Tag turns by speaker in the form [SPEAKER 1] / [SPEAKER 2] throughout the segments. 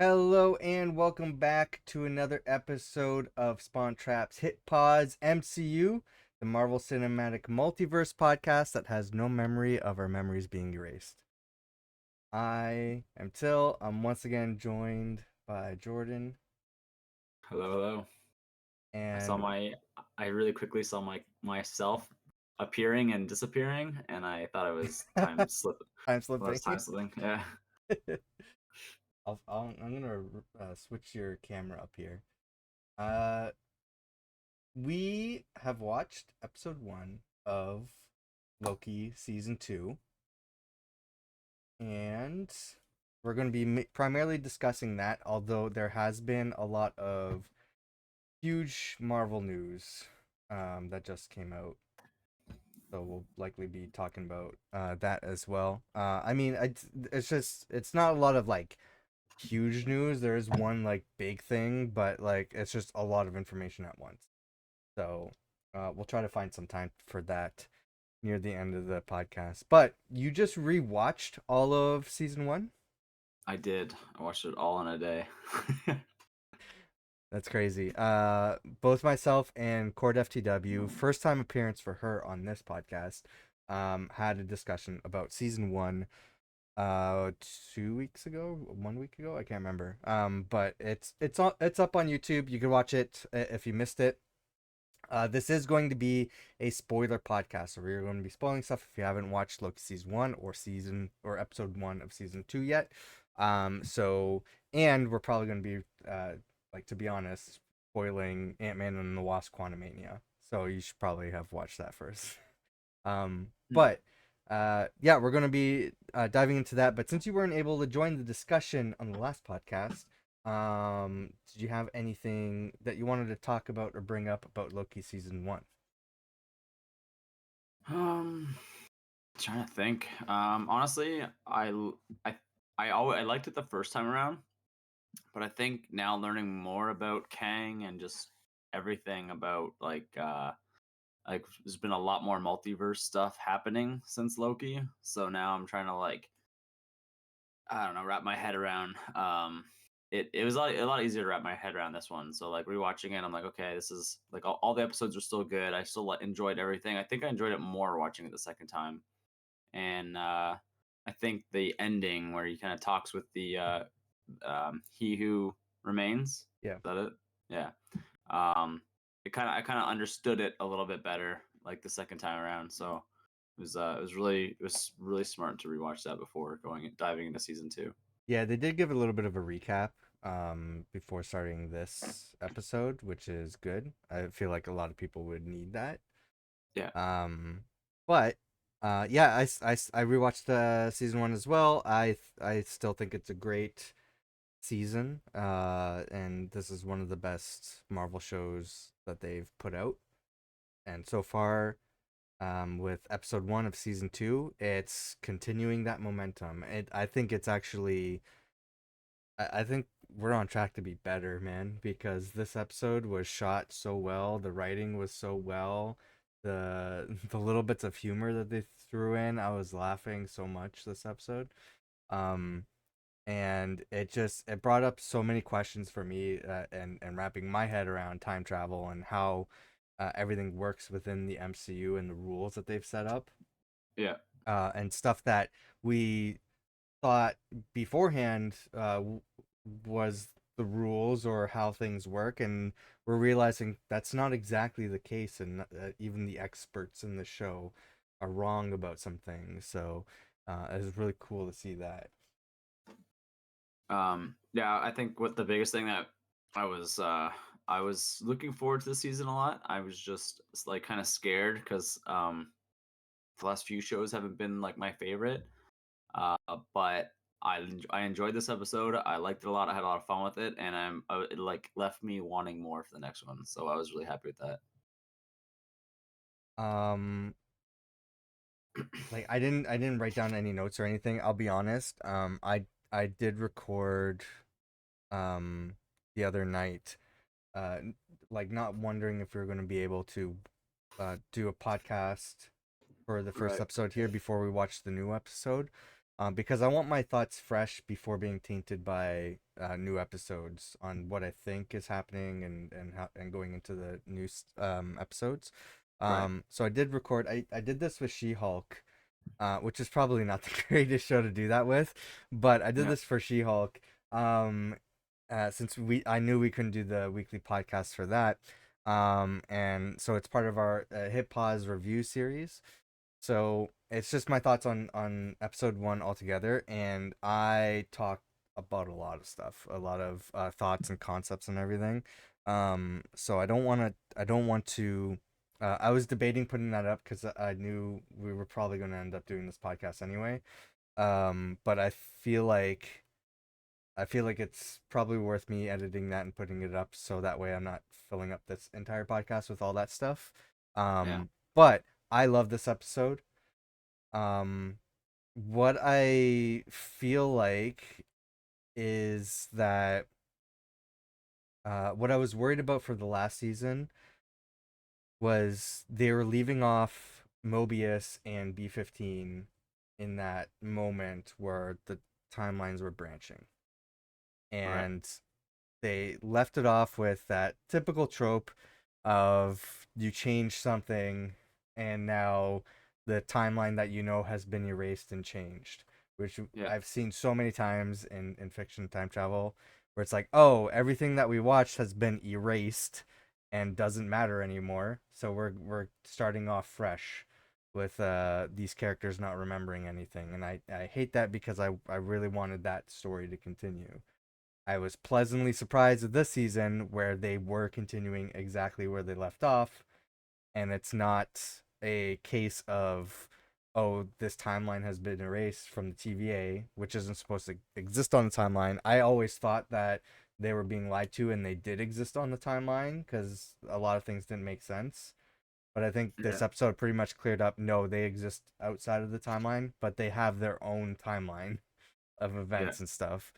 [SPEAKER 1] Hello and welcome back to another episode of Spawn Traps Hit Pods MCU, the Marvel Cinematic Multiverse podcast that has no memory of our memories being erased. I am Till. I'm once again joined by Jordan
[SPEAKER 2] Hello, hello. I saw
[SPEAKER 1] and
[SPEAKER 2] my I really quickly saw myself appearing and disappearing, and I thought it was time slip.
[SPEAKER 1] I'm
[SPEAKER 2] Well,
[SPEAKER 1] slipping.
[SPEAKER 2] it's time slipping. Yeah.
[SPEAKER 1] I'm gonna switch your camera up here. Uh, we have watched episode 1 of Loki season 2. And we're going to be primarily discussing that, although there has been a lot of huge Marvel news that just came out. So we'll likely be talking about that as well. It's not a lot of like huge news. There is one like big thing, but like it's just a lot of information at once. So we'll try to find some time for that near the end of the podcast. But you just rewatched all of season 1?
[SPEAKER 2] I did. I watched it all in a day.
[SPEAKER 1] That's crazy. Both myself and Cord FTW, first time appearance for her on this podcast, had a discussion about season 1, 2 weeks ago, 1 week ago, I can't remember. But it's up on YouTube. You can watch it if you missed it. This is going to be a spoiler podcast, so we're going to be spoiling stuff if you haven't watched Loki season 1 or episode 1 of season 2 yet. And we're probably going to be like, to be honest, spoiling Ant-Man and the Wasp: Quantumania. So you should probably have watched that first. But yeah, we're going to be diving into that. But since you weren't able to join the discussion on the last podcast, did you have anything that you wanted to talk about or bring up about Loki season 1?
[SPEAKER 2] um, Trying to think. Honestly, I I liked it the first time around, but I think now learning more about Kang and just everything about like there's been a lot more multiverse stuff happening since Loki. So now I'm trying to I don't know, wrap my head around. It was a lot easier to wrap my head around this one. So like rewatching it, I'm like, okay, this is like all the episodes are still good. I still enjoyed everything. I think I enjoyed it more watching it the second time. And I think the ending where he kind of talks with the he who remains.
[SPEAKER 1] Yeah.
[SPEAKER 2] Is that it? Yeah. Um, I kind of understood it a little bit better like the second time around. So it was really smart to rewatch that before going diving into season two.
[SPEAKER 1] Yeah, they did give a little bit of a recap before starting this episode, which is good. I feel like a lot of people would need that.
[SPEAKER 2] Yeah.
[SPEAKER 1] Um, but yeah, I rewatched season 1 as well. I still think it's a great season. And this is one of the best Marvel shows that they've put out. And so far, with episode 1 of season 2, it's continuing that momentum. I think it's actually, I think we're on track to be better, man, because this episode was shot so well. The writing was so well. The little bits of humor that they threw in, I was laughing so much this episode. Um, and it brought up so many questions for me, and wrapping my head around time travel and how everything works within the MCU and the rules that they've set up,
[SPEAKER 2] Yeah.
[SPEAKER 1] and stuff that we thought beforehand was the rules or how things work, and we're realizing that's not exactly the case, and even the experts in the show are wrong about some things. So it's really cool to see that.
[SPEAKER 2] Yeah, I think what the biggest thing that I was uh I was looking forward to the season a lot. I was just like kind of scared because the last few shows haven't been like my favorite. But I enjoyed this episode. I liked it a lot. I had a lot of fun with it, and it like left me wanting more for the next one. So I was really happy with that.
[SPEAKER 1] um like, I didn't write down any notes or anything, I'll be honest. I did record um the other night, uh like, not wondering if we were going to be able to do a podcast for the first
[SPEAKER 2] Right.
[SPEAKER 1] episode here before we watch the new episode. because I want my thoughts fresh before being tainted by new episodes on what I think is happening and going into the new episodes.
[SPEAKER 2] Right.
[SPEAKER 1] So I did record. I did this with She-Hulk, which is probably not the greatest show to do that with, but I did
[SPEAKER 2] Yeah.
[SPEAKER 1] this for She-Hulk. Since I knew we couldn't do the weekly podcast for that, and so it's part of our Hit Pause review series. So it's just my thoughts on episode one altogether, and I talked about a lot of stuff, a lot of thoughts and concepts and everything. So I don't want to. I was debating putting that up because I knew we were probably going to end up doing this podcast anyway. But I feel like it's probably worth me editing that and putting it up so that way I'm not filling up this entire podcast with all that stuff.
[SPEAKER 2] Yeah.
[SPEAKER 1] But I love this episode. Um, what I feel like is that what I was worried about for the last season was they were leaving off Mobius and B-15 in that moment where the timelines were branching.
[SPEAKER 2] Right.
[SPEAKER 1] And they left it off with that typical trope of you change something and now the timeline that you know has been erased and changed, which
[SPEAKER 2] Yeah.
[SPEAKER 1] I've seen so many times in fiction time travel where it's like, oh, everything that we watched has been erased and doesn't matter anymore. So we're starting off fresh with these characters not remembering anything. And I hate that because I really wanted that story to continue. I was pleasantly surprised with this season where they were continuing exactly where they left off, and it's not a case of, oh, this timeline has been erased from the TVA, which isn't supposed to exist on the timeline. I always thought that they were being lied to and they did exist on the timeline because a lot of things didn't make sense. But I think
[SPEAKER 2] Yeah.
[SPEAKER 1] this episode pretty much cleared up, no, they exist outside of the timeline, but they have their own timeline of
[SPEAKER 2] Yeah.
[SPEAKER 1] events and stuff.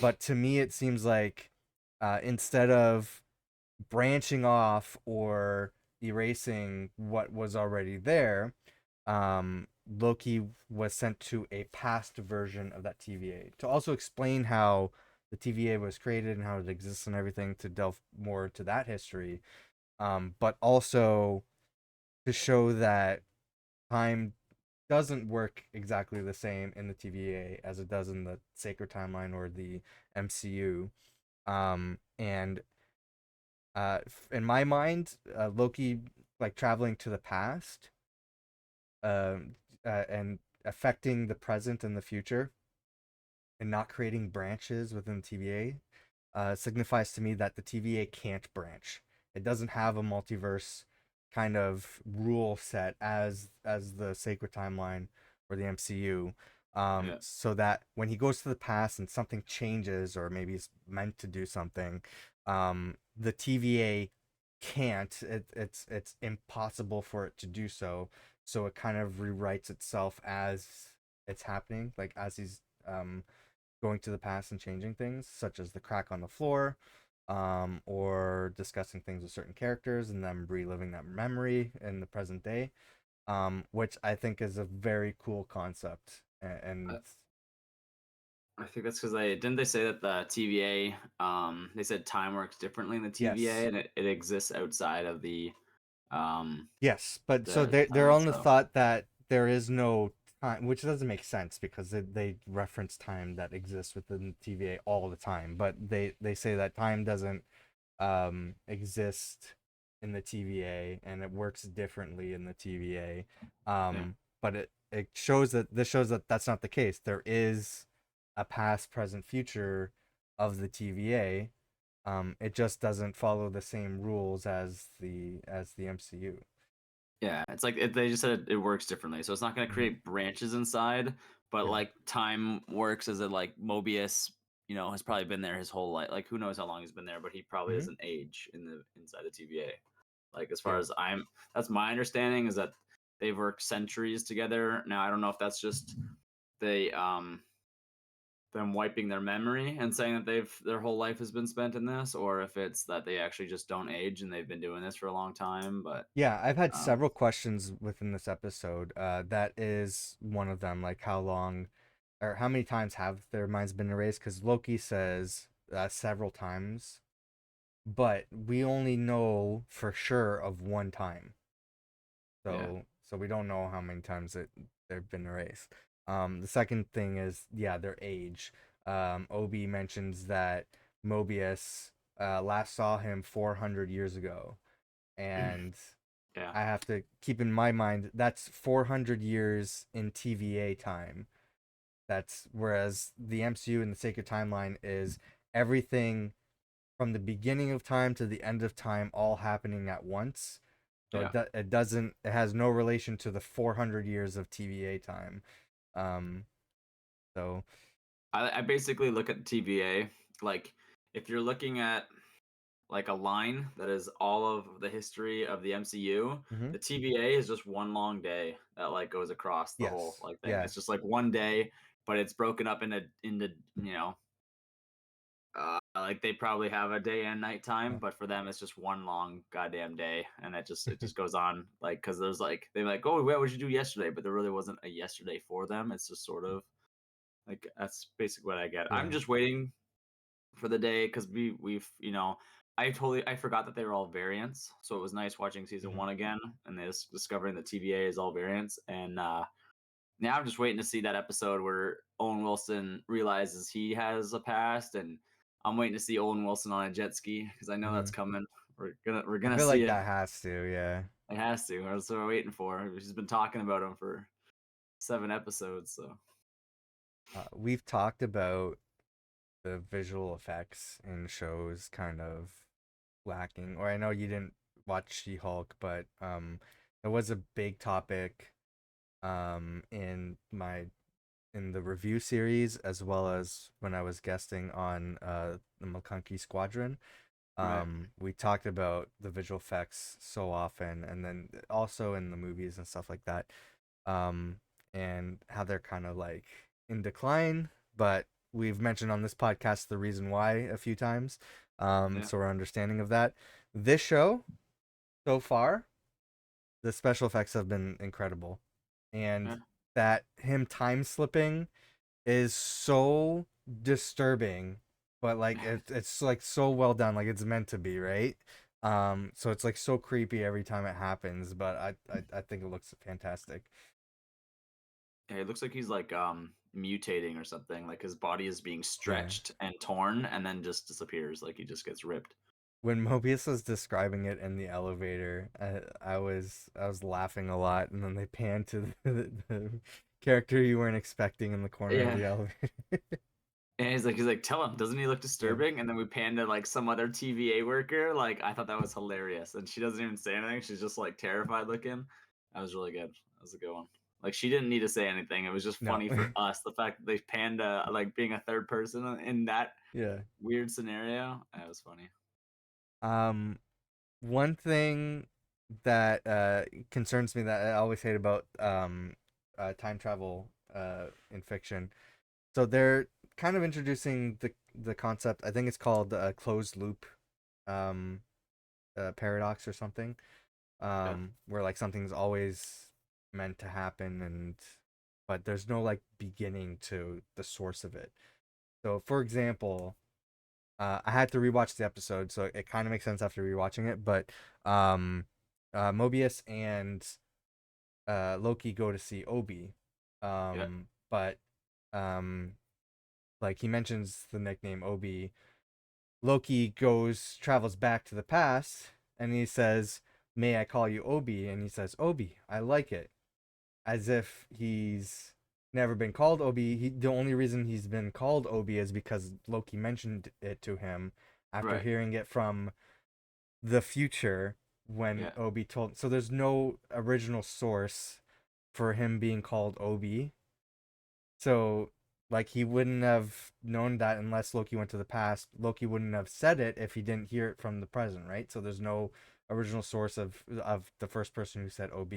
[SPEAKER 1] But to me, it seems like instead of branching off or erasing what was already there, Loki was sent to a past version of that TVA to also explain how the TVA was created and how it exists and everything to delve more into that history. But also to show that time doesn't work exactly the same in the TVA as it does in the Sacred Timeline or the MCU. And in my mind, Loki like traveling to the past, um, and affecting the present and the future, and not creating branches within the TVA, signifies to me that the TVA can't branch. It doesn't have a multiverse kind of rule set as the Sacred Timeline or the MCU.
[SPEAKER 2] Yeah.
[SPEAKER 1] So that when he goes to the past and something changes, or maybe he's meant to do something, the TVA can't. It's impossible for it to do so. So it kind of rewrites itself as it's happening, like as he's going to the past and changing things, such as the crack on the floor, or discussing things with certain characters and them reliving that memory in the present day, which I think is a very cool concept. And
[SPEAKER 2] I think that's because they say that the TVA, they said time works differently in the TVA
[SPEAKER 1] yes,
[SPEAKER 2] and it exists outside of um
[SPEAKER 1] yes, but so
[SPEAKER 2] the
[SPEAKER 1] they're
[SPEAKER 2] timeline.
[SPEAKER 1] on the
[SPEAKER 2] So
[SPEAKER 1] thought that there is no time, which doesn't make sense because they reference time that exists within TVA all the time, but they say that time doesn't exist in the TVA and it works differently in the TVA.
[SPEAKER 2] yeah,
[SPEAKER 1] But it shows that this shows that that's not the case. There is a past, present, future of the TVA. It just doesn't follow the same rules as the MCU.
[SPEAKER 2] yeah, it's like they just said it works differently. So it's not going to
[SPEAKER 1] Mhm.
[SPEAKER 2] create branches inside, but
[SPEAKER 1] Yeah.
[SPEAKER 2] like time works as a like Mobius, has probably been there his whole life. Like who knows how long he's been there, but he probably
[SPEAKER 1] Hmm.
[SPEAKER 2] doesn't age in the inside the TVA. Like as far
[SPEAKER 1] Yeah.
[SPEAKER 2] as that's my understanding is that they've worked centuries together. Now I don't know if that's just they them wiping their memory and saying that their whole life has been spent in this, or if it's that they actually just don't age and they've been doing this for a long time. But
[SPEAKER 1] Yeah, I've had
[SPEAKER 2] um,
[SPEAKER 1] several questions within this episode. That is one of them. Like, how long? or how many times have their minds been erased? Because Loki says several times, but we only know for sure of one time.
[SPEAKER 2] Yeah.
[SPEAKER 1] So we don't know how many times they've been erased. The second thing is, yeah, their age. Obi mentions that Mobius last saw him 400 years ago, and
[SPEAKER 2] Yeah.
[SPEAKER 1] I have to keep in my mind that's 400 years in TVA time. That's whereas the MCU and the Sacred Timeline is everything from the beginning of time to the end of time all happening at once. So
[SPEAKER 2] Yeah.
[SPEAKER 1] it doesn't it has no relation to the 400 years of TVA time. Um so
[SPEAKER 2] I basically look at TVA like if you're looking at like a line that is all of the history of the MCU,
[SPEAKER 1] mhm.
[SPEAKER 2] the TVA is just one long day that like goes across the whole
[SPEAKER 1] Yes.
[SPEAKER 2] like thing.
[SPEAKER 1] Yeah.
[SPEAKER 2] It's just like one day, but it's broken up into like they probably have a day and night time,
[SPEAKER 1] Uh,
[SPEAKER 2] but for them it's just one long goddamn day, and it just goes on like because there's like they're like, oh, what would you do yesterday? But there really wasn't a yesterday for them. It's just sort of like that's basically what I get. I'm
[SPEAKER 1] yeah.
[SPEAKER 2] just waiting for the day because we've I forgot that they were all variants, so it was nice watching season
[SPEAKER 1] Mhm.
[SPEAKER 2] one again and this discovering that TVA is all variants. And now I'm just waiting to see that episode where Owen Wilson realizes he has a past, and I'm waiting to see Owen Wilson on a jet ski because I know that's
[SPEAKER 1] Mhm.
[SPEAKER 2] coming. We're
[SPEAKER 1] I
[SPEAKER 2] gonna
[SPEAKER 1] feel
[SPEAKER 2] see
[SPEAKER 1] like
[SPEAKER 2] it.
[SPEAKER 1] that has to, yeah.
[SPEAKER 2] It has to. That's what we're waiting for. She's been talking about him for 7 episodes, so
[SPEAKER 1] We've talked about the visual effects in shows kind of lacking. Or I know you didn't watch She-Hulk, but it was a big topic in my in the review series as well as when I was guesting on the McConkey Squadron.
[SPEAKER 2] right.
[SPEAKER 1] We talked about the visual effects so often, and then also in the movies and stuff like that, um, and how they're kind of like in decline. But we've mentioned on this podcast the reason why a few times,
[SPEAKER 2] Yeah.
[SPEAKER 1] so we're understanding of that. This show so far, the special effects have been incredible, and
[SPEAKER 2] Yeah.
[SPEAKER 1] that him time slipping is so disturbing, but like it's like so well done, like it's meant to be, right? So it's like so creepy every time it happens, but I think it looks fantastic.
[SPEAKER 2] Yeah, it looks like he's like mutating or something. Like his body is being
[SPEAKER 1] Yeah.
[SPEAKER 2] stretched and torn and then just disappears. Like he just gets ripped.
[SPEAKER 1] When Mobius was describing it in the elevator, I was laughing a lot, and then they panned to the character you weren't expecting in the corner of
[SPEAKER 2] Yeah.
[SPEAKER 1] the elevator.
[SPEAKER 2] And he's like, tell him, doesn't he look
[SPEAKER 1] Yeah.
[SPEAKER 2] disturbing? And then we pan to like some other TVA worker. Like I thought that was hilarious. And she doesn't even say anything. She's just like terrified looking. That was really good. That was a good one. Like she didn't need to say anything. It was just
[SPEAKER 1] No.
[SPEAKER 2] funny for us. The fact that they panned to like being a third person in that
[SPEAKER 1] Yeah.
[SPEAKER 2] weird scenario. That was funny.
[SPEAKER 1] Um, One thing that concerns me that I always hate about time travel in fiction. So they're kind of introducing the concept. I think it's called closed loop um, paradox or something.
[SPEAKER 2] Yeah.
[SPEAKER 1] Where like something's always meant to happen, and but there's no like beginning to the source of it. So for example, I had to rewatch the episode, so it kind of makes sense after rewatching it. But um, Mobius and Loki go to see Obi,
[SPEAKER 2] Yeah.
[SPEAKER 1] but um, like he mentions the nickname Obi. Loki travels back to the past, and he says, "May I call you Obi?" And he says, "Obi, I like it," as if he's never been called Obi. The only reason he's been called Obi is because Loki mentioned it to him after
[SPEAKER 2] Right.
[SPEAKER 1] hearing it from the future when
[SPEAKER 2] Yeah.
[SPEAKER 1] Obi told. So there's no original source for him being called Obi. So like he wouldn't have known that unless Loki went to the past. Loki wouldn't have said it if he didn't hear it from the present, right? So there's no original source of the first person who said Ob.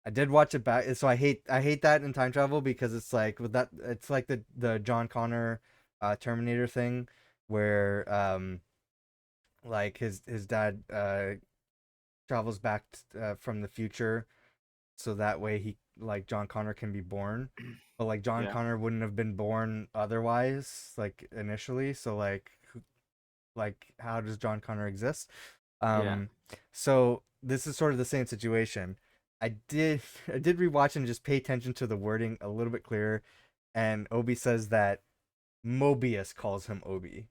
[SPEAKER 1] I did watch it back, so I hate that in time travel because it's like with that it's like the John Connor Terminator thing where like his dad travels back from the future so that way he like John Connor can be born. But like John
[SPEAKER 2] Yeah.
[SPEAKER 1] Connor wouldn't have been born otherwise, like initially. So like how does John Connor exist?
[SPEAKER 2] Yeah.
[SPEAKER 1] Um, so this is sort of the same situation. I did I did rewatch and just pay attention to the wording a little bit clearer, and Obi says that Mobius calls him Obi.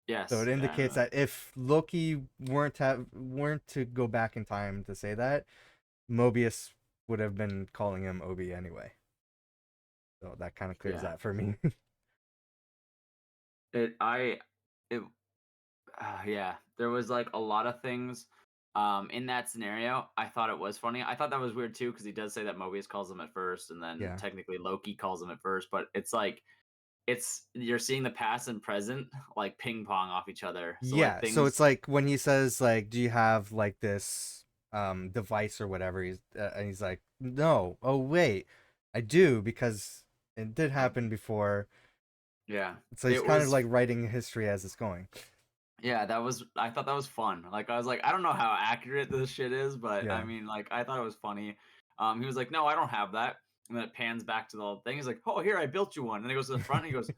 [SPEAKER 1] So it
[SPEAKER 2] Yes. Yeah. I
[SPEAKER 1] indicates
[SPEAKER 2] know.
[SPEAKER 1] that if Loki weren't to go back in time to say that, Mobius would have been calling him Obi anyway. So that kind of clears
[SPEAKER 2] Yeah.
[SPEAKER 1] that for me.
[SPEAKER 2] It. I. It. Yeah. There was like a lot of things. In that scenario, I thought it was funny. I thought that was weird too because he does say that Mobius calls him at first, and then
[SPEAKER 1] Yeah.
[SPEAKER 2] technically Loki calls him at first. But it's like it's you're seeing the past and present like ping pong off each other. So like
[SPEAKER 1] Yeah, so
[SPEAKER 2] things.
[SPEAKER 1] it's like when he says like, "Do you have like this device or whatever?" And he's like, "No." Oh wait, I do because it did happen before.
[SPEAKER 2] Yeah.
[SPEAKER 1] So he's
[SPEAKER 2] It
[SPEAKER 1] kind of
[SPEAKER 2] was
[SPEAKER 1] like writing history as it's going.
[SPEAKER 2] Yeah, that was I thought that was fun. Like I was like, I don't know how accurate this shit is, but I
[SPEAKER 1] Yeah,
[SPEAKER 2] mean, like I thought it was funny. He was like, "No, I don't have that." And then it pans back to the whole thing. He's like, "Oh, here I built you one." And he goes to the front and he goes,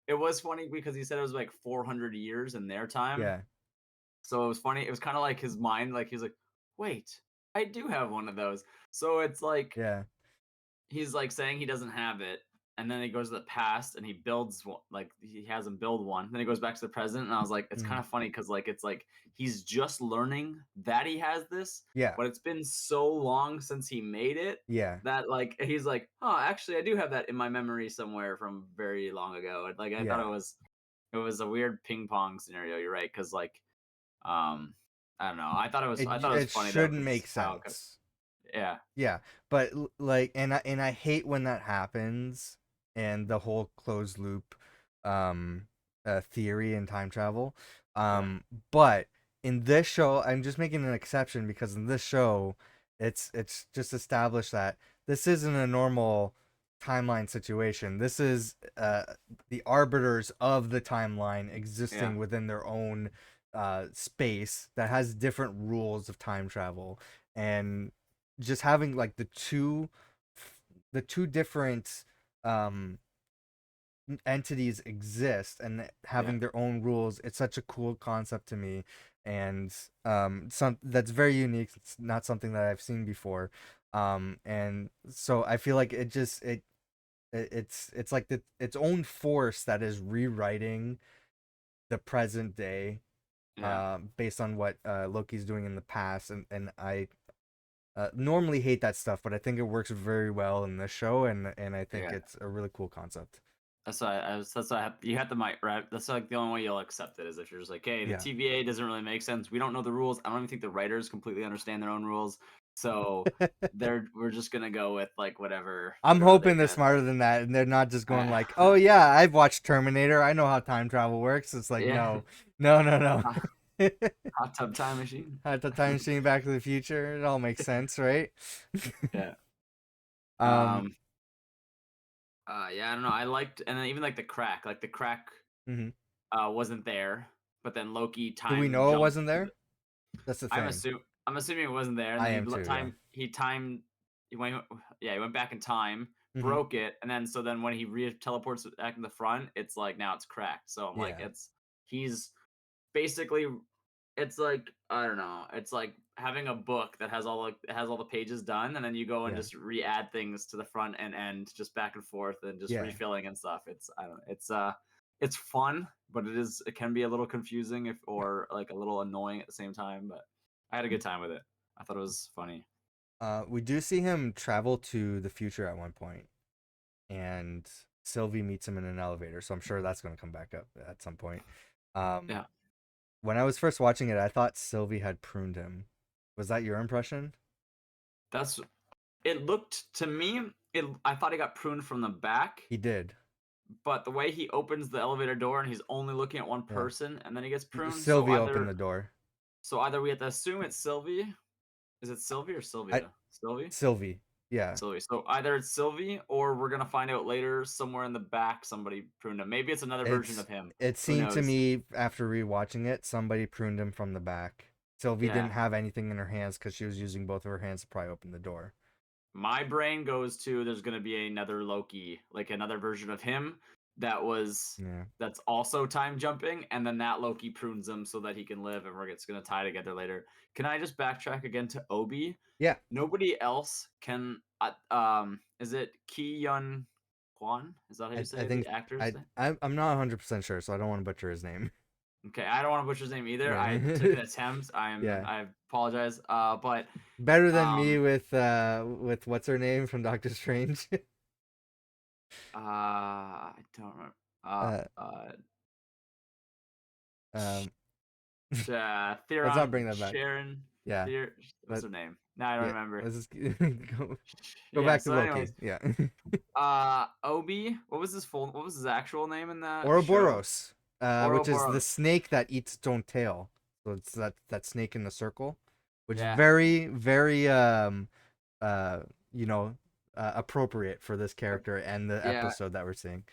[SPEAKER 2] "It was funny because he said it was like 400 years in their time."
[SPEAKER 1] yeah,
[SPEAKER 2] So it was funny. It was kind of like his mind like he was like, "Wait, I do have one of those." So it's like
[SPEAKER 1] yeah.
[SPEAKER 2] he's like saying he doesn't have it, and then he goes to the past and he builds one, like he has him build one. Then he goes back to the present, and I was like, it's
[SPEAKER 1] Mm.
[SPEAKER 2] kind of funny because like it's like he's just learning that he has this,
[SPEAKER 1] Yeah,
[SPEAKER 2] but it's been so long since he made it
[SPEAKER 1] yeah,
[SPEAKER 2] that like he's like, oh, actually, I do have that in my memory somewhere from very long ago. And, like I thought
[SPEAKER 1] yeah.
[SPEAKER 2] it was a weird ping pong scenario. You're right, because like um I don't know. I thought it was
[SPEAKER 1] It
[SPEAKER 2] funny though
[SPEAKER 1] shouldn't
[SPEAKER 2] because
[SPEAKER 1] make
[SPEAKER 2] how
[SPEAKER 1] sense.
[SPEAKER 2] yeah
[SPEAKER 1] Yeah, but like, and I hate when that happens, and the whole closed loop, um, theory and time travel.
[SPEAKER 2] yeah
[SPEAKER 1] Um, but in this show, I'm just making an exception because in this show, it's just established that this isn't a normal timeline situation. This is the arbiters of the timeline
[SPEAKER 2] yeah
[SPEAKER 1] existing within their own space that has different rules of time travel, and just having like the two different um entities exist and
[SPEAKER 2] yeah
[SPEAKER 1] having their own rules, it's such a cool concept to me, and some that's very unique. It's not something that I've seen before, and so I feel like it's like its own force that is rewriting the present day,
[SPEAKER 2] yeah
[SPEAKER 1] based on what Loki's doing in the past, and I normally hate that stuff, but I think it works very well in this show, and I think
[SPEAKER 2] yeah.
[SPEAKER 1] it's a really cool concept.
[SPEAKER 2] That's why I was. That's why you have to mic right. That's like the only way you'll accept it is if you're just like, hey, the
[SPEAKER 1] Yeah.
[SPEAKER 2] TVA doesn't really make sense. We don't know the rules. I don't even think the writers completely understand their own rules. So we're just gonna go with like
[SPEAKER 1] I'm
[SPEAKER 2] whatever they
[SPEAKER 1] hoping they're
[SPEAKER 2] said.
[SPEAKER 1] smarter than that, and they're not just going
[SPEAKER 2] Uh,
[SPEAKER 1] like, "Oh yeah, I've watched Terminator. I know how time travel works." It's like,
[SPEAKER 2] yeah,
[SPEAKER 1] no, no, no,
[SPEAKER 2] hot,
[SPEAKER 1] no.
[SPEAKER 2] hot tub time machine.
[SPEAKER 1] At the time machine, Back to the Future, it all makes sense, right?
[SPEAKER 2] Yeah.
[SPEAKER 1] um.
[SPEAKER 2] Um. Yeah. I don't know. I liked, and then even like the crack,
[SPEAKER 1] Mhm.
[SPEAKER 2] wasn't there, but then Loki
[SPEAKER 1] Do we
[SPEAKER 2] time
[SPEAKER 1] know it
[SPEAKER 2] jumped
[SPEAKER 1] wasn't
[SPEAKER 2] to
[SPEAKER 1] there? That's the thing.
[SPEAKER 2] I'm assuming it wasn't there, and
[SPEAKER 1] I
[SPEAKER 2] then
[SPEAKER 1] am too. Yeah.
[SPEAKER 2] he timed he went yeah he went back in time,
[SPEAKER 1] Mhm.
[SPEAKER 2] broke it, and then so then when he teleports back in the front, it's like now it's cracked. So I'm like
[SPEAKER 1] Yeah.
[SPEAKER 2] it's he's basically it's like I don't know, it's like having a book that has all the pages done, and then you go and
[SPEAKER 1] Yeah.
[SPEAKER 2] just re-add things to the front and end, just back and forth, and just
[SPEAKER 1] Yeah.
[SPEAKER 2] refilling and stuff. It's I don't know, it's fun, but it can be a little confusing if or like a little annoying at the same time. But I had a good time with it. I thought it was funny.
[SPEAKER 1] We do see him travel to the future at one point, and Sylvie meets him in an elevator. So I'm sure that's going to come back up at some point. Um,
[SPEAKER 2] Yeah,
[SPEAKER 1] when I was first watching it, I thought Sylvie had pruned him. Was that your impression?
[SPEAKER 2] that's it. Looked to me, it. I thought he got pruned from the back,
[SPEAKER 1] He did.
[SPEAKER 2] but the way he opens the elevator door and he's only looking at one
[SPEAKER 1] Yeah.
[SPEAKER 2] person, and then he gets pruned.
[SPEAKER 1] Sylvie opened the door.
[SPEAKER 2] So either we have to assume it's Sylvie. Is it Sylvie or
[SPEAKER 1] I
[SPEAKER 2] Sylvia? Sylvie.
[SPEAKER 1] Sylvie. Yeah.
[SPEAKER 2] Sylvie. So either it's Sylvie or we're gonna find out later somewhere in the back somebody pruned him. Maybe it's another version of him.
[SPEAKER 1] It
[SPEAKER 2] Who
[SPEAKER 1] seemed to
[SPEAKER 2] knows?
[SPEAKER 1] me after rewatching it, somebody pruned him from the back. Sylvie
[SPEAKER 2] Yeah.
[SPEAKER 1] didn't have anything in her hands because she was using both of her hands to pry open the door.
[SPEAKER 2] my brain goes to there's gonna be another Loki, like another version of him that was
[SPEAKER 1] Yeah.
[SPEAKER 2] that's also time jumping, and then that Loki prunes him so that he can live, and it's gonna tie together later. Can I just backtrack again to Obi?
[SPEAKER 1] Yeah.
[SPEAKER 2] Nobody else can. Is it Ki Yun Kwan? Is that how you
[SPEAKER 1] I
[SPEAKER 2] say
[SPEAKER 1] think
[SPEAKER 2] the actor's name?
[SPEAKER 1] I'm not 100% sure, so I don't want to butcher his name.
[SPEAKER 2] Okay, I don't want to butcher his name either. I took
[SPEAKER 1] Yeah.
[SPEAKER 2] an attempt.
[SPEAKER 1] Yeah.
[SPEAKER 2] I apologize. But
[SPEAKER 1] Better than me
[SPEAKER 2] um,
[SPEAKER 1] with what's her name from Doctor Strange.
[SPEAKER 2] I don't remember. Uh,
[SPEAKER 1] uh
[SPEAKER 2] uh,
[SPEAKER 1] um let's not
[SPEAKER 2] Theron
[SPEAKER 1] bring that back.
[SPEAKER 2] Sharon.
[SPEAKER 1] Yeah.
[SPEAKER 2] What's
[SPEAKER 1] But
[SPEAKER 2] her name? No, I don't
[SPEAKER 1] yeah,
[SPEAKER 2] remember.
[SPEAKER 1] let's just go
[SPEAKER 2] Yeah.
[SPEAKER 1] back to
[SPEAKER 2] So,
[SPEAKER 1] Loki.
[SPEAKER 2] anyways,
[SPEAKER 1] Yeah.
[SPEAKER 2] Obi. What was his actual name in that show?
[SPEAKER 1] Ouroboros, which is the
[SPEAKER 2] Ouroboros.
[SPEAKER 1] snake that eats its own tail. So it's that snake in the circle, which is
[SPEAKER 2] Yeah.
[SPEAKER 1] very uh you know appropriate for this
[SPEAKER 2] Uh,
[SPEAKER 1] character and the
[SPEAKER 2] Yeah.
[SPEAKER 1] episode that we're seeing.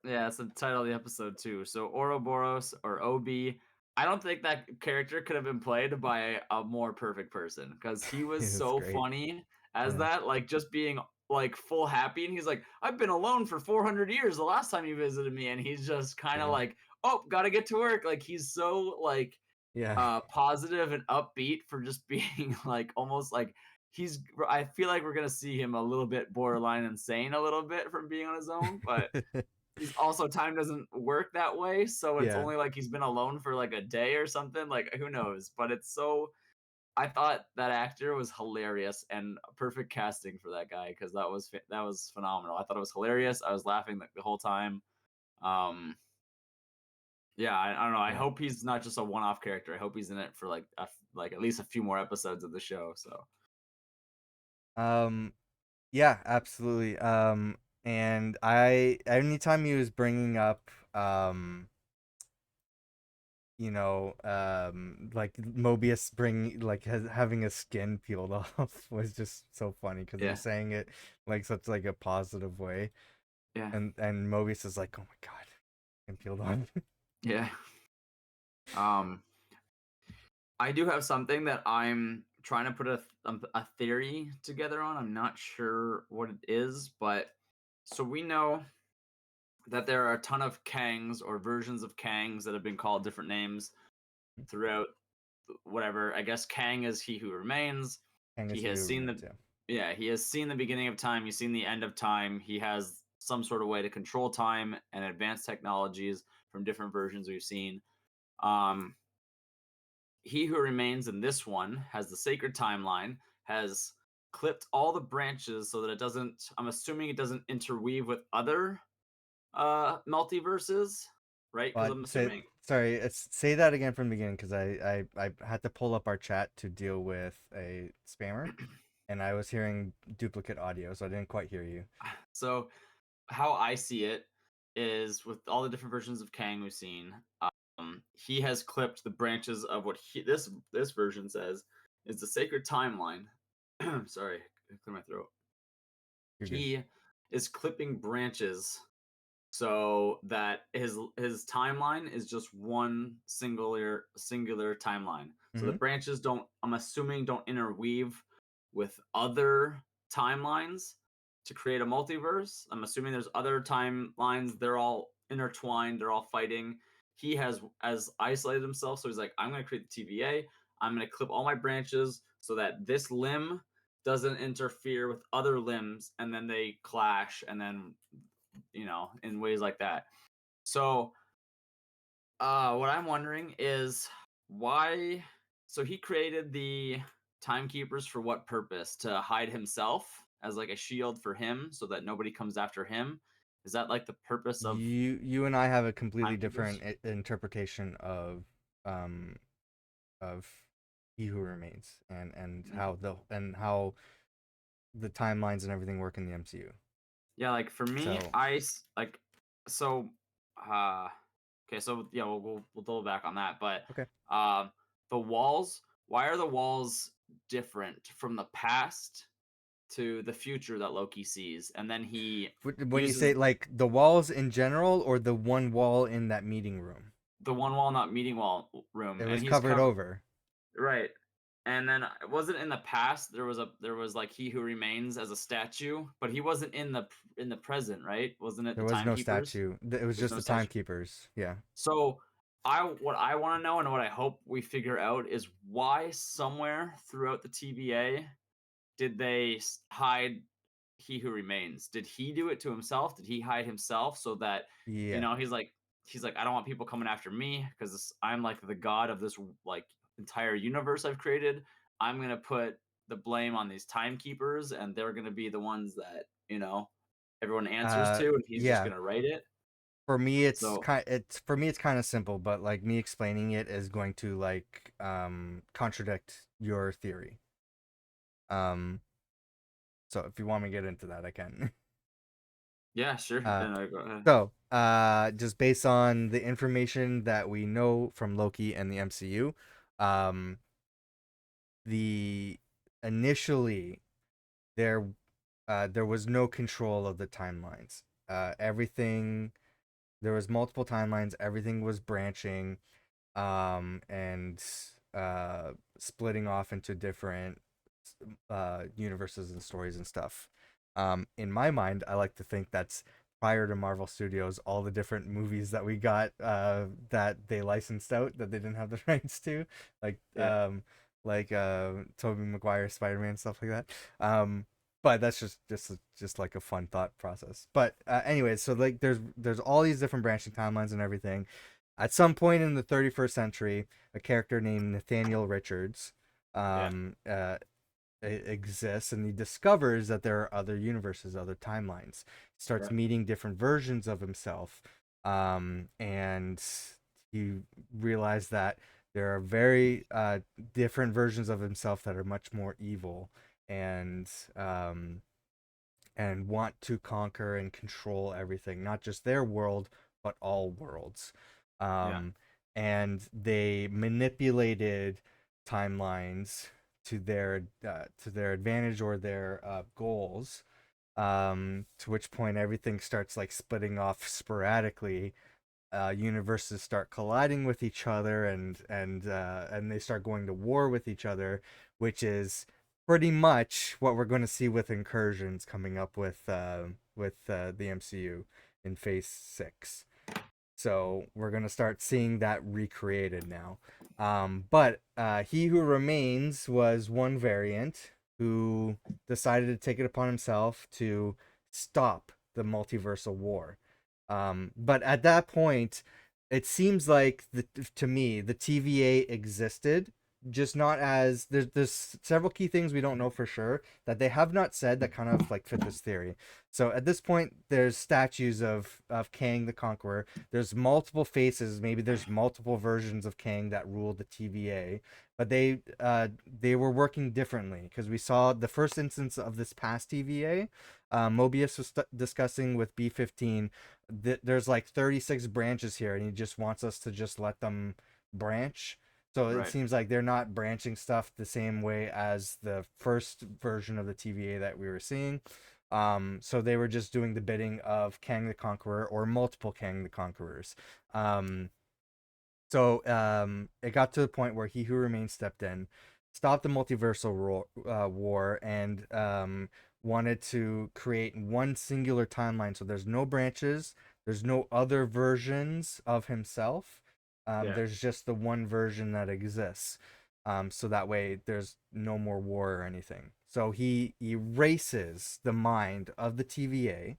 [SPEAKER 2] Yeah, that's the title of the episode too. So Ouroboros or Obi, I don't think that character could have been played by a more perfect person because he was
[SPEAKER 1] It's
[SPEAKER 2] so
[SPEAKER 1] great.
[SPEAKER 2] funny as
[SPEAKER 1] Yeah.
[SPEAKER 2] that, like just being like full happy, and he's like, "I've been alone for 400 years. The last time you visited me," and he's just kind of
[SPEAKER 1] Yeah.
[SPEAKER 2] like, "Oh, gotta get to work." Like he's so like
[SPEAKER 1] Yeah.
[SPEAKER 2] positive and upbeat for just being like almost like he's. I feel like we're gonna see him a little bit borderline insane a little bit from being on his own, but he's also time doesn't work that way, so it's
[SPEAKER 1] Yeah.
[SPEAKER 2] only like he's been alone for like a day or something, like who knows, but it's so I thought that actor was hilarious and perfect casting for that guy because that was phenomenal. I thought it was hilarious. I was laughing the whole time. um yeah, I don't know, I
[SPEAKER 1] Yeah.
[SPEAKER 2] hope he's not just a one-off character. I hope he's in it for like like at least a few more episodes of the show. So
[SPEAKER 1] Um yeah, absolutely. And I anytime he was bringing up like Mobius having his skin peeled off was just so funny because he
[SPEAKER 2] yeah,
[SPEAKER 1] was saying it like such like a positive way,
[SPEAKER 2] yeah,
[SPEAKER 1] and Mobius is like, oh my god, skin peeled off.
[SPEAKER 2] yeah. um I do have something that I'm trying to put a theory together on. I'm not sure what it is, but so we know that there are a ton of Kangs or versions of Kangs that have been called different names throughout whatever. I guess Kang is he who remains.
[SPEAKER 1] Angus
[SPEAKER 2] He has
[SPEAKER 1] Hugh
[SPEAKER 2] seen the
[SPEAKER 1] remains, yeah.
[SPEAKER 2] Yeah, he has seen the beginning of time, he's seen the end of time. He has some sort of way to control time and advanced technologies from different versions we've seen. Um he who remains in this one has the sacred timeline, has clipped all the branches so that it doesn't, I'm assuming it doesn't interweave with other multiverses, right? Because
[SPEAKER 1] But
[SPEAKER 2] I'm
[SPEAKER 1] say
[SPEAKER 2] assuming
[SPEAKER 1] sorry, say that again from the beginning because I had to pull up our chat to deal with a spammer, and I was hearing duplicate audio, so I didn't quite hear you.
[SPEAKER 2] so. How I see it is with all the different versions of Kang we've seen, he has clipped the branches of what this version says is the sacred timeline. Sorry, clear my throat.
[SPEAKER 1] You're good.
[SPEAKER 2] He is clipping branches so that his timeline is just one singular timeline. So the
[SPEAKER 1] Mm-hmm.
[SPEAKER 2] branches don't, I'm assuming, don't interweave with other timelines to create a multiverse. I'm assuming there's other timelines, they're all intertwined, they're all fighting. He has isolated himself, so he's like, I'm going to create the TVA. I'm going to clip all my branches so that this limb doesn't interfere with other limbs, and then they clash, and then in ways like that. So, what I'm wondering is why. So he created the timekeepers for what purpose? To hide himself as like a shield for him, so that nobody comes after him. Is that like the purpose of
[SPEAKER 1] You and I have a completely
[SPEAKER 2] timekeepers?
[SPEAKER 1] different interpretation um of He Who Remains and how the timelines and everything work in the MCU.
[SPEAKER 2] Yeah, like for me,
[SPEAKER 1] So
[SPEAKER 2] like so. Uh, okay, so yeah, we'll double back on that, but
[SPEAKER 1] okay.
[SPEAKER 2] um, the walls. Why are the walls different from the past to the future that Loki sees, and then he
[SPEAKER 1] When you say
[SPEAKER 2] uses
[SPEAKER 1] like the walls in general or the one wall in that meeting room,
[SPEAKER 2] the one wall, not meeting wall room,
[SPEAKER 1] it
[SPEAKER 2] and
[SPEAKER 1] was
[SPEAKER 2] he's
[SPEAKER 1] covered
[SPEAKER 2] covered
[SPEAKER 1] over.
[SPEAKER 2] right. And then it wasn't in the past. There was like He Who Remains as a statue, but he wasn't in the present, right? Wasn't it
[SPEAKER 1] There
[SPEAKER 2] the
[SPEAKER 1] was no
[SPEAKER 2] timekeepers?
[SPEAKER 1] statue. It was
[SPEAKER 2] There's
[SPEAKER 1] just
[SPEAKER 2] no
[SPEAKER 1] the
[SPEAKER 2] statue.
[SPEAKER 1] timekeepers. Yeah.
[SPEAKER 2] So what I want to know and what I hope we figure out is why somewhere throughout the TVA did they hide He Who Remains? Did he do it to himself? Did he hide himself so that
[SPEAKER 1] Yeah.
[SPEAKER 2] he's like I don't want people coming after me because I'm like the god of this like entire universe I've created. I'm gonna put the blame on these timekeepers, and they're gonna be the ones that everyone answers
[SPEAKER 1] Uh
[SPEAKER 2] to, and he's just
[SPEAKER 1] yeah.
[SPEAKER 2] gonna write it.
[SPEAKER 1] For me
[SPEAKER 2] So
[SPEAKER 1] it's kind of simple, but like me explaining it is going to like contradict your theory. Um so if you want me to get into that, I can.
[SPEAKER 2] yeah, sure.
[SPEAKER 1] Uh
[SPEAKER 2] Then I go ahead.
[SPEAKER 1] just based on the information that we know from Loki and the MCU, um the initially there there was no control of the timelines. Everything There was multiple timelines, everything was branching, and splitting off into different universes and stories and stuff. In my mind, I like to think that's prior to Marvel Studios, all the different movies that we got that they licensed out that they didn't have the rights to, like
[SPEAKER 2] Yeah,
[SPEAKER 1] Tobey Maguire Spider-Man, stuff like that. But that's just like a fun thought process. But anyways, so like there's all these different branching timelines and everything. At some point in the 31st century, a character named Nathaniel Richards
[SPEAKER 2] yeah,
[SPEAKER 1] um, uh, exists, and he discovers that there are other universes, other timelines. He starts
[SPEAKER 2] right,
[SPEAKER 1] meeting different versions of himself, and he realized that there are very different versions of himself that are much more evil and um, and want to conquer and control everything, not just their world, but all worlds.
[SPEAKER 2] yeah,
[SPEAKER 1] Um, and they manipulated timelines to their advantage or their goals. To which point everything starts like splitting off sporadically. Universes start colliding with each other, and they start going to war with each other, which is pretty much what we're going to see with incursions coming up with the MCU in Phase 6. So we're gonna start seeing that recreated now. But He Who Remains was one variant who decided to take it upon himself to stop the multiversal war. But at that point, it seems like to me the TVA existed, just not as there's several key things we don't know for sure that they have not said that kind of like fit this theory. So at this point, there's statues of Kang the Conqueror. There's multiple faces. Maybe there's multiple versions of Kang that ruled the TVA, but they were working differently because we saw the first instance of this past TVA. Mobius was discussing with B-15. There's like 36 branches here, and he just wants us to just let them branch. So it
[SPEAKER 2] right.
[SPEAKER 1] seems like they're not branching stuff the same way as the first version of the TVA that we were seeing. So they were just doing the bidding of Kang the Conqueror or multiple Kang the Conquerors. Um, it got to the point where He Who Remains stepped in, stopped the war, and wanted to create one singular timeline. So there's no branches, there's no other versions of himself.
[SPEAKER 2] Yeah,
[SPEAKER 1] There's just the one version that exists. So that way there's no more war or anything. So he erases the mind of the TVA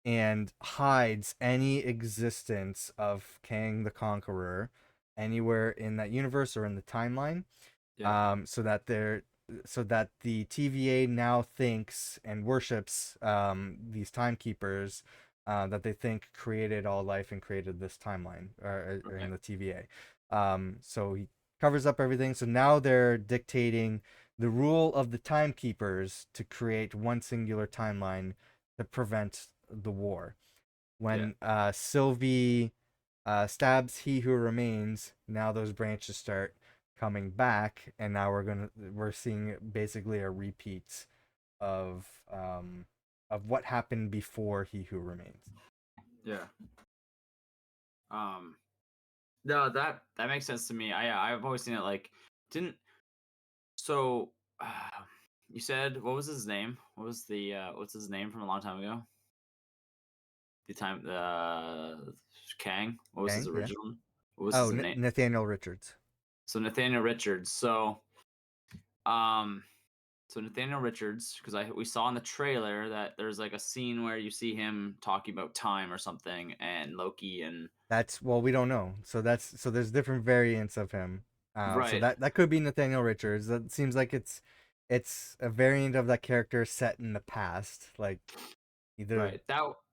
[SPEAKER 1] and hides any existence of Kang the Conqueror anywhere in that universe or in the timeline.
[SPEAKER 2] yeah,
[SPEAKER 1] Um, so that they're so that the TVA now thinks and worships these timekeepers that they think created all life and created this timeline or in
[SPEAKER 2] right.
[SPEAKER 1] the TVA. So he covers up everything. So now they're dictating the rule of the timekeepers to create one singular timeline to prevent the war.
[SPEAKER 2] Yeah,
[SPEAKER 1] When Sylvie stabs He Who Remains, now those branches start coming back, and now we're seeing basically a repeat of um of what happened before He Who Remains.
[SPEAKER 2] yeah. Um, no, that makes sense to me. I've always seen it like didn't So, you said what was his name? What was the what's his name from a long time ago? The time Kang. What was his
[SPEAKER 1] Kang, yeah.
[SPEAKER 2] original? What was
[SPEAKER 1] Oh,
[SPEAKER 2] his name?
[SPEAKER 1] Nathaniel Richards.
[SPEAKER 2] So Nathaniel Richards. Um, so Nathaniel Richards, because I we saw in the trailer that there's like a scene where you see him talking about time or something, and Loki and
[SPEAKER 1] That's well, we don't know. So there's different variants of him. So
[SPEAKER 2] right.
[SPEAKER 1] that could be Nathaniel Richards. That seems like it's a variant of that character set in the past, like either.
[SPEAKER 2] Right.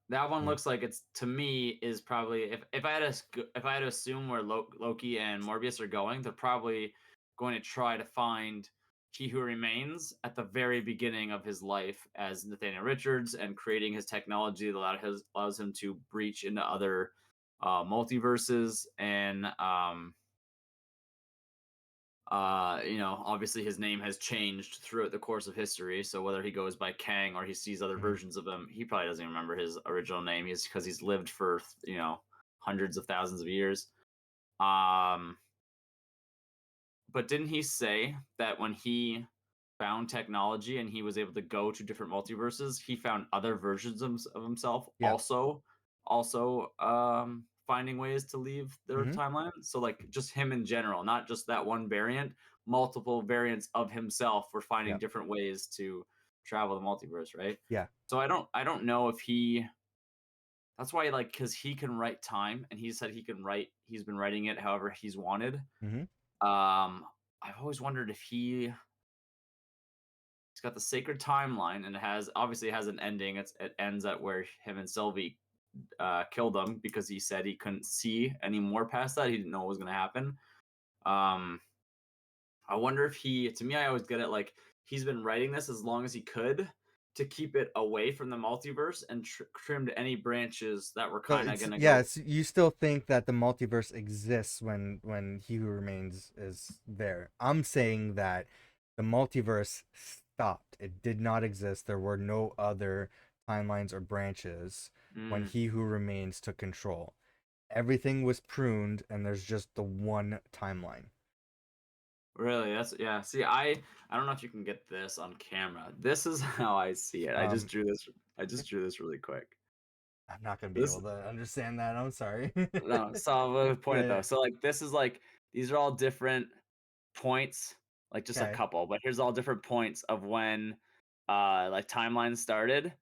[SPEAKER 2] That one
[SPEAKER 1] Yeah.
[SPEAKER 2] looks like it's to me is probably if I had to if I had to assume where Loki and Morbius are going, they're probably going to try to find He Who Remains at the very beginning of his life as Nathaniel Richards and creating his technology that allows him to breach into other multiverses and obviously his name has changed throughout the course of history. So whether he goes by Kang or he sees other
[SPEAKER 1] Mhm.
[SPEAKER 2] versions of him, he probably doesn't remember his original name. He's because he's lived for hundreds of thousands of years. Um, but didn't he say that when he found technology and he was able to go to different multiverses, he found other versions of himself
[SPEAKER 1] Yeah.
[SPEAKER 2] also finding ways to leave their
[SPEAKER 1] Hmm.
[SPEAKER 2] timeline. So like just him in general, not just that one variant, multiple variants of himself were finding
[SPEAKER 1] Yeah.
[SPEAKER 2] different ways to travel the multiverse, right?
[SPEAKER 1] Yeah.
[SPEAKER 2] So I don't know if he that's why like because he can write time and he said he's been writing it however he's wanted.
[SPEAKER 1] Hmm.
[SPEAKER 2] I've always wondered if he's got the sacred timeline, and it has an ending. It ends at where him and Sylvie killed him because he said he couldn't see any more past that. He didn't know what was going to happen. Um, I wonder if he. To me, I always get it like he's been writing this as long as he could to keep it away from the multiverse and trimmed any branches that were
[SPEAKER 1] So
[SPEAKER 2] kind of
[SPEAKER 1] it's
[SPEAKER 2] going to
[SPEAKER 1] yeah.
[SPEAKER 2] go.
[SPEAKER 1] It's, you still think that the multiverse exists when He Who Remains is there. I'm saying that the multiverse stopped. It did not exist. There were no other timelines or branches when
[SPEAKER 2] Mm,
[SPEAKER 1] He Who Remains took control. Everything was pruned, and there's just the one timeline.
[SPEAKER 2] really, that's yeah. See, I don't know if you can get this on camera. This is how I see it. I just
[SPEAKER 1] Um,
[SPEAKER 2] drew this. I just drew this really quick.
[SPEAKER 1] I'm not gonna be
[SPEAKER 2] This
[SPEAKER 1] able to understand that. I'm sorry.
[SPEAKER 2] No, so I'll point it
[SPEAKER 1] Yeah.
[SPEAKER 2] though. So like this is like these are all different points, like just a
[SPEAKER 1] Okay.
[SPEAKER 2] couple, but here's all different points of when like timelines started.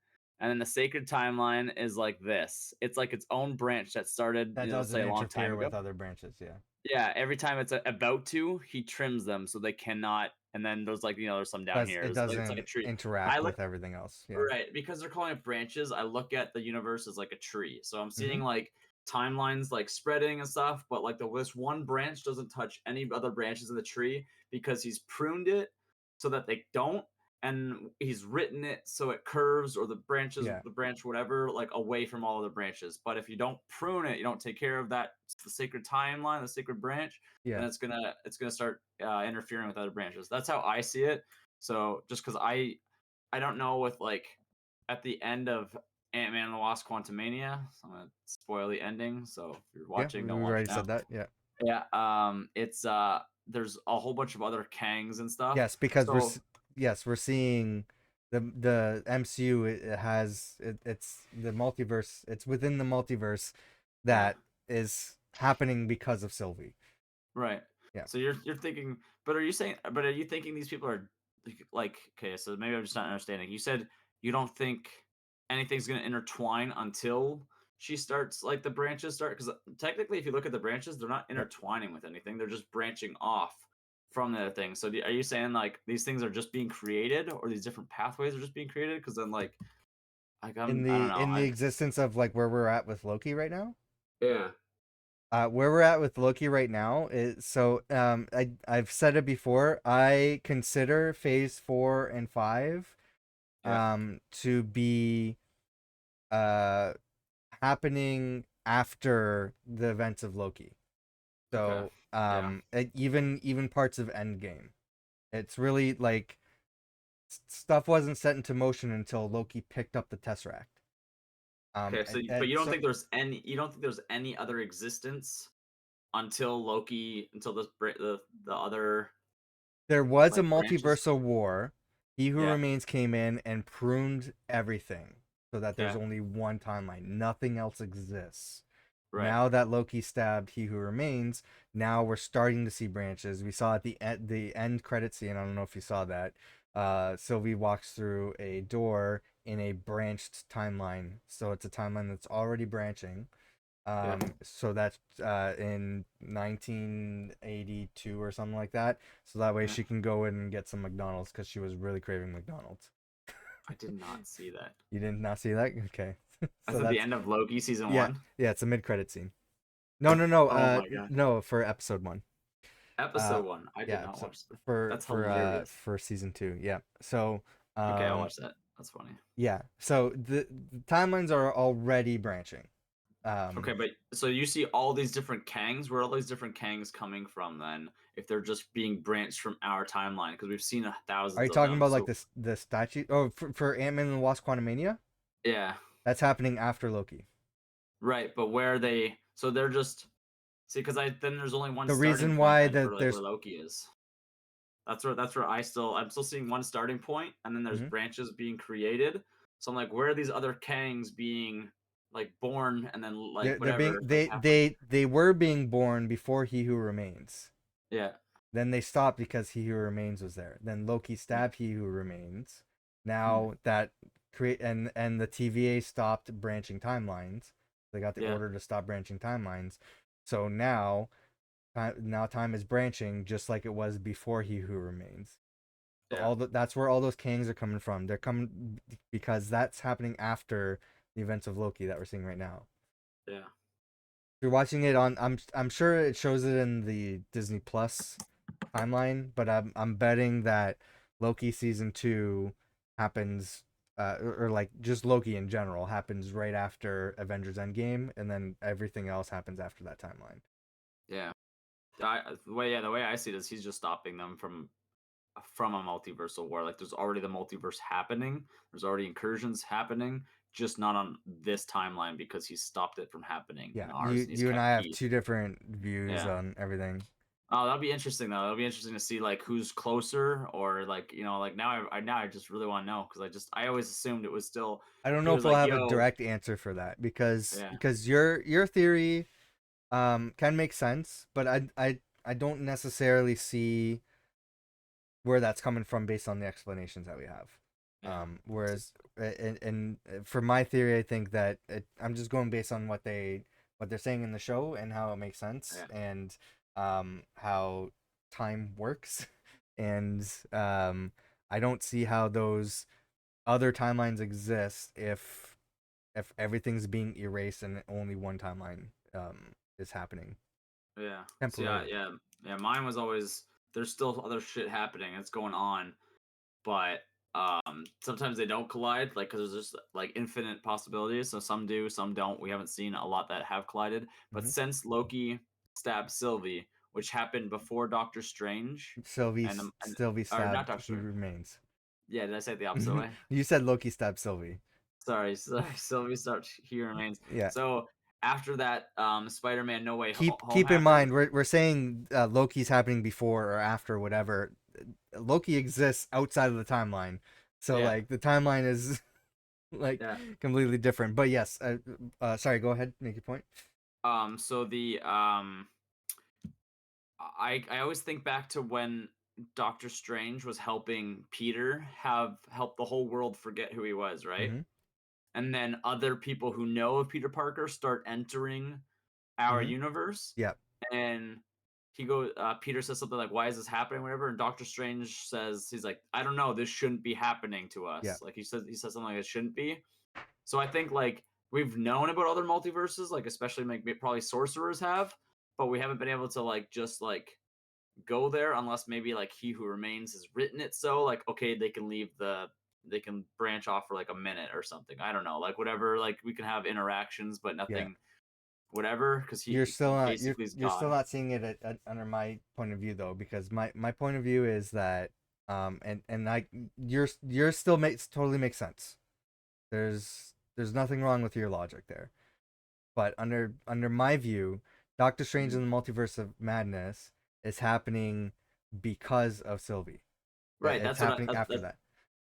[SPEAKER 2] And then the sacred timeline is like this. It's like its own branch that started,
[SPEAKER 1] That
[SPEAKER 2] let's
[SPEAKER 1] doesn't
[SPEAKER 2] say a long time
[SPEAKER 1] interfere
[SPEAKER 2] ago.
[SPEAKER 1] with other branches. Yeah.
[SPEAKER 2] Yeah, every time it's about to, he trims them so they cannot. And then there's like there's some down
[SPEAKER 1] Does
[SPEAKER 2] here.
[SPEAKER 1] it
[SPEAKER 2] It's like a
[SPEAKER 1] doesn't
[SPEAKER 2] tree. I
[SPEAKER 1] interact
[SPEAKER 2] look
[SPEAKER 1] with everything else. Yeah.
[SPEAKER 2] Right, because they're calling it branches, I look at the universe as like a tree. So I'm
[SPEAKER 1] Mm-hmm.
[SPEAKER 2] seeing like timelines like spreading and stuff, but like this one branch doesn't touch any other branches of the tree because he's pruned it so that they don't, and he's written it so it curves or
[SPEAKER 1] Yeah.
[SPEAKER 2] the branch, whatever, like away from all other branches. But if you don't prune it, you don't take care of that the sacred timeline, the sacred branch, then
[SPEAKER 1] Yeah.
[SPEAKER 2] it's gonna start interfering with other branches. That's how I see it. So just because I don't know with like at the end of Ant-Man and the Wasp: Quantumania. So I'm gonna spoil the ending. So if you're
[SPEAKER 1] Yeah.
[SPEAKER 2] watching,
[SPEAKER 1] We
[SPEAKER 2] don't watch
[SPEAKER 1] already
[SPEAKER 2] now.
[SPEAKER 1] said that. Yeah.
[SPEAKER 2] Yeah. It's there's a whole bunch of other Kangs and stuff.
[SPEAKER 1] Yes, because
[SPEAKER 2] So
[SPEAKER 1] yes, we're seeing the MCU. It has it's the multiverse. It's within the multiverse
[SPEAKER 2] yeah.
[SPEAKER 1] that is happening because of Sylvie.
[SPEAKER 2] Right.
[SPEAKER 1] Yeah.
[SPEAKER 2] So you're thinking, but are you thinking these people are like okay? So maybe I'm just not understanding. You said you don't think anything's gonna intertwine until she starts like the branches start because technically, if you look at the branches, they're not
[SPEAKER 1] Yep.
[SPEAKER 2] intertwining with anything. They're just branching off from the other thing. So are you saying like these things are just being created, or these different pathways are just being created? Because then I don't know.
[SPEAKER 1] In the existence of like where we're at with Loki right now.
[SPEAKER 2] Yeah.
[SPEAKER 1] Where we're at with Loki right now is I've said it before. I consider Phase 4 and 5
[SPEAKER 2] Yeah.
[SPEAKER 1] to be uh happening after the events of Loki.
[SPEAKER 2] Okay.
[SPEAKER 1] So
[SPEAKER 2] Yeah.
[SPEAKER 1] even parts of Endgame. It's really like stuff wasn't set into motion until Loki picked up the Tesseract.
[SPEAKER 2] Okay. But
[SPEAKER 1] And so
[SPEAKER 2] you don't think there's any other existence until Loki, until the other.
[SPEAKER 1] There was a
[SPEAKER 2] like branches.
[SPEAKER 1] multiversal war. He Who
[SPEAKER 2] Yeah.
[SPEAKER 1] Remains came in and pruned everything so that there's
[SPEAKER 2] Okay.
[SPEAKER 1] only one timeline. Nothing else exists.
[SPEAKER 2] Right.
[SPEAKER 1] Now that Loki stabbed He Who Remains, now we're starting to see branches. We saw at the end credit scene. I don't know if you saw that. Sylvie walks through a door in a branched timeline, so it's a timeline that's already branching.
[SPEAKER 2] Yeah.
[SPEAKER 1] So that's in 1982 or something like that. So that way
[SPEAKER 2] Okay.
[SPEAKER 1] she can go in and get some McDonald's because she was really craving McDonald's.
[SPEAKER 2] I did not see that.
[SPEAKER 1] You did not see that? Okay.
[SPEAKER 2] That's
[SPEAKER 1] So
[SPEAKER 2] at the
[SPEAKER 1] that's
[SPEAKER 2] end of Loki season
[SPEAKER 1] yeah,
[SPEAKER 2] one.
[SPEAKER 1] yeah. It's a mid-credit scene. No, no, no.
[SPEAKER 2] Oh my god.
[SPEAKER 1] No, for episode one. Uh,
[SPEAKER 2] Episode one. I did
[SPEAKER 1] yeah,
[SPEAKER 2] not
[SPEAKER 1] episode
[SPEAKER 2] watch that.
[SPEAKER 1] for
[SPEAKER 2] That's
[SPEAKER 1] for
[SPEAKER 2] hilarious.
[SPEAKER 1] for season two. Yeah. So
[SPEAKER 2] Okay, I'll
[SPEAKER 1] um,
[SPEAKER 2] watch that. That's funny.
[SPEAKER 1] yeah. So the timelines are already branching.
[SPEAKER 2] Okay, but so you see all these different Kangs. Where are all these different Kangs coming from then? If they're just being branched from our timeline, because we've seen
[SPEAKER 1] Are you
[SPEAKER 2] thousands of
[SPEAKER 1] talking
[SPEAKER 2] them.
[SPEAKER 1] about like
[SPEAKER 2] So
[SPEAKER 1] the statue? Oh, for Ant-Man and the Wasp: Quantumania?
[SPEAKER 2] yeah,
[SPEAKER 1] That's happening after Loki.
[SPEAKER 2] right. But where are they? So they're just see because I then there's only one
[SPEAKER 1] The
[SPEAKER 2] starting
[SPEAKER 1] reason
[SPEAKER 2] point
[SPEAKER 1] why
[SPEAKER 2] then for
[SPEAKER 1] that
[SPEAKER 2] like where
[SPEAKER 1] there's
[SPEAKER 2] Loki is. That's where I'm still seeing one starting point, and then there's
[SPEAKER 1] mhm.
[SPEAKER 2] branches being created. So I'm like, where are these other Kangs being like born and then like
[SPEAKER 1] They're being
[SPEAKER 2] whatever like halfway?
[SPEAKER 1] they were being born before He Who Remains.
[SPEAKER 2] Yeah.
[SPEAKER 1] Then they stopped because He Who Remains was there. Then Loki stabbed He Who Remains.
[SPEAKER 2] Hmm.
[SPEAKER 1] Now that create and the TVA stopped branching timelines. They got the
[SPEAKER 2] Yeah.
[SPEAKER 1] order to stop branching timelines. So now time is branching just like it was before He Who Remains. So
[SPEAKER 2] Yeah.
[SPEAKER 1] that's where all those Kangs are coming from. They're coming because that's happening after the events of Loki that we're seeing right now.
[SPEAKER 2] Yeah.
[SPEAKER 1] If you're watching it on, I'm sure it shows it in the Disney Plus timeline, but I'm betting that Loki season two happens, or like just Loki in general happens right after Avengers Endgame, and then everything else happens after that timeline.
[SPEAKER 2] Yeah. The way I see it is he's just stopping them from a multiversal war. Like there's already the multiverse happening. There's already incursions happening, just not on this timeline because he stopped it from happening in
[SPEAKER 1] Yeah,
[SPEAKER 2] ours
[SPEAKER 1] you
[SPEAKER 2] and he's
[SPEAKER 1] you and
[SPEAKER 2] kept
[SPEAKER 1] I have
[SPEAKER 2] peace.
[SPEAKER 1] two different views
[SPEAKER 2] Yeah.
[SPEAKER 1] on everything.
[SPEAKER 2] Oh, that'll be interesting though. That'll be interesting to see like who's closer or like like now I just really want to know because I always assumed it was still
[SPEAKER 1] I don't
[SPEAKER 2] he
[SPEAKER 1] know if
[SPEAKER 2] was
[SPEAKER 1] we'll
[SPEAKER 2] like
[SPEAKER 1] have a
[SPEAKER 2] yo
[SPEAKER 1] direct answer for that because
[SPEAKER 2] yeah
[SPEAKER 1] your theory can make sense, but I don't necessarily see where that's coming from based on the explanations that we have.
[SPEAKER 2] yeah
[SPEAKER 1] Whereas, and for my theory, I think that I'm just going based on what they're saying in the show and how it makes sense
[SPEAKER 2] yeah
[SPEAKER 1] and how time works, and I don't see how those other timelines exist if everything's being erased and only one timeline is happening
[SPEAKER 2] yeah. See
[SPEAKER 1] temporarily.
[SPEAKER 2] yeah. Mine was always there's still other shit happening. It's going on but sometimes they don't collide like because there's just like infinite possibilities so some do some don't we haven't seen a lot that have collided but
[SPEAKER 1] Mm-hmm.
[SPEAKER 2] since Loki stabbed Sylvie which happened before Doctor Strange and
[SPEAKER 1] Sylvie
[SPEAKER 2] or not
[SPEAKER 1] stabbed.
[SPEAKER 2] Doctor
[SPEAKER 1] He
[SPEAKER 2] Strange
[SPEAKER 1] remains.
[SPEAKER 2] yeah did I say it the opposite way
[SPEAKER 1] You said Loki stabbed Sylvie.
[SPEAKER 2] sorry Sylvie starts he remains
[SPEAKER 1] Yeah.
[SPEAKER 2] so after that Spider-Man No Way Home
[SPEAKER 1] Keep in mind
[SPEAKER 2] happened
[SPEAKER 1] we're saying Loki's happening before or after whatever. Loki exists outside of the timeline, so
[SPEAKER 2] yeah
[SPEAKER 1] like the timeline is like
[SPEAKER 2] yeah
[SPEAKER 1] completely different. But yes, sorry. Go ahead, make your point.
[SPEAKER 2] so the I always think back to when Doctor Strange was helping Peter have helped the whole world forget who he was, right?
[SPEAKER 1] Mm-hmm.
[SPEAKER 2] And then other people who know of Peter Parker start entering our
[SPEAKER 1] Mm-hmm.
[SPEAKER 2] universe,
[SPEAKER 1] Yeah.
[SPEAKER 2] and Peter says something like, "Why is this happening?" Whatever, and Doctor Strange says, "He's like, I don't know, this shouldn't be happening to
[SPEAKER 1] Yeah.
[SPEAKER 2] us." Like he says something like it shouldn't be. So I think like we've known about other multiverses, like especially like probably sorcerers have, but we haven't been able to like just like go there unless maybe like He Who Remains has written it so like okay they can branch off for like a minute or something. I don't know, like whatever, like we can have interactions, but
[SPEAKER 1] Yeah.
[SPEAKER 2] nothing whatever because
[SPEAKER 1] You're
[SPEAKER 2] he
[SPEAKER 1] still not
[SPEAKER 2] basically is
[SPEAKER 1] you're still
[SPEAKER 2] God.
[SPEAKER 1] not seeing it under my point of view though, because my point of view is that and like yours still makes totally makes sense. There's nothing wrong with your logic there. But under my view, Doctor Strange
[SPEAKER 2] Mhm.
[SPEAKER 1] in the Multiverse of Madness is happening because of Sylvie.
[SPEAKER 2] Right.
[SPEAKER 1] It's
[SPEAKER 2] That's what
[SPEAKER 1] happening after that.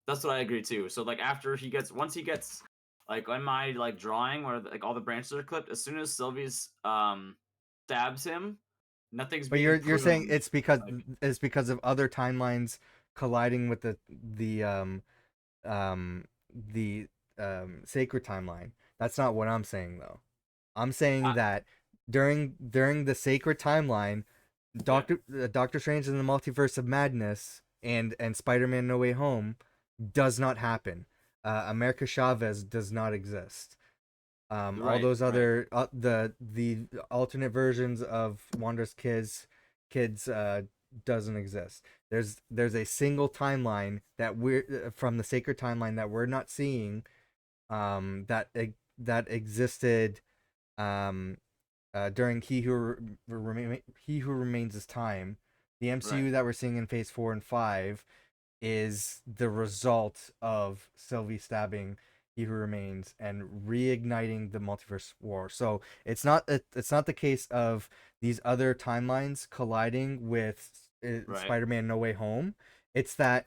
[SPEAKER 2] that's what I agree too. So like after he gets once he gets like on my like drawing where like all the branches are clipped, as soon as Sylvie's stabs him, nothing's
[SPEAKER 1] But
[SPEAKER 2] being
[SPEAKER 1] you're saying
[SPEAKER 2] pruned. Like
[SPEAKER 1] it's because of other timelines colliding with um the sacred timeline. That's not what I'm saying though. I'm saying
[SPEAKER 2] I,
[SPEAKER 1] that during the sacred timeline,
[SPEAKER 2] yeah,
[SPEAKER 1] Doctor Strange in the Multiverse of Madness and Spider-Man No Way Home does not happen. America Chavez does not exist. All
[SPEAKER 2] right,
[SPEAKER 1] those
[SPEAKER 2] right,
[SPEAKER 1] other the alternate versions of Wanda's kids doesn't exist. There's a single timeline that we're from the sacred timeline that we're not seeing, that existed, um during He Who Remains His time. The
[SPEAKER 2] right.
[SPEAKER 1] MCU that we're seeing in Phase 4 and 5 is the result of Sylvie stabbing He Who Remains and reigniting the multiverse war. So it's not the case of these other timelines colliding with
[SPEAKER 2] Right.
[SPEAKER 1] Spider-Man No Way Home. It's that,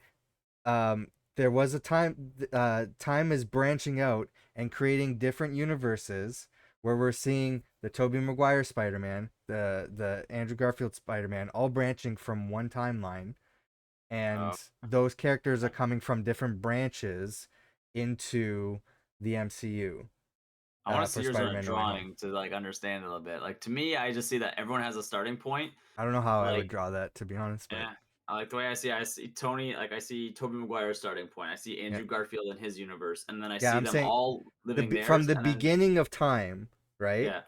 [SPEAKER 1] there was a time is branching out and creating different universes where we're seeing the Tobey Maguire Spider-Man, the Andrew Garfield Spider-Man, all branching from one timeline,
[SPEAKER 2] Uh,
[SPEAKER 1] and those characters are coming from different branches into the MCU,
[SPEAKER 2] I want to see
[SPEAKER 1] for
[SPEAKER 2] yours on a
[SPEAKER 1] Spider-Man No Way Home.
[SPEAKER 2] drawing to like understand a little bit. Like to me, I just see that everyone has a starting point.
[SPEAKER 1] I don't know how I would
[SPEAKER 2] Like
[SPEAKER 1] draw that, to be honest, but
[SPEAKER 2] yeah, I like the way I see Tony. Like I see Tobey Maguire's starting point. I see
[SPEAKER 1] yeah.
[SPEAKER 2] Andrew Garfield in his universe, and then I
[SPEAKER 1] Yeah,
[SPEAKER 2] see
[SPEAKER 1] I'm
[SPEAKER 2] them
[SPEAKER 1] saying
[SPEAKER 2] all living
[SPEAKER 1] from
[SPEAKER 2] theirs,
[SPEAKER 1] the
[SPEAKER 2] and then
[SPEAKER 1] beginning of time, right?
[SPEAKER 2] yeah,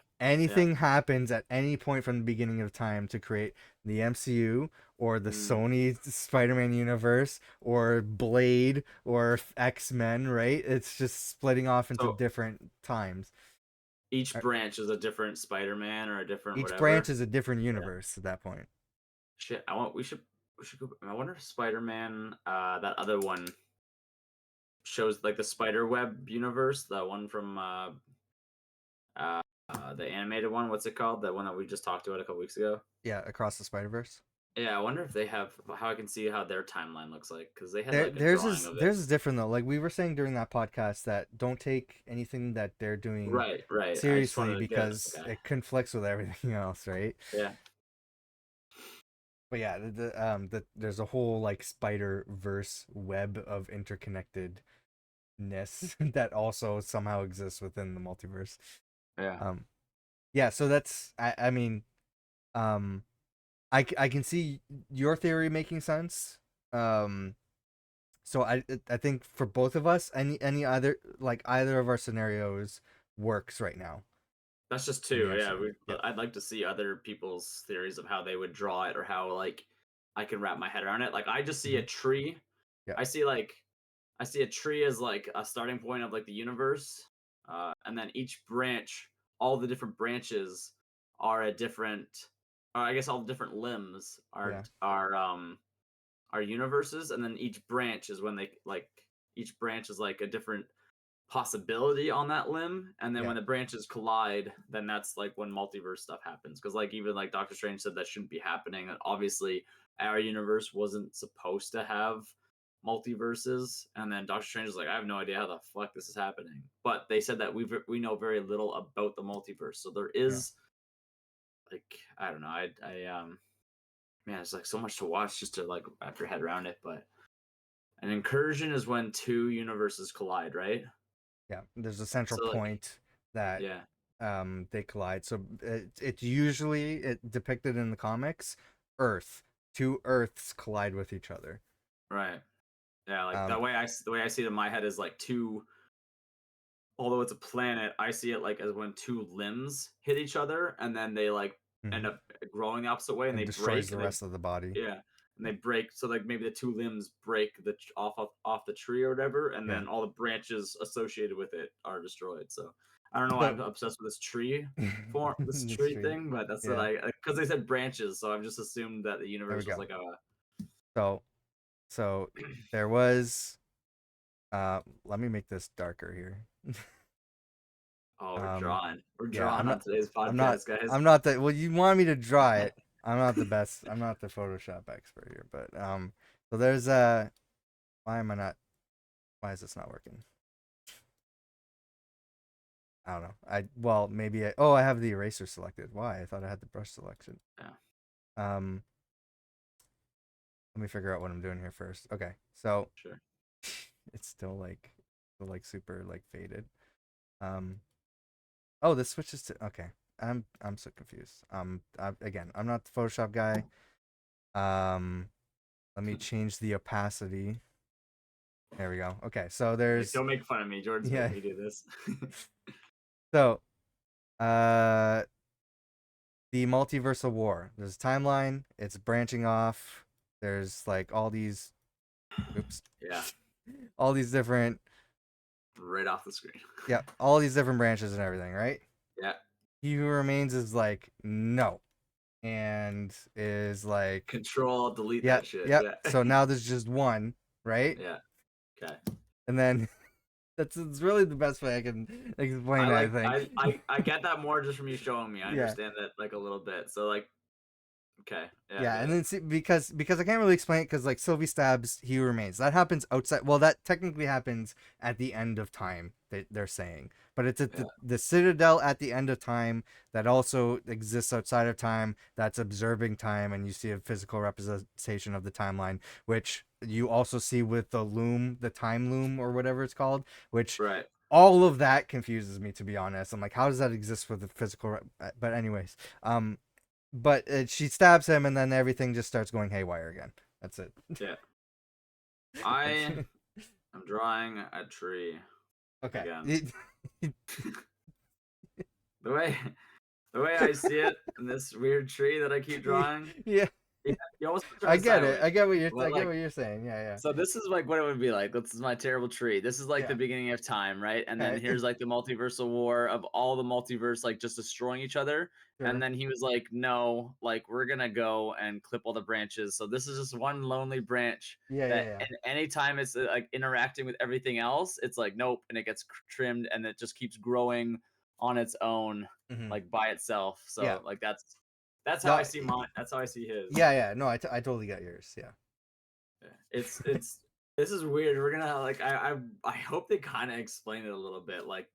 [SPEAKER 2] yeah.
[SPEAKER 1] Anything happens at any point from the beginning of time to create the MCU or the
[SPEAKER 2] Mm.
[SPEAKER 1] Sony Spider-Man universe or Blade or X-Men, right? It's just splitting off into
[SPEAKER 2] So
[SPEAKER 1] different times.
[SPEAKER 2] each
[SPEAKER 1] Uh,
[SPEAKER 2] branch is a different Spider-Man or a different
[SPEAKER 1] Each branch
[SPEAKER 2] whatever.
[SPEAKER 1] is a different
[SPEAKER 2] Yeah.
[SPEAKER 1] universe at that point.
[SPEAKER 2] Shit, I want. We should go. I wonder if Spider-Man, that other one shows like the spider web universe, the one from uh, the animated one. What's it called? That one that we just talked about a couple weeks ago.
[SPEAKER 1] Yeah, across the Spider-Verse.
[SPEAKER 2] Yeah, I wonder if they have how I can see how their timeline looks like because they had like a drawing of it.
[SPEAKER 1] Theirs is different though. Like we were saying during that podcast, that don't take anything that they're doing
[SPEAKER 2] Right, right. I just
[SPEAKER 1] seriously
[SPEAKER 2] wanted to get
[SPEAKER 1] because
[SPEAKER 2] okay.
[SPEAKER 1] it conflicts with everything else, right?
[SPEAKER 2] Yeah,
[SPEAKER 1] But yeah, there's a whole like Spider Verse web of interconnectedness that also somehow exists within the multiverse.
[SPEAKER 2] yeah.
[SPEAKER 1] Um, yeah, so I mean, um, I can see your theory making sense. Um, so I think for both of us, any other like either of our scenarios works right now
[SPEAKER 2] That's just
[SPEAKER 1] in the
[SPEAKER 2] two. Yeah,
[SPEAKER 1] MCU. Yep.
[SPEAKER 2] I'd like to see other people's theories of how they would draw it or how like I can wrap my head around it. Like I just see a
[SPEAKER 1] Hmm.
[SPEAKER 2] tree.
[SPEAKER 1] Yeah.
[SPEAKER 2] I see like I see a tree as like a starting point of like the universe, and then each branch, all the different branches are a different. Or I guess all the different limbs
[SPEAKER 1] Yeah.
[SPEAKER 2] are universes, and then each branch is when they like each branch is like a different possibility on that limb, and then
[SPEAKER 1] Yeah.
[SPEAKER 2] when the branches collide, then that's like when multiverse stuff happens, because like even like Doctor Strange said that shouldn't be happening, and obviously our universe wasn't supposed to have multiverses, and then Doctor Strange is like, I have no idea how the fuck this is happening, but they said that we know very little about the multiverse, so there
[SPEAKER 1] Yeah.
[SPEAKER 2] is like I don't know, I man, it's like so much to watch just to like wrap your head around it, but an incursion is when two universes collide, right?
[SPEAKER 1] Yeah. There's a central
[SPEAKER 2] So like
[SPEAKER 1] point that
[SPEAKER 2] yeah,
[SPEAKER 1] they collide. So it's usually depicted in the comics. Earth, two Earths collide with each other.
[SPEAKER 2] right. Yeah, like
[SPEAKER 1] Um,
[SPEAKER 2] the way I see it in my head is like two. Although it's a planet, I see it like as when two limbs hit each other, and then they like end
[SPEAKER 1] mhm.
[SPEAKER 2] up growing the opposite way, and
[SPEAKER 1] And
[SPEAKER 2] they
[SPEAKER 1] destroys
[SPEAKER 2] break,
[SPEAKER 1] the
[SPEAKER 2] and they
[SPEAKER 1] rest of the body.
[SPEAKER 2] yeah, and they break. So like maybe the two limbs break off the tree or whatever, and
[SPEAKER 1] Yeah.
[SPEAKER 2] then all the branches associated with it are destroyed. So I don't know why
[SPEAKER 1] So
[SPEAKER 2] I'm obsessed with this
[SPEAKER 1] it's
[SPEAKER 2] tree
[SPEAKER 1] true.
[SPEAKER 2] thing, but that's what
[SPEAKER 1] Yeah.
[SPEAKER 2] I because they said branches, so I've just assumed that the
[SPEAKER 1] There we
[SPEAKER 2] universe was
[SPEAKER 1] go.
[SPEAKER 2] like a
[SPEAKER 1] So so there was, let me make this darker here.
[SPEAKER 2] oh
[SPEAKER 1] um
[SPEAKER 2] we're
[SPEAKER 1] yeah,
[SPEAKER 2] drawing on today's
[SPEAKER 1] I'm not
[SPEAKER 2] podcast, guys.
[SPEAKER 1] I'm not that well, you want me to draw it. I'm not the best. I'm not the Photoshop expert here, but so there's why am I not? Why is this not working? I don't know. Maybe I have the eraser selected. Why? I thought I had the brush selection.
[SPEAKER 2] Yeah,
[SPEAKER 1] Um, let me figure out what I'm doing here first. Okay, so
[SPEAKER 2] sure.
[SPEAKER 1] it's still like super like faded. Um, oh, this switches to okay. I'm so confused. Again, I'm not the Photoshop guy. Um, let me change the opacity. There we go. Okay, so
[SPEAKER 2] Like,
[SPEAKER 1] there's
[SPEAKER 2] don't make fun of me. Jordan's made
[SPEAKER 1] yeah.
[SPEAKER 2] me do this.
[SPEAKER 1] So, uh, the multiversal war. There's a timeline. It's branching off. There's like all these, oops,
[SPEAKER 2] Yeah,
[SPEAKER 1] all these different,
[SPEAKER 2] right off the screen.
[SPEAKER 1] yeah, all these different branches and everything, right?
[SPEAKER 2] Yeah,
[SPEAKER 1] He Who Remains is like no, and is like,
[SPEAKER 2] control, delete
[SPEAKER 1] yeah,
[SPEAKER 2] that shit.
[SPEAKER 1] yep.
[SPEAKER 2] Yeah,
[SPEAKER 1] So now there's just one, right?
[SPEAKER 2] yeah. Okay.
[SPEAKER 1] And then it's really the best way I can explain
[SPEAKER 2] I
[SPEAKER 1] it. I
[SPEAKER 2] like
[SPEAKER 1] think,
[SPEAKER 2] I get that more just from you showing me. I
[SPEAKER 1] yeah.
[SPEAKER 2] understand that like a little bit. So like, okay, yeah, I
[SPEAKER 1] Yeah,
[SPEAKER 2] get
[SPEAKER 1] and
[SPEAKER 2] it.
[SPEAKER 1] then see, because I can't really explain it because like Sylvie stabs, he remains. That happens outside. Well, that technically happens at the end of time. They're saying, but it's at
[SPEAKER 2] Yeah,
[SPEAKER 1] the Citadel at the end of time that also exists outside of time. That's observing time, and you see a physical representation of the timeline, which you also see with the loom, the time loom or whatever it's called. Which
[SPEAKER 2] right.
[SPEAKER 1] all of that confuses me, to be honest. I'm like, how does that exist for the physical? But anyways, but she stabs him, and then everything just starts going haywire again. That's it.
[SPEAKER 2] Yeah,
[SPEAKER 1] That's
[SPEAKER 2] I am drawing a tree
[SPEAKER 1] okay.
[SPEAKER 2] again. The way the way I see it in this weird tree that I keep drawing,
[SPEAKER 1] Yeah,
[SPEAKER 2] yeah, you almost draw
[SPEAKER 1] I
[SPEAKER 2] it
[SPEAKER 1] get it.
[SPEAKER 2] sideways.
[SPEAKER 1] I get what you're. I
[SPEAKER 2] But
[SPEAKER 1] get
[SPEAKER 2] like,
[SPEAKER 1] what you're saying. Yeah,
[SPEAKER 2] so this is like what it would be like. This is my terrible tree. This is like
[SPEAKER 1] yeah,
[SPEAKER 2] the beginning of time, right? And then
[SPEAKER 1] yeah. Okay.
[SPEAKER 2] here's like the multiversal war of all the multiverse like just destroying each other. And
[SPEAKER 1] Sure.
[SPEAKER 2] then he was like, "No, like we're gonna go and clip all the branches." So this is just one lonely branch
[SPEAKER 1] Yeah,
[SPEAKER 2] that,
[SPEAKER 1] yeah,
[SPEAKER 2] and anytime it's like interacting with everything else, it's like nope, and it gets trimmed, and it just keeps growing on its own,
[SPEAKER 1] yeah.
[SPEAKER 2] like by itself.
[SPEAKER 1] Yeah.
[SPEAKER 2] So like that's how I
[SPEAKER 1] No.
[SPEAKER 2] see mine. That's how I see his.
[SPEAKER 1] Yeah, yeah. No, I totally get yours. Yeah.
[SPEAKER 2] Yeah. It's this is weird. We're gonna like I hope they kind of explain it a little bit, like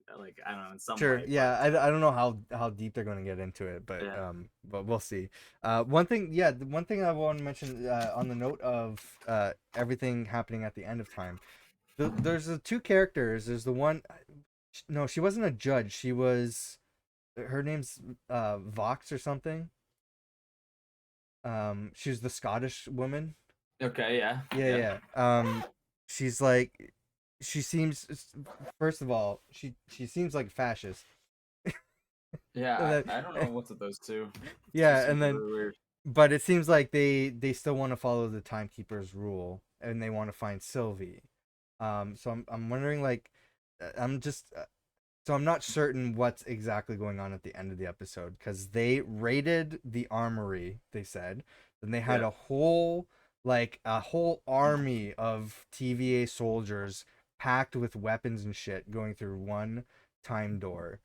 [SPEAKER 2] I don't know in some
[SPEAKER 1] Sure.
[SPEAKER 2] way, but
[SPEAKER 1] Yeah. I don't know how deep they're going to get into it,
[SPEAKER 2] yeah,
[SPEAKER 1] but we'll see. One thing. Yeah. The one thing I want to mention. On the note of everything happening at the end of time. There's the two characters. There's the one. No, she wasn't a judge. She was. Her name's Vox or something. She was the Scottish woman.
[SPEAKER 2] okay, yeah,
[SPEAKER 1] Yeah,
[SPEAKER 2] yeah,
[SPEAKER 1] yeah. She's like, she seems. First of all, she seems like a fascist. And
[SPEAKER 2] yeah. I don't
[SPEAKER 1] then,
[SPEAKER 2] know what's with those two. Two
[SPEAKER 1] yeah,
[SPEAKER 2] seems
[SPEAKER 1] and then,
[SPEAKER 2] really weird.
[SPEAKER 1] but it seems like they still want to follow the timekeeper's rule, and they want to find Sylvie. So I'm wondering like, I'm just so I'm not certain what's exactly going on at the end of the episode because they raided the armory. They said, and they had
[SPEAKER 2] Yeah,
[SPEAKER 1] a whole army of TVA soldiers packed with weapons and shit going through one time door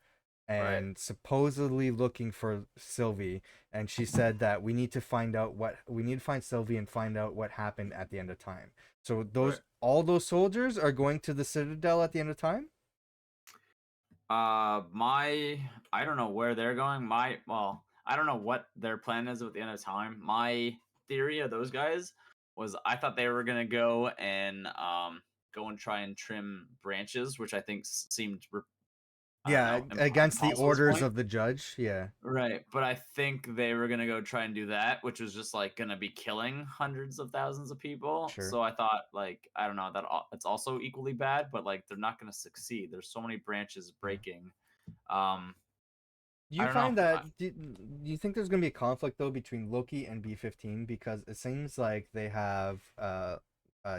[SPEAKER 2] right,
[SPEAKER 1] and supposedly looking for Sylvie. And she said that we need to find Sylvie and find out what happened at the end of time. So
[SPEAKER 2] right.
[SPEAKER 1] those all those soldiers are going to the Citadel at the end of time.
[SPEAKER 2] My I don't know where they're going. I don't know what their plan is at the end of time. My theory of those guys was I thought they were gonna go and try and trim branches, which I think seemed I don't
[SPEAKER 1] Yeah,
[SPEAKER 2] know,
[SPEAKER 1] against the
[SPEAKER 2] impossible at this
[SPEAKER 1] orders
[SPEAKER 2] point.
[SPEAKER 1] of the judge. Yeah,
[SPEAKER 2] Right, but I think they were gonna go try and do that, which was just like gonna be killing hundreds of thousands of people.
[SPEAKER 1] sure.
[SPEAKER 2] So I thought, like, I don't know that it's also equally bad, but like they're not gonna succeed. There's so many branches
[SPEAKER 1] Yeah.
[SPEAKER 2] breaking. Um,
[SPEAKER 1] Do
[SPEAKER 2] I
[SPEAKER 1] you
[SPEAKER 2] don't know.
[SPEAKER 1] find that? Do you think there's gonna be a conflict though between Loki and B-15 because it seems like they have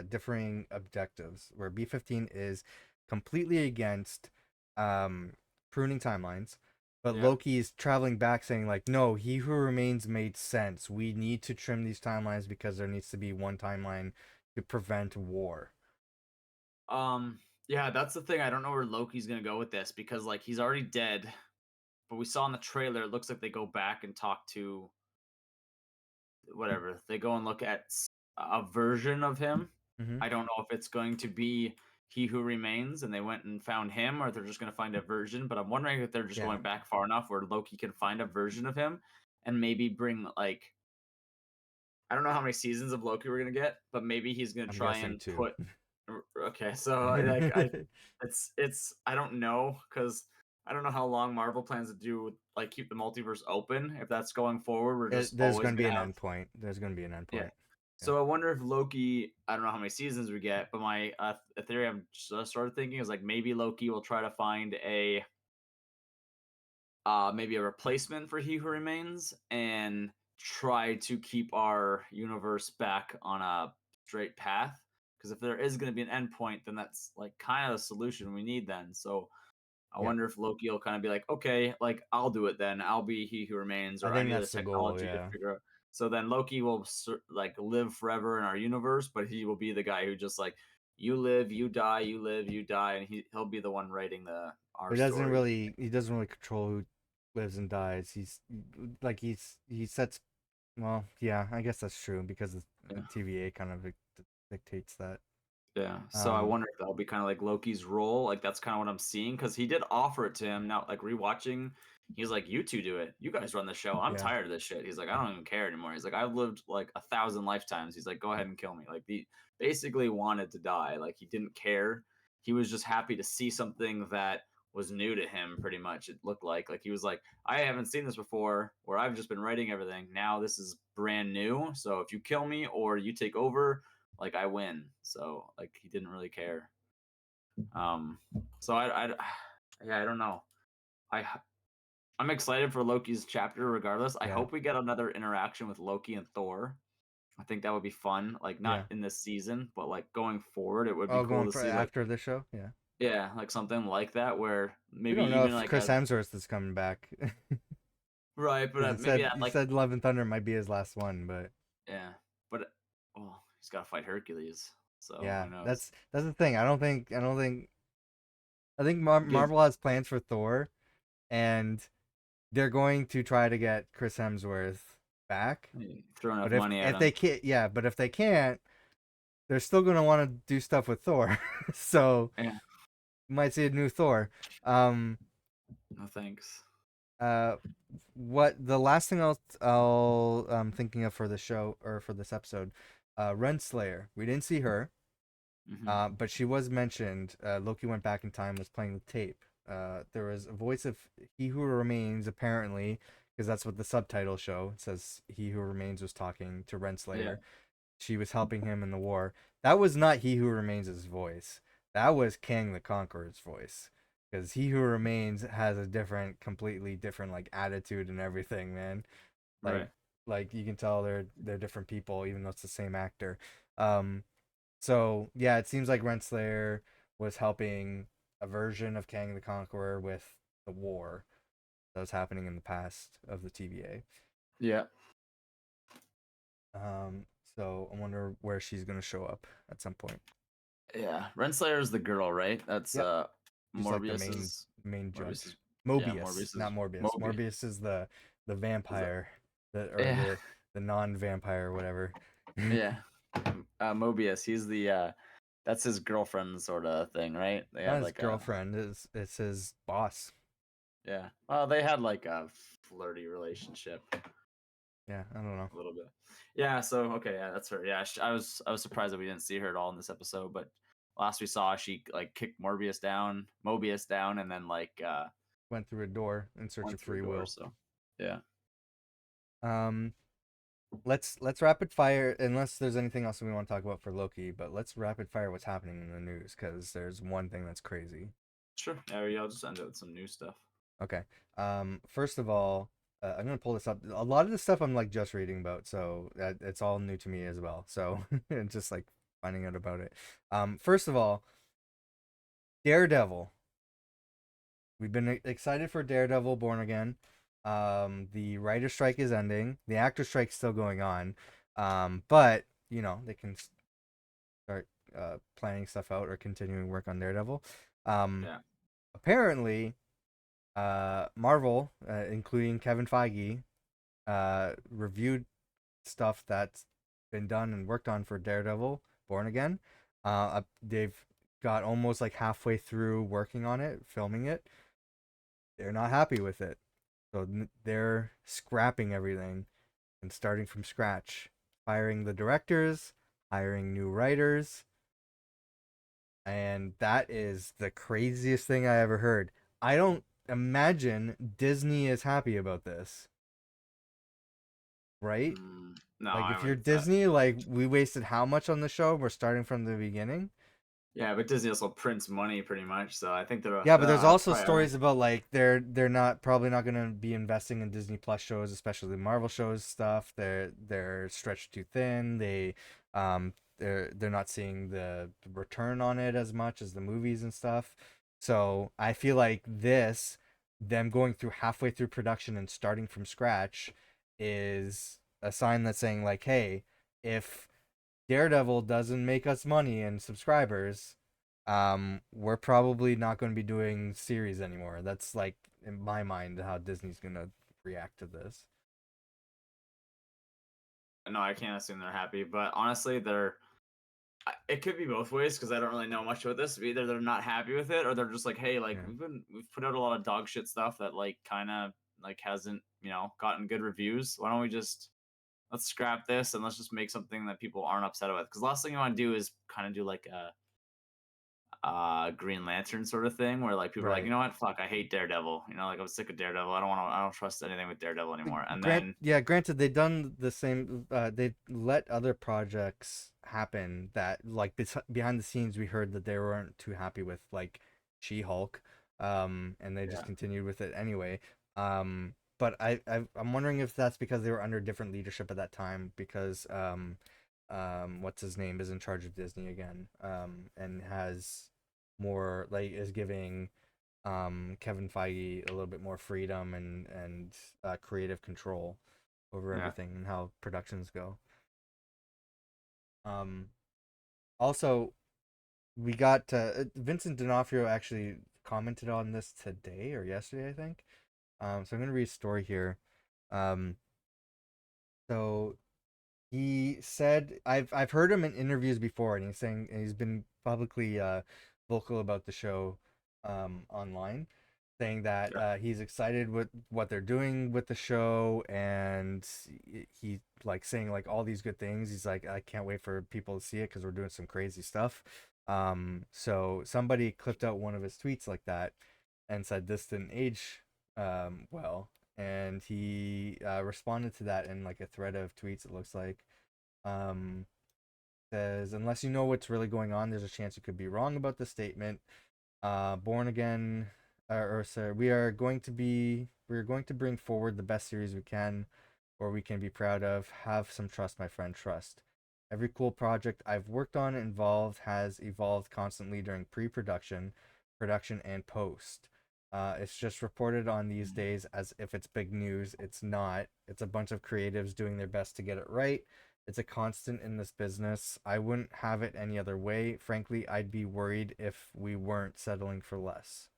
[SPEAKER 1] differing objectives where B-15 is completely against um pruning timelines, but
[SPEAKER 2] Yeah.
[SPEAKER 1] Loki is traveling back saying like, no, He Who Remains made sense. We need to trim these timelines because there needs to be one timeline to prevent war.
[SPEAKER 2] Yeah, that's the thing. I don't know where Loki's gonna go with this because like he's already dead, but we saw in the trailer it looks like they go back and talk to whatever they go and look at a version of him.
[SPEAKER 1] Hmm.
[SPEAKER 2] I don't know if it's going to be He Who Remains, and they went and found him, or they're just going to find a version. But I'm wondering if they're just
[SPEAKER 1] Yeah,
[SPEAKER 2] going back far enough where Loki can find a version of him, and maybe bring like I don't know how many seasons of Loki we're gonna get, but maybe he's gonna
[SPEAKER 1] I'm
[SPEAKER 2] try
[SPEAKER 1] guessing
[SPEAKER 2] and
[SPEAKER 1] two.
[SPEAKER 2] put. Okay, so like it's I don't know because I don't know how long Marvel plans to do like keep the multiverse open. If that's going forward, we're just
[SPEAKER 1] There's
[SPEAKER 2] always
[SPEAKER 1] going to be
[SPEAKER 2] gonna
[SPEAKER 1] an
[SPEAKER 2] have.
[SPEAKER 1] end point. There's going to be an end
[SPEAKER 2] Yeah.
[SPEAKER 1] point. Yeah.
[SPEAKER 2] So I wonder if Loki. I don't know how many seasons we get, but my theory I'm just started thinking is like maybe Loki will try to find a maybe a replacement for He Who Remains and try to keep our universe back on a straight path. Because if there is going to be an endpoint, then that's like kind of the solution we need then. So I
[SPEAKER 1] Yeah.
[SPEAKER 2] wonder if Loki will kind of be like, okay, like I'll do it then. I'll be He Who Remains,
[SPEAKER 1] I
[SPEAKER 2] or I
[SPEAKER 1] think
[SPEAKER 2] need the
[SPEAKER 1] that's the goal.
[SPEAKER 2] technology to
[SPEAKER 1] Yeah.
[SPEAKER 2] figure out. So then Loki will like live forever in our universe, but he will be the guy who just like you live, you die, you live, you die, and he'll be the one writing the our story.
[SPEAKER 1] He doesn't really control who lives and dies. He sets, well, yeah, I guess that's true because the
[SPEAKER 2] Yeah.
[SPEAKER 1] TVA kind of dictates that.
[SPEAKER 2] Yeah. So I
[SPEAKER 1] Um,
[SPEAKER 2] wonder if that'll be kind of like Loki's role. Like that's kind of what I'm seeing because he did offer it to him. Now, like rewatching, he's like, "You two do it. You guys run the show. I'm
[SPEAKER 1] yeah.
[SPEAKER 2] tired of this shit." He's like, "I don't even care anymore." He's like, "I've lived like 1,000 lifetimes." He's like, "Go ahead and kill me." Like he basically wanted to die. Like he didn't care. He was just happy to see something that was new to him. Pretty much, it looked like he was like, "I haven't seen this before. Where I've just been writing everything. Now this is brand new. So if you kill me or you take over." Like I win. So like he didn't really care. Um, so yeah, I don't know. I I'm excited for Loki's chapter regardless. I
[SPEAKER 1] Yeah.
[SPEAKER 2] hope we get another interaction with Loki and Thor. I think that would be fun. Like not
[SPEAKER 1] Yeah.
[SPEAKER 2] in this season, but like going forward, it would be
[SPEAKER 1] Oh,
[SPEAKER 2] cool
[SPEAKER 1] going
[SPEAKER 2] to
[SPEAKER 1] for
[SPEAKER 2] see like
[SPEAKER 1] after the show. Yeah.
[SPEAKER 2] yeah, like something like that where
[SPEAKER 1] We
[SPEAKER 2] maybe
[SPEAKER 1] don't know
[SPEAKER 2] even
[SPEAKER 1] if
[SPEAKER 2] like
[SPEAKER 1] Chris
[SPEAKER 2] as
[SPEAKER 1] Hemsworth is coming back.
[SPEAKER 2] right, but
[SPEAKER 1] Because
[SPEAKER 2] maybe at
[SPEAKER 1] he
[SPEAKER 2] like
[SPEAKER 1] said Love and Thunder might be his last one, but
[SPEAKER 2] yeah, but oh, he's got to fight Hercules. So
[SPEAKER 1] yeah,
[SPEAKER 2] who knows?
[SPEAKER 1] that's the thing. I think
[SPEAKER 2] Give
[SPEAKER 1] Marvel has plans for Thor, and they're going to try to get Chris Hemsworth back.
[SPEAKER 2] throw enough
[SPEAKER 1] But
[SPEAKER 2] money at
[SPEAKER 1] if
[SPEAKER 2] him.
[SPEAKER 1] they can't, yeah, but if they can't, they're still gonna want to do stuff with Thor. So
[SPEAKER 2] Yeah,
[SPEAKER 1] you might see a new Thor. Um,
[SPEAKER 2] no thanks.
[SPEAKER 1] uh, what the last thing I'll thinking of for the show or for this episode, Renslayer. We didn't see her.
[SPEAKER 2] Hmm.
[SPEAKER 1] But she was mentioned. Loki went back in time, was playing the tape. There was a voice of He Who Remains, apparently, because that's what the subtitle show it says. He Who Remains was talking to
[SPEAKER 2] Yeah.
[SPEAKER 1] Renslayer. She was helping him in the war. That was not He Who Remains' voice. That was Kang the Conqueror's voice. Because He Who Remains has a completely different like attitude and everything, man. Like
[SPEAKER 2] Right.
[SPEAKER 1] like you can tell they're different people, even though it's the same actor. Um, so yeah, it seems like Renslayer was helping a version of Kang the Conqueror with the war that was happening in the past of the TVA.
[SPEAKER 2] Yeah.
[SPEAKER 1] Um, so I wonder where she's gonna show up at some point.
[SPEAKER 2] Yeah. Renslayer is the girl, right? That's
[SPEAKER 1] Yep, she's like the
[SPEAKER 2] Morbius's
[SPEAKER 1] main
[SPEAKER 2] Morbius's
[SPEAKER 1] judge.
[SPEAKER 2] yeah,
[SPEAKER 1] Mobius,
[SPEAKER 2] Morbius's
[SPEAKER 1] not Morbius.
[SPEAKER 2] Moby.
[SPEAKER 1] Morbius is the
[SPEAKER 2] Is that
[SPEAKER 1] vampire,
[SPEAKER 2] yeah.
[SPEAKER 1] the non-vampire or whatever.
[SPEAKER 2] Yeah. Mobius, he's the that's his girlfriend sort of thing, right? They
[SPEAKER 1] Not
[SPEAKER 2] have
[SPEAKER 1] his
[SPEAKER 2] like a
[SPEAKER 1] girlfriend. It's his boss.
[SPEAKER 2] yeah. Well, they had like a flirty relationship
[SPEAKER 1] Yeah, I don't know.
[SPEAKER 2] a little bit. Yeah, so okay, yeah, that's her. Yeah, I was surprised that we didn't see her at all in this episode, but last we saw she like kicked Mobius down and then like
[SPEAKER 1] Went through a door in search
[SPEAKER 2] went
[SPEAKER 1] of
[SPEAKER 2] through a
[SPEAKER 1] free
[SPEAKER 2] door,
[SPEAKER 1] will.
[SPEAKER 2] so yeah.
[SPEAKER 1] Um, let's rapid fire unless there's anything else we want to talk about for Loki, but let's rapid fire what's happening in the news because there's one thing that's crazy.
[SPEAKER 2] Sure. Yeah, I'll just end it with some new stuff.
[SPEAKER 1] Okay. First of all, I'm gonna pull this up. A lot of this stuff I'm like just reading about, so it's all new to me as well. So it's just like finding out about it. First of all, Daredevil. We've been excited for Daredevil Born Again. The writer strike is ending. The actor strike's still going on. But you know they can start planning stuff out or continuing work on Daredevil. Um,
[SPEAKER 2] Yeah.
[SPEAKER 1] apparently, Marvel, including Kevin Feige, reviewed stuff that's been done and worked on for Daredevil, Born Again. They've got almost like halfway through working on it, filming it. They're not happy with it, so they're scrapping everything and starting from scratch, firing the directors, hiring new writers, and that is the craziest thing I ever heard. I don't imagine Disney is happy about this, right?
[SPEAKER 2] No,
[SPEAKER 1] Like
[SPEAKER 2] I
[SPEAKER 1] if you're
[SPEAKER 2] wouldn't say.
[SPEAKER 1] Disney, like we wasted how much on the show? We're starting from the beginning.
[SPEAKER 2] Yeah, but Disney also prints money pretty much, so I think they're
[SPEAKER 1] Yeah, but there's
[SPEAKER 2] that's
[SPEAKER 1] also
[SPEAKER 2] probably why.
[SPEAKER 1] stories about like they're not probably not going to be investing in Disney Plus shows, especially the Marvel shows stuff. They're stretched too thin. They're not seeing the return on it as much as the movies and stuff. So I feel like them going through halfway through production and starting from scratch is a sign that's saying like, hey, if Daredevil doesn't make us money and subscribers, we're probably not going to be doing series anymore. That's like in my mind how Disney's gonna react to this.
[SPEAKER 2] No, I can't assume they're happy, but honestly, it could be both ways because I don't really know much about this. Either they're not happy with it, or they're just like, hey, like
[SPEAKER 1] Yeah,
[SPEAKER 2] we've put out a lot of dog shit stuff that like kind of like hasn't gotten good reviews. Why don't we just let's scrap this and let's just make something that people aren't upset with? Because the last thing you want to do is kind of do like a Green Lantern sort of thing where like people are like, you
[SPEAKER 1] right.
[SPEAKER 2] know what, fuck, I hate Daredevil. Like I'm sick of Daredevil. I don't trust anything with Daredevil anymore. And then
[SPEAKER 1] Granted, they done the same. They let other projects happen that, like, behind the scenes, we heard that they weren't too happy with, like She-Hulk, and they just
[SPEAKER 2] yeah,
[SPEAKER 1] continued with it anyway. But I'm wondering if that's because they were under different leadership at that time, because what's his name is in charge of Disney again, and has more like is giving Kevin Feige a little bit more freedom and creative control over
[SPEAKER 2] yeah,
[SPEAKER 1] everything and how productions go. Um, Also, we got Vincent D'Onofrio actually commented on this today or yesterday, I think. So I'm gonna read a story here. Um, so he said I've heard him in interviews before, and he's saying and he's been publicly vocal about the show online, saying that
[SPEAKER 2] yeah,
[SPEAKER 1] he's excited with what they're doing with the show, and he like saying like all these good things. He's like, I can't wait for people to see it because we're doing some crazy stuff. So somebody clipped out one of his tweets like that and said this didn't age well, and he responded to that in like a thread of tweets. It looks like um, says, unless you know what's really going on, there's a chance you could be wrong about the statement. Born Again, or sorry, we're going to bring forward the best series we can, or we can be proud of. Have some trust, my friend, trust. Every cool project I've worked on involved has evolved constantly during pre-production, production, and post. It's just reported on these days as if it's big news. It's not. It's a bunch of creatives doing their best to get it right. It's a constant in this business. I wouldn't have it any other way. Frankly, I'd be worried if we weren't settling for less.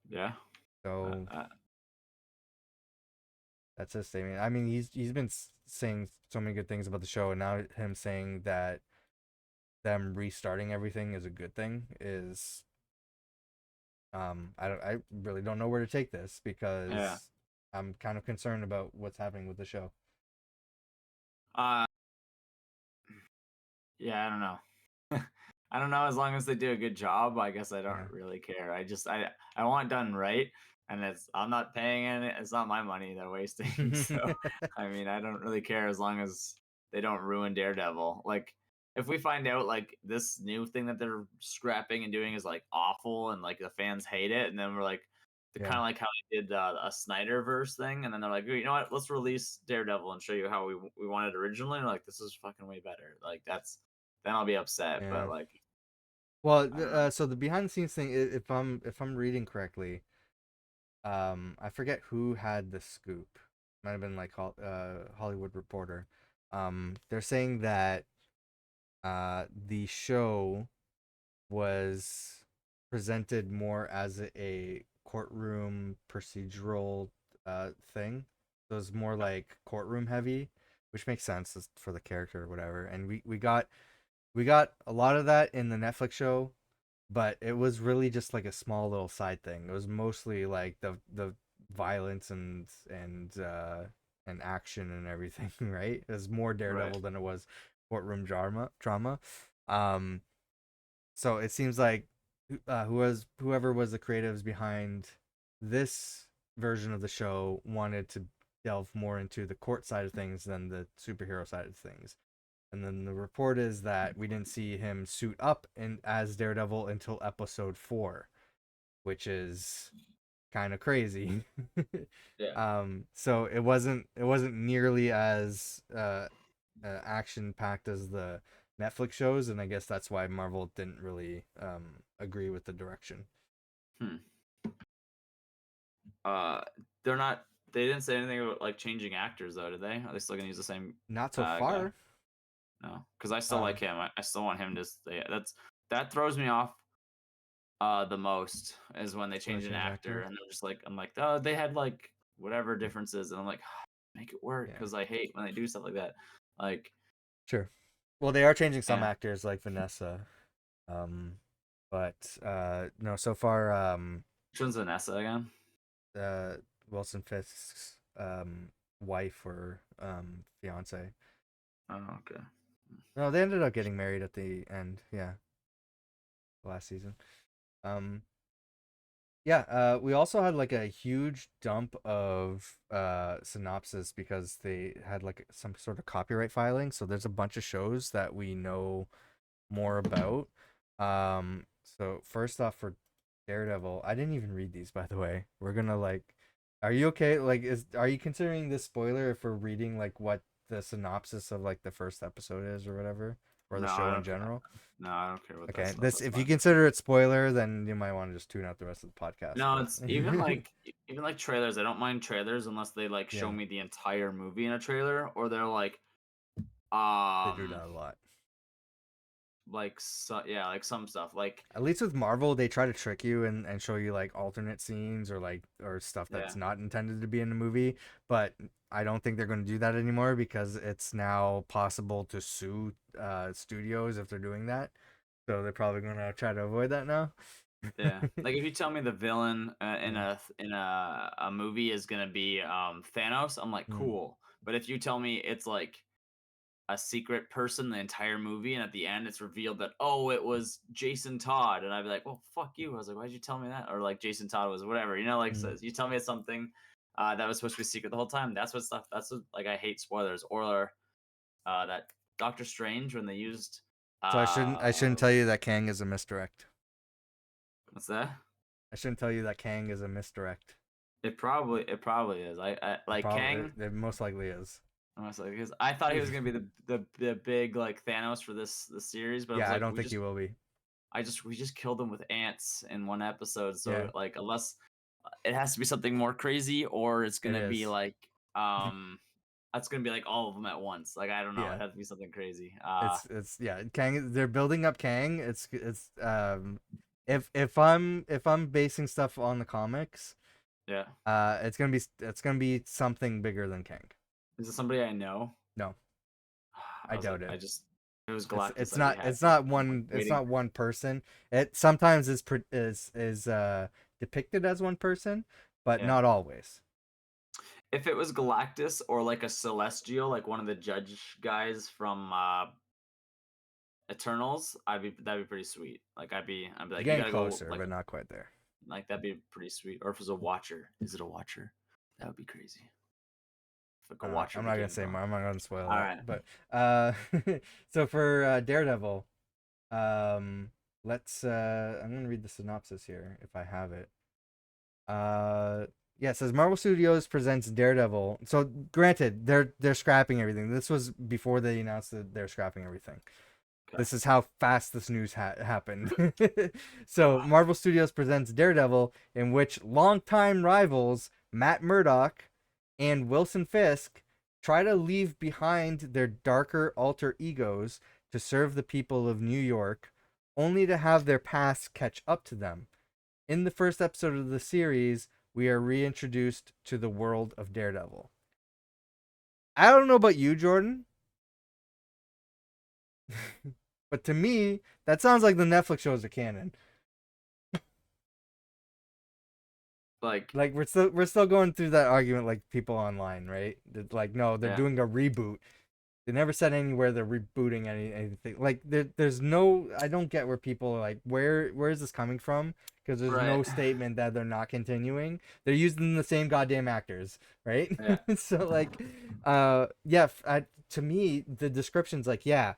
[SPEAKER 2] yeah. Uh,
[SPEAKER 1] So
[SPEAKER 2] uh,
[SPEAKER 1] that's his statement. I mean, he's been saying so many good things about the show, and now him saying that them restarting everything is a good thing is I really don't know where to take this
[SPEAKER 2] yeah.
[SPEAKER 1] because I'm kind of concerned about what's happening with the show.
[SPEAKER 2] Uh, yeah, I don't know. I don't know. As long as they do a good job, I guess I don't
[SPEAKER 1] Yeah.
[SPEAKER 2] really care. I want it done right, and I'm not paying it. It's not my money they're wasting. So I mean, I don't really care as long as they don't ruin Daredevil. Like if we find out like this new thing that they're scrapping and doing is like awful and like the fans hate it, and then we're like, kind
[SPEAKER 1] Yeah.
[SPEAKER 2] of like how they did a Snyderverse thing, and then they're like, you know what? Let's release Daredevil and show you how we wanted originally. And like this is fucking way better. Like that's then I'll be upset.
[SPEAKER 1] Yeah.
[SPEAKER 2] But like
[SPEAKER 1] Well,
[SPEAKER 2] I don't know.
[SPEAKER 1] so the behind the scenes thing, if I'm reading correctly, I forget who had the scoop. Might have been like Hollywood Reporter. They're saying that the show was presented more as a courtroom procedural thing. So it's more like courtroom heavy, which makes sense for the character or whatever. And we got a lot of that in the Netflix show, but it was really just like a small little side thing. It was mostly like the violence and action and everything, right? It was more
[SPEAKER 2] Right.
[SPEAKER 1] Daredevil than it was courtroom drama. Um, so it seems like whoever was the creatives behind this version of the show wanted to delve more into the court side of things than the superhero side of things. And then the report is that we didn't see him suit up in as Daredevil until episode 4, which is kind of crazy.
[SPEAKER 2] Yeah.
[SPEAKER 1] So it wasn't nearly as action packed as the Netflix shows, and I guess that's why Marvel didn't really agree with the direction.
[SPEAKER 2] Hmm. Uh, they're not. They didn't say anything about like changing actors though, did they? Are they still gonna use the same
[SPEAKER 1] Not so
[SPEAKER 2] guy?
[SPEAKER 1] far.
[SPEAKER 2] No, because I still like
[SPEAKER 1] Um,
[SPEAKER 2] him. I still want him to stay. That throws me off. The most is when they
[SPEAKER 1] when they
[SPEAKER 2] change an
[SPEAKER 1] change
[SPEAKER 2] actor,
[SPEAKER 1] actors.
[SPEAKER 2] and I'm just like, oh, they had like whatever differences, and I'm like, make it work,
[SPEAKER 1] Yeah,
[SPEAKER 2] because I hate when they do stuff like that. Like,
[SPEAKER 1] sure. Well, they are changing some
[SPEAKER 2] yeah,
[SPEAKER 1] actors like Vanessa. Um, but no, so far
[SPEAKER 2] which one's Vanessa again?
[SPEAKER 1] uh Wilson Fisk's wife or fiance.
[SPEAKER 2] Oh, okay.
[SPEAKER 1] No, they ended up getting married at the end. Yeah, last season. Um, yeah. We also had like a huge dump of synopsis because they had like some sort of copyright filing. So there's a bunch of shows that we know more about. So first off, for Daredevil, I didn't even read these, by the way. We're gonna like, are you okay? Like, are you considering this spoiler if we're reading like what the synopsis of like the first episode is or whatever, or the
[SPEAKER 2] No, I
[SPEAKER 1] show in
[SPEAKER 2] don't.
[SPEAKER 1] general?
[SPEAKER 2] No, I don't care about that
[SPEAKER 1] Okay,
[SPEAKER 2] stuff.
[SPEAKER 1] this
[SPEAKER 2] That's
[SPEAKER 1] if you
[SPEAKER 2] fine.
[SPEAKER 1] consider it spoiler, then you might want to just tune out the rest of the podcast.
[SPEAKER 2] No,
[SPEAKER 1] But
[SPEAKER 2] it's even like trailers. I don't mind trailers unless they like show
[SPEAKER 1] yeah,
[SPEAKER 2] me the entire movie in a trailer, or they're
[SPEAKER 1] they do
[SPEAKER 2] um
[SPEAKER 1] that a lot.
[SPEAKER 2] yeah, like some stuff like
[SPEAKER 1] At least with Marvel, they try to trick you and show you like alternate scenes or like or stuff
[SPEAKER 2] yeah,
[SPEAKER 1] that's not intended to be in the movie. But I don't think they're going to do that anymore because it's now possible to sue studios if they're doing that. So they're probably going to try to avoid that now.
[SPEAKER 2] yeah. Like if you tell me the villain
[SPEAKER 1] Yeah.
[SPEAKER 2] in a movie is gonna be Thanos, I'm like
[SPEAKER 1] Mm.
[SPEAKER 2] cool. But if you tell me it's like a secret person the entire movie, and at the end it's revealed that oh it was Jason Todd, and I'd be like, well fuck you. I was like, why'd you tell me that? Or like Jason Todd was whatever, like
[SPEAKER 1] Mm.
[SPEAKER 2] says you tell me it's something that was supposed to be secret the whole time. That's what like I hate spoilers. Or that Doctor Strange when they used
[SPEAKER 1] So I shouldn't tell you that Kang is a misdirect.
[SPEAKER 2] what's that?
[SPEAKER 1] I shouldn't tell you that Kang is a misdirect.
[SPEAKER 2] It probably is. I
[SPEAKER 1] It
[SPEAKER 2] like
[SPEAKER 1] probably
[SPEAKER 2] Kang.
[SPEAKER 1] it most likely is.
[SPEAKER 2] Honestly, because I thought he was gonna be the big like Thanos for this series, but I was
[SPEAKER 1] Yeah, I
[SPEAKER 2] like,
[SPEAKER 1] don't think he will be.
[SPEAKER 2] we just killed him with ants in one episode.
[SPEAKER 1] Yeah,
[SPEAKER 2] So like, unless it has to be something more crazy, or it's
[SPEAKER 1] it
[SPEAKER 2] gonna be
[SPEAKER 1] is.
[SPEAKER 2] like that's gonna be like all of them at once. Like I don't know,
[SPEAKER 1] Yeah.
[SPEAKER 2] it has to be something crazy.
[SPEAKER 1] It's yeah, Kang they're building up Kang. It's if I'm basing stuff on the comics,
[SPEAKER 2] Yeah,
[SPEAKER 1] it's gonna be something bigger than Kang.
[SPEAKER 2] is it somebody I know?
[SPEAKER 1] No,
[SPEAKER 2] I
[SPEAKER 1] I
[SPEAKER 2] was like,
[SPEAKER 1] doubt it.
[SPEAKER 2] if it was
[SPEAKER 1] It's
[SPEAKER 2] Galactus,
[SPEAKER 1] it's
[SPEAKER 2] I'd be
[SPEAKER 1] not it's
[SPEAKER 2] happy.
[SPEAKER 1] not
[SPEAKER 2] I'm like
[SPEAKER 1] one it's
[SPEAKER 2] waiting.
[SPEAKER 1] not one person. It sometimes is depicted as one person, but
[SPEAKER 2] Yeah,
[SPEAKER 1] not always.
[SPEAKER 2] if it was Galactus or like a Celestial, like one of the judge guys from Eternals, that'd be pretty sweet. Like I'd be
[SPEAKER 1] You're
[SPEAKER 2] like, you
[SPEAKER 1] getting
[SPEAKER 2] gotta go
[SPEAKER 1] closer, but not quite there.
[SPEAKER 2] like that'd be pretty sweet. Or if it was a Watcher, is it a Watcher? That would be crazy. If like a Watcher
[SPEAKER 1] I'm not gonna
[SPEAKER 2] became
[SPEAKER 1] say
[SPEAKER 2] Thor.
[SPEAKER 1] more. I'm not gonna spoil
[SPEAKER 2] All
[SPEAKER 1] that.
[SPEAKER 2] right.
[SPEAKER 1] But so for Daredevil, um, let's. I'm gonna read the synopsis here if I have it. Uh, yeah, it says Marvel Studios presents Daredevil. So granted, they're scrapping everything. This was before they announced that they're scrapping everything.
[SPEAKER 2] Okay.
[SPEAKER 1] This is how fast this news happened. So Marvel Studios presents Daredevil, in which longtime rivals Matt Murdock and Wilson Fisk try to leave behind their darker alter egos to serve the people of New York, only to have their past catch up to them. In the first episode of the series, we are reintroduced to the world of Daredevil. I don't know about you, Jordan, but to me, that sounds like the Netflix shows are canon.
[SPEAKER 2] Like,
[SPEAKER 1] Like we're still going through that argument like people online, right? Like no, they're
[SPEAKER 2] yeah,
[SPEAKER 1] doing a reboot. They never said anywhere they're rebooting anything. Like there's no. I don't get where people are like where is this coming from? Because there's
[SPEAKER 2] right,
[SPEAKER 1] no statement that they're not continuing. They're using the same goddamn actors, right?
[SPEAKER 2] yeah,
[SPEAKER 1] So like, yeah. To me, the description's like, yeah,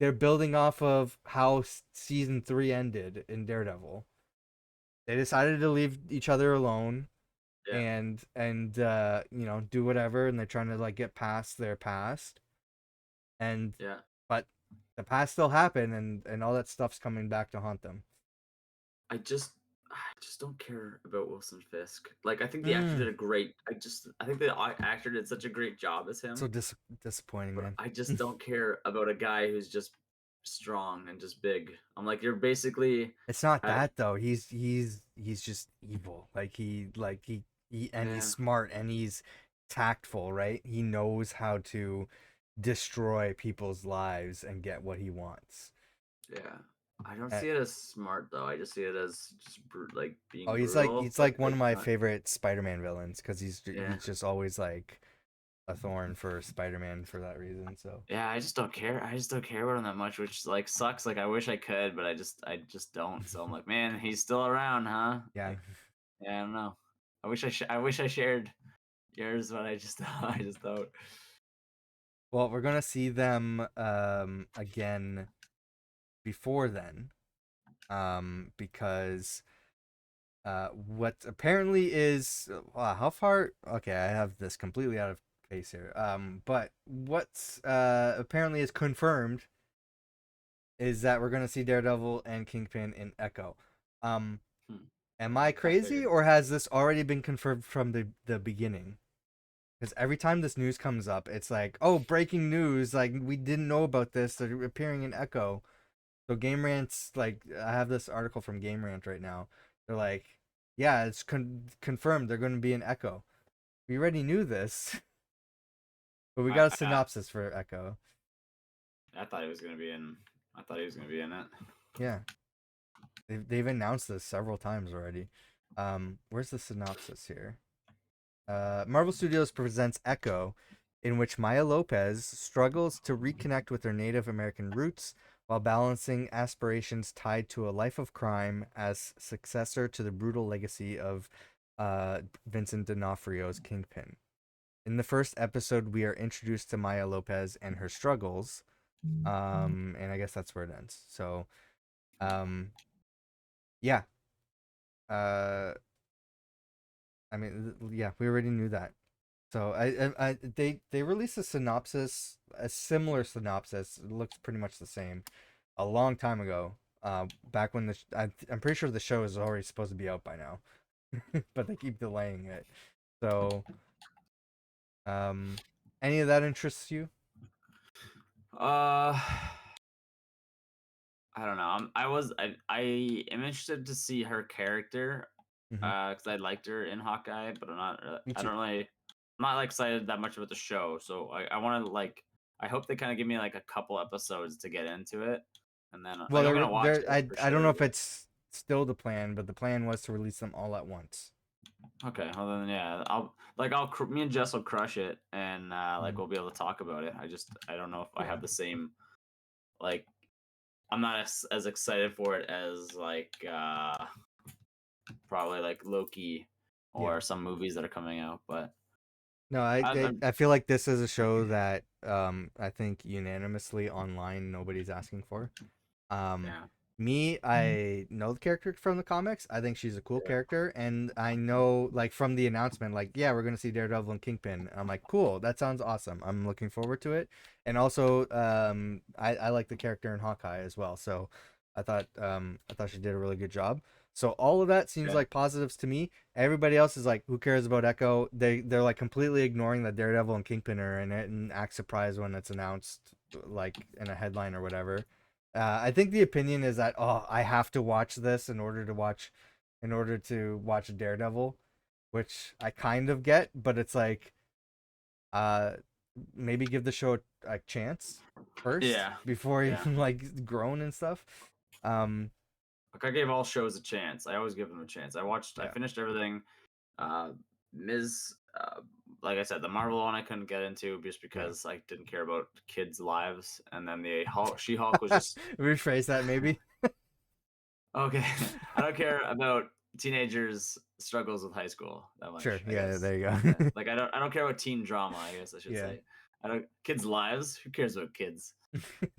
[SPEAKER 1] they're building off of how season 3 ended in Daredevil. They decided to leave each other alone
[SPEAKER 2] yeah,
[SPEAKER 1] and do whatever, and they're trying to like get past their past, and
[SPEAKER 2] yeah.
[SPEAKER 1] but the past still happened, and all that stuff's coming back to haunt them.
[SPEAKER 2] I just don't care about Wilson Fisk. Like, I think the actor did
[SPEAKER 1] Mm,
[SPEAKER 2] a great. I think the actor did such a great job as
[SPEAKER 1] so
[SPEAKER 2] him,
[SPEAKER 1] disappointing,
[SPEAKER 2] but
[SPEAKER 1] man.
[SPEAKER 2] I just don't care about a guy who's just strong and just big. I'm like, you're basically
[SPEAKER 1] It's not
[SPEAKER 2] had
[SPEAKER 1] that though. He's just evil. Like he and he's
[SPEAKER 2] yeah,
[SPEAKER 1] smart and he's tactful, right? He knows how to destroy people's lives and get what he wants.
[SPEAKER 2] yeah. I don't
[SPEAKER 1] Uh,
[SPEAKER 2] see it as smart though. I just see it as just like
[SPEAKER 1] oh,
[SPEAKER 2] being
[SPEAKER 1] he's like
[SPEAKER 2] brutal,
[SPEAKER 1] he's
[SPEAKER 2] but
[SPEAKER 1] like one of
[SPEAKER 2] like
[SPEAKER 1] my
[SPEAKER 2] not.
[SPEAKER 1] favorite Spider-Man villains because he's
[SPEAKER 2] Yeah,
[SPEAKER 1] he's just always like a thorn for Spider-Man for that reason. So
[SPEAKER 2] yeah. I just don't care. I just don't care about him that much, which like sucks. Like I wish I could, but I just don't. So I'm like, man, he's still around, huh?
[SPEAKER 1] yeah.
[SPEAKER 2] Like, yeah, I don't know. I wish I shared yours, but I just I just don't.
[SPEAKER 1] Well, we're gonna see them again before then, because what apparently is wow, how far? Okay, I have this completely out of pace here. But what's apparently is confirmed is that we're gonna see Daredevil and Kingpin in Echo. Um,
[SPEAKER 2] Hmm.
[SPEAKER 1] am I
[SPEAKER 2] I
[SPEAKER 1] crazy
[SPEAKER 2] figured.
[SPEAKER 1] or has this already been confirmed from the beginning? Because every time this news comes up, it's like, oh, breaking news! Like we didn't know about this. They're appearing in Echo. So Game Rant's like, I have this article from Game Rant right now. They're like, yeah, it's confirmed they're going to be in Echo. We already knew this, but we
[SPEAKER 2] I
[SPEAKER 1] got a
[SPEAKER 2] I,
[SPEAKER 1] synopsis for Echo.
[SPEAKER 2] I thought he was gonna be in. I thought he was gonna be in it.
[SPEAKER 1] Yeah, they've announced this several times already. Where's the synopsis here? Marvel Studios presents Echo, in which Maya Lopez struggles to reconnect with her Native American roots while balancing aspirations tied to a life of crime as successor to the brutal legacy of Vincent D'Onofrio's Kingpin. In the first episode, we are introduced to Maya Lopez and her struggles, and I guess that's where it ends. So, um, yeah, uh, I mean, yeah, we already knew that. So they released a synopsis, a similar synopsis. It looks pretty much the same, a long time ago. Back when I'm pretty sure the show is already supposed to be out by now, but they keep delaying it. So, um, any of that interests you?
[SPEAKER 2] Uh, I don't know. I am interested to see her character,
[SPEAKER 1] Hmm.
[SPEAKER 2] because I liked her in Hawkeye, but I'm not.
[SPEAKER 1] Me
[SPEAKER 2] I
[SPEAKER 1] too.
[SPEAKER 2] don't really. I'm not like excited that much about the show, so I want to like. I hope they kind of give me like a couple episodes to get into it, and then
[SPEAKER 1] Well,
[SPEAKER 2] like I'm gonna watch it for
[SPEAKER 1] I don't know
[SPEAKER 2] sure.
[SPEAKER 1] if it's still the plan, but the plan was to release them all at once.
[SPEAKER 2] Okay, well then yeah, me and Jess will crush it, and like
[SPEAKER 1] Mhm.
[SPEAKER 2] we'll be able to talk about it. I don't know if I
[SPEAKER 1] Yeah.
[SPEAKER 2] have the same like I'm not as excited for it as like probably like Loki
[SPEAKER 1] Yeah.
[SPEAKER 2] or some movies that are coming out, but
[SPEAKER 1] No,
[SPEAKER 2] I
[SPEAKER 1] I feel like this is a show that I think unanimously online nobody's asking for. Um,
[SPEAKER 2] yeah,
[SPEAKER 1] I know the character from the comics. I think she's a cool
[SPEAKER 2] yeah,
[SPEAKER 1] character, and I know like from the announcement, like yeah, we're gonna see Daredevil and Kingpin. I'm like, cool, that sounds awesome. I'm looking forward to it, and also I like the character in Hawkeye as well. So I thought she did a really good job. So all of that seems
[SPEAKER 2] yeah,
[SPEAKER 1] like positives to me. Everybody else is like, who cares about Echo? They're like completely ignoring that Daredevil and Kingpin are in it and act surprised when it's announced, like in a headline or whatever. I think the opinion is that oh, I have to watch this in order to watch Daredevil, which I kind of get, but it's like uh maybe give the show a chance first
[SPEAKER 2] Yeah,
[SPEAKER 1] before
[SPEAKER 2] yeah.
[SPEAKER 1] even like grown and stuff. Um,
[SPEAKER 2] Like I gave all shows a chance. I always give them a chance. I
[SPEAKER 1] yeah,
[SPEAKER 2] finished everything. Uh, Ms. Like I said, the Marvel one I couldn't get into just
[SPEAKER 1] yeah.
[SPEAKER 2] because I didn't care about kids' lives, and then the Hulk, She-Hulk was just
[SPEAKER 1] Rephrase that maybe.
[SPEAKER 2] okay. I don't care about teenagers' struggles with high school that
[SPEAKER 1] Sure.
[SPEAKER 2] much. I
[SPEAKER 1] Yeah.
[SPEAKER 2] guess.
[SPEAKER 1] There you
[SPEAKER 2] Yeah.
[SPEAKER 1] go.
[SPEAKER 2] Like I don't care about teen drama. I guess I should
[SPEAKER 1] Yeah.
[SPEAKER 2] say. I don't kids' lives. Who cares about kids?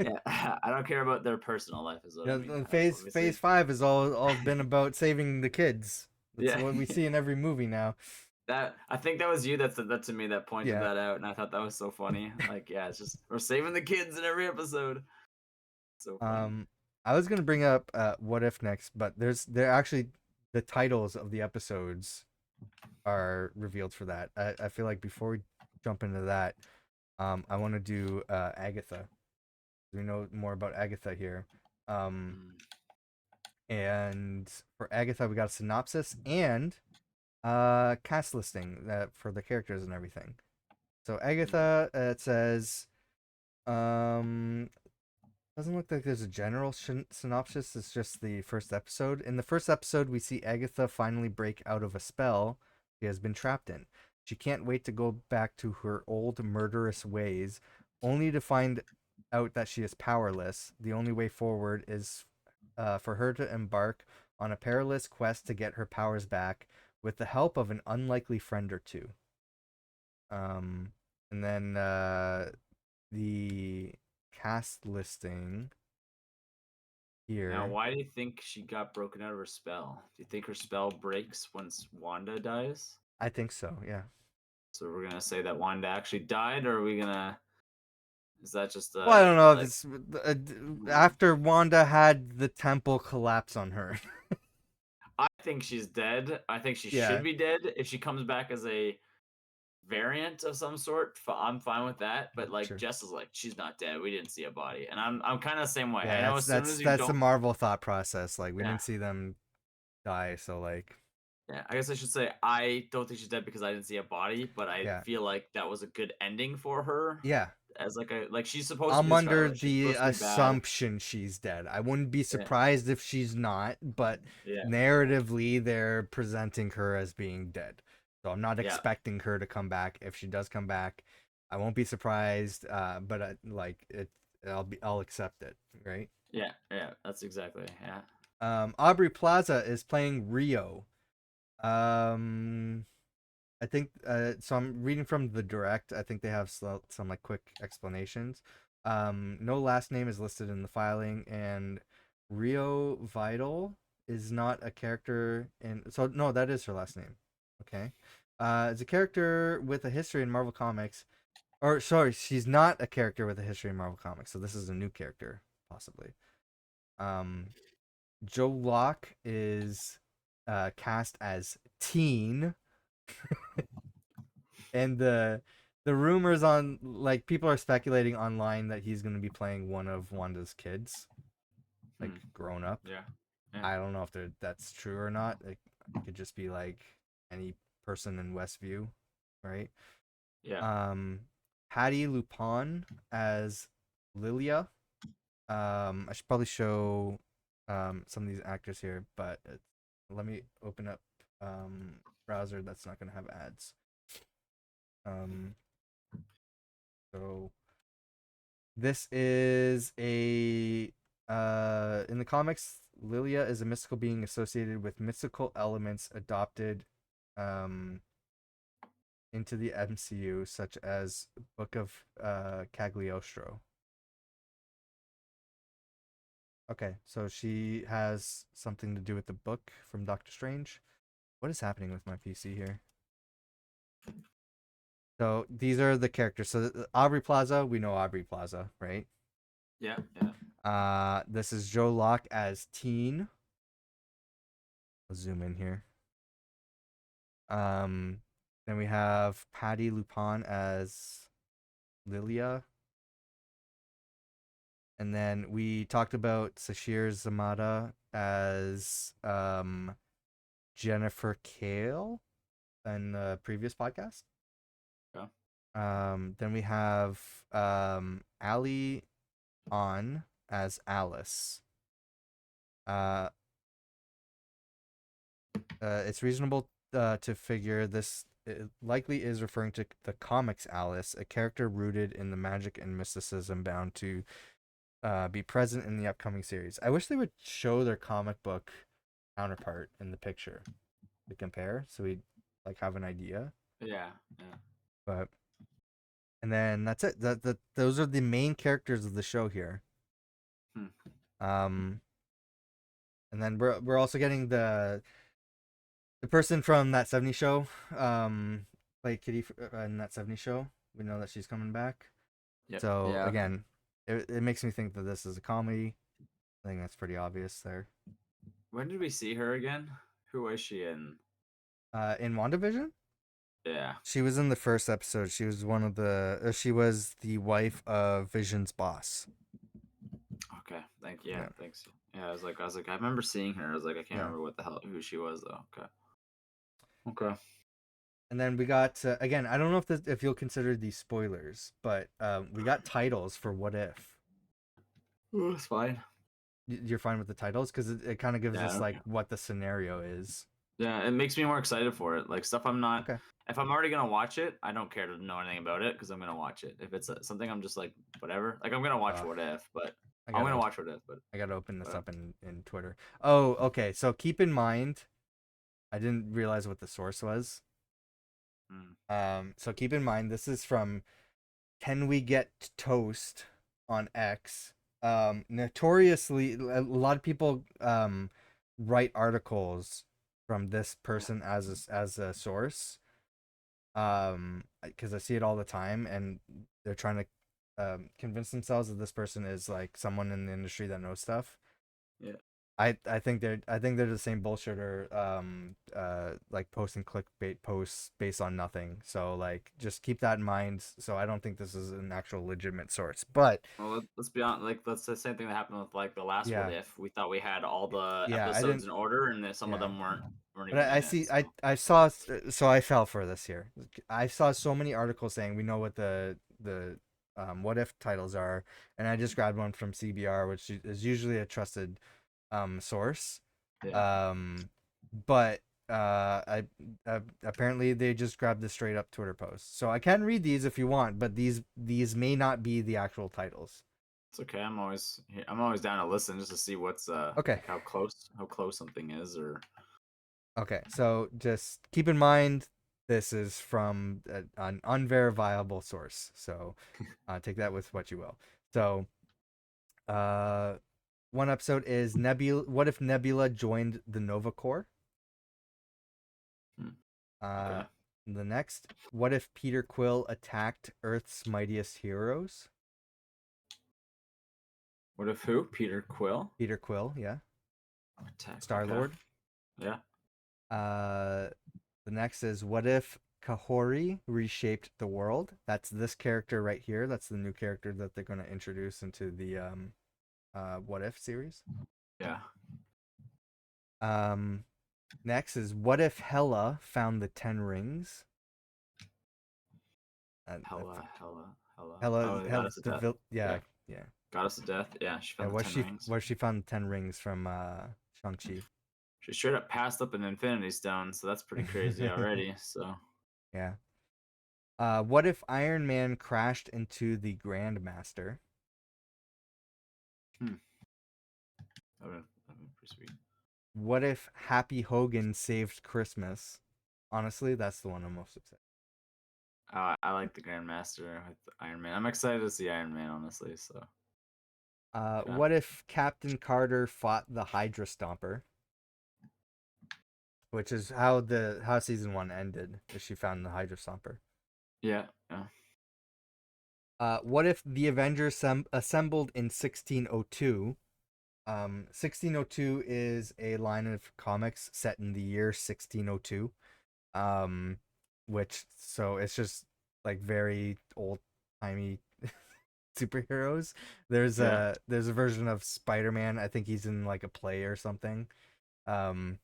[SPEAKER 2] Yeah, I don't care about their personal life. Is what I
[SPEAKER 1] Yeah,
[SPEAKER 2] mean.
[SPEAKER 1] phase
[SPEAKER 2] Obviously.
[SPEAKER 1] 5 is all been about saving the kids. That's
[SPEAKER 2] Yeah.
[SPEAKER 1] what we see in every movie now.
[SPEAKER 2] That I think that was you that to me that pointed
[SPEAKER 1] Yeah.
[SPEAKER 2] that out, and I thought that was so funny. Like, yeah, it's just we're saving the kids in every episode. So funny.
[SPEAKER 1] Um, I was gonna bring up what if next, but there actually the titles of the episodes are revealed for that. I feel like before we jump into that, I want to do Agatha. We know more about Agatha here. Um,
[SPEAKER 2] Mm.
[SPEAKER 1] and for Agatha, we got a synopsis and cast listing that for the characters and everything. So
[SPEAKER 2] Okay.
[SPEAKER 1] Agatha, it says, um, doesn't look like there's a general synopsis. It's just the first episode. In the first episode, we see Agatha finally break out of a spell she has been trapped in. She can't wait to go back to her old murderous ways, only to find out that she is powerless. The only way forward is for her to embark on a perilous quest to get her powers back with the help of an unlikely friend or two. Um, and then the cast listing
[SPEAKER 2] Now,
[SPEAKER 1] here.
[SPEAKER 2] why do you think she got broken out of her spell? Do you think her spell breaks once Wanda dies?
[SPEAKER 1] I think so, yeah.
[SPEAKER 2] So we're gonna say that Wanda actually died, or are we gonna? Is that just
[SPEAKER 1] Well, I don't know if
[SPEAKER 2] like?
[SPEAKER 1] it's
[SPEAKER 2] Hmm.
[SPEAKER 1] after Wanda had the temple collapse on her.
[SPEAKER 2] I think she's dead. I think she should
[SPEAKER 1] Yeah,
[SPEAKER 2] be dead. If she comes back as a variant of some sort, I'm fine with that. But like
[SPEAKER 1] sure.
[SPEAKER 2] Jess is like, she's not dead. We didn't see a body, and I'm kind of the same way. I
[SPEAKER 1] Yeah,
[SPEAKER 2] know
[SPEAKER 1] that's
[SPEAKER 2] as soon
[SPEAKER 1] that's
[SPEAKER 2] as you
[SPEAKER 1] that's the
[SPEAKER 2] don't,
[SPEAKER 1] Marvel thought process. Like we
[SPEAKER 2] yeah,
[SPEAKER 1] didn't see them die, so like
[SPEAKER 2] yeah. I guess I should say I don't think she's dead because I didn't see a body, but I
[SPEAKER 1] yeah.
[SPEAKER 2] feel like that was a good ending for her
[SPEAKER 1] Yeah.
[SPEAKER 2] as like she's supposed to be
[SPEAKER 1] I'm
[SPEAKER 2] the
[SPEAKER 1] under
[SPEAKER 2] Scarlet. She's
[SPEAKER 1] the
[SPEAKER 2] supposed to be bad.
[SPEAKER 1] assumption she's dead. I wouldn't be
[SPEAKER 2] Yeah,
[SPEAKER 1] surprised if she's not, but
[SPEAKER 2] yeah,
[SPEAKER 1] narratively they're presenting her as being dead. So I'm not
[SPEAKER 2] yeah,
[SPEAKER 1] expecting her to come back. If she does come back, I won't be surprised. But like it, I'll accept it, right?
[SPEAKER 2] yeah, yeah. That's exactly yeah.
[SPEAKER 1] Aubrey Plaza is playing Rio. Um, I think so. I'm reading from the direct. I think they have some like quick explanations. No last name is listed in the filing, and Rio Vital is not a character in. So no, that is her last name. Okay, it's a character with a history in Marvel Comics. Or sorry, she's not a character with a history in Marvel Comics. So this is a new character, possibly. Um, Joe Locke is cast as Teen, and the rumors on like people are speculating online that he's going to be playing one of Wanda's kids, like
[SPEAKER 2] Hmm.
[SPEAKER 1] grown up.
[SPEAKER 2] Yeah, yeah,
[SPEAKER 1] I don't know if that's true or not. It could just be like any person in Westview, right?
[SPEAKER 2] yeah.
[SPEAKER 1] Um, Patty Lupon as Lilia. I should probably show some of these actors here, but let me open up browser that's not going to have ads. Um, so this is a in the comics, Lilia is a mystical being associated with mystical elements adopted um into the MCU, such as Book of Cagliostro. Okay, so she has something to do with the book from Doctor Strange. What is happening with my PC here? So these are the characters. So Aubrey Plaza, we know Aubrey Plaza, right?
[SPEAKER 2] Yeah, yeah.
[SPEAKER 1] This is Joe Locke as Teen. I'll zoom in here. Um, then we have Patty Lupon as Lilia. And then we talked about Sashir Zamata as Jennifer Kale in the previous podcast.
[SPEAKER 2] Yeah.
[SPEAKER 1] Then we have Ali on as Alice. Uh, it's reasonable to figure this it likely is referring to the comics Alice, a character rooted in the magic and mysticism bound to be present in the upcoming series. I wish they would show their comic book counterpart in the picture to compare, so we like have an idea.
[SPEAKER 2] Yeah, yeah.
[SPEAKER 1] But and then that's it. Those are the main characters of the show here.
[SPEAKER 2] Hmm.
[SPEAKER 1] Um, and then we're also getting the person from that 70 show, played Kitty in that 70 show. We know that she's coming back.
[SPEAKER 2] Yep.
[SPEAKER 1] So
[SPEAKER 2] Yeah. Okay.
[SPEAKER 1] again, it makes me think that this is a comedy. I think that's pretty obvious there.
[SPEAKER 2] When did we see her again? Who was she in?
[SPEAKER 1] In WandaVision,
[SPEAKER 2] Yeah.
[SPEAKER 1] she was in the first episode. She was one of the. She was the wife of Vision's boss.
[SPEAKER 2] Okay. Yeah.
[SPEAKER 1] Yeah,
[SPEAKER 2] Thanks. Yeah. I remember seeing her. I was like, I can't
[SPEAKER 1] yeah.
[SPEAKER 2] remember what the hell who she was though. Okay. Okay.
[SPEAKER 1] And then we got again. I don't know if you'll consider these spoilers, but we got titles for What If.
[SPEAKER 2] Ooh, it's fine.
[SPEAKER 1] You're fine with the titles because it kind of gives
[SPEAKER 2] Yeah.
[SPEAKER 1] us like
[SPEAKER 2] Okay.
[SPEAKER 1] what the scenario is.
[SPEAKER 2] Yeah. It makes me more excited for it. Like stuff I'm not.
[SPEAKER 1] Okay.
[SPEAKER 2] If I'm already gonna watch it, I don't care to know anything about it because I'm gonna watch it. If it's something I'm just like whatever, like I'm gonna watch
[SPEAKER 1] Uh,
[SPEAKER 2] What If, but
[SPEAKER 1] I
[SPEAKER 2] I'm
[SPEAKER 1] gotta
[SPEAKER 2] gonna
[SPEAKER 1] op-
[SPEAKER 2] watch What If, but
[SPEAKER 1] I gotta open this
[SPEAKER 2] whatever.
[SPEAKER 1] up in Twitter. Oh, okay. So keep in mind, I didn't realize what the source was.
[SPEAKER 2] Mm,
[SPEAKER 1] So keep in mind this is from Can We Get Toast on X. Notoriously, a lot of people write articles from this
[SPEAKER 2] yeah.
[SPEAKER 1] person as a source. Because I see it all the time, and they're trying to convince themselves that this person is like someone in the industry that knows stuff.
[SPEAKER 2] Yeah.
[SPEAKER 1] I think they're the same bullshitter like posting clickbait posts based on nothing. So like just keep that in mind. So I don't think this is an actual legitimate source. But
[SPEAKER 2] Well, let's be honest. Like, that's the same thing that happened with like the last What
[SPEAKER 1] yeah,
[SPEAKER 2] If. We thought we had all the
[SPEAKER 1] yeah, I
[SPEAKER 2] episodes
[SPEAKER 1] didn't
[SPEAKER 2] in order, and then some of
[SPEAKER 1] yeah.
[SPEAKER 2] them weren't
[SPEAKER 1] But
[SPEAKER 2] even
[SPEAKER 1] I
[SPEAKER 2] in it.
[SPEAKER 1] see
[SPEAKER 2] So
[SPEAKER 1] I saw so I fell for this here. I saw so many articles saying we know what the what if titles are, and I just grabbed one from CBR, which is usually a trusted source.
[SPEAKER 2] yeah.
[SPEAKER 1] Um, but I apparently they just grabbed the straight up Twitter post. So I can read these if you want, but these may not be the actual titles.
[SPEAKER 2] It's okay. I'm always down to listen just to see what's
[SPEAKER 1] Okay.
[SPEAKER 2] like how close something is or
[SPEAKER 1] Okay. So just keep in mind this is from an unverifiable source. So take that with what you will. So uh one episode is Nebula. What if Nebula joined the Nova Corps?
[SPEAKER 2] hmm,
[SPEAKER 1] Uh,
[SPEAKER 2] okay.
[SPEAKER 1] the next, what if Peter Quill attacked Earth's mightiest heroes?
[SPEAKER 2] What if who? Peter Quill?
[SPEAKER 1] Peter Quill, yeah,
[SPEAKER 2] Attack.
[SPEAKER 1] Star
[SPEAKER 2] Okay.
[SPEAKER 1] Lord.
[SPEAKER 2] Yeah.
[SPEAKER 1] Uh, the next is what if Kahori reshaped the world? That's this character right here. That's the new character that they're going to introduce into the What If series.
[SPEAKER 2] Yeah.
[SPEAKER 1] Um, next is what if Hela found the Ten Rings?
[SPEAKER 2] Hella.
[SPEAKER 1] Hela,
[SPEAKER 2] Oh, the goddess
[SPEAKER 1] Hela's
[SPEAKER 2] of
[SPEAKER 1] the
[SPEAKER 2] death.
[SPEAKER 1] yeah,
[SPEAKER 2] Yeah.
[SPEAKER 1] yeah.
[SPEAKER 2] Goddess of death. Yeah. She
[SPEAKER 1] Yeah,
[SPEAKER 2] found the Ten Rings.
[SPEAKER 1] where she found the Ten Rings from Shang-Chi.
[SPEAKER 2] She straight up passed up an Infinity Stone, so that's pretty crazy already. So
[SPEAKER 1] Yeah. What if Iron Man crashed into the Grandmaster?
[SPEAKER 2] hmm, that'd been pretty sweet.
[SPEAKER 1] What if Happy Hogan saved Christmas? Honestly, that's the one I'm most upset.
[SPEAKER 2] I like the Grandmaster with Iron Man. I'm excited to see Iron Man, honestly. So okay.
[SPEAKER 1] What if Captain Carter fought the Hydra Stomper? Which is how season one ended. Is she found the Hydra Stomper?
[SPEAKER 2] Yeah. Yeah.
[SPEAKER 1] What if the Avengers assembled in 1602? 1602 is a line of comics set in the year 1602. Um, which so it's just like very old timey superheroes.
[SPEAKER 2] Yeah.
[SPEAKER 1] There's a version of Spider-Man. I think he's in like a play or something. Um,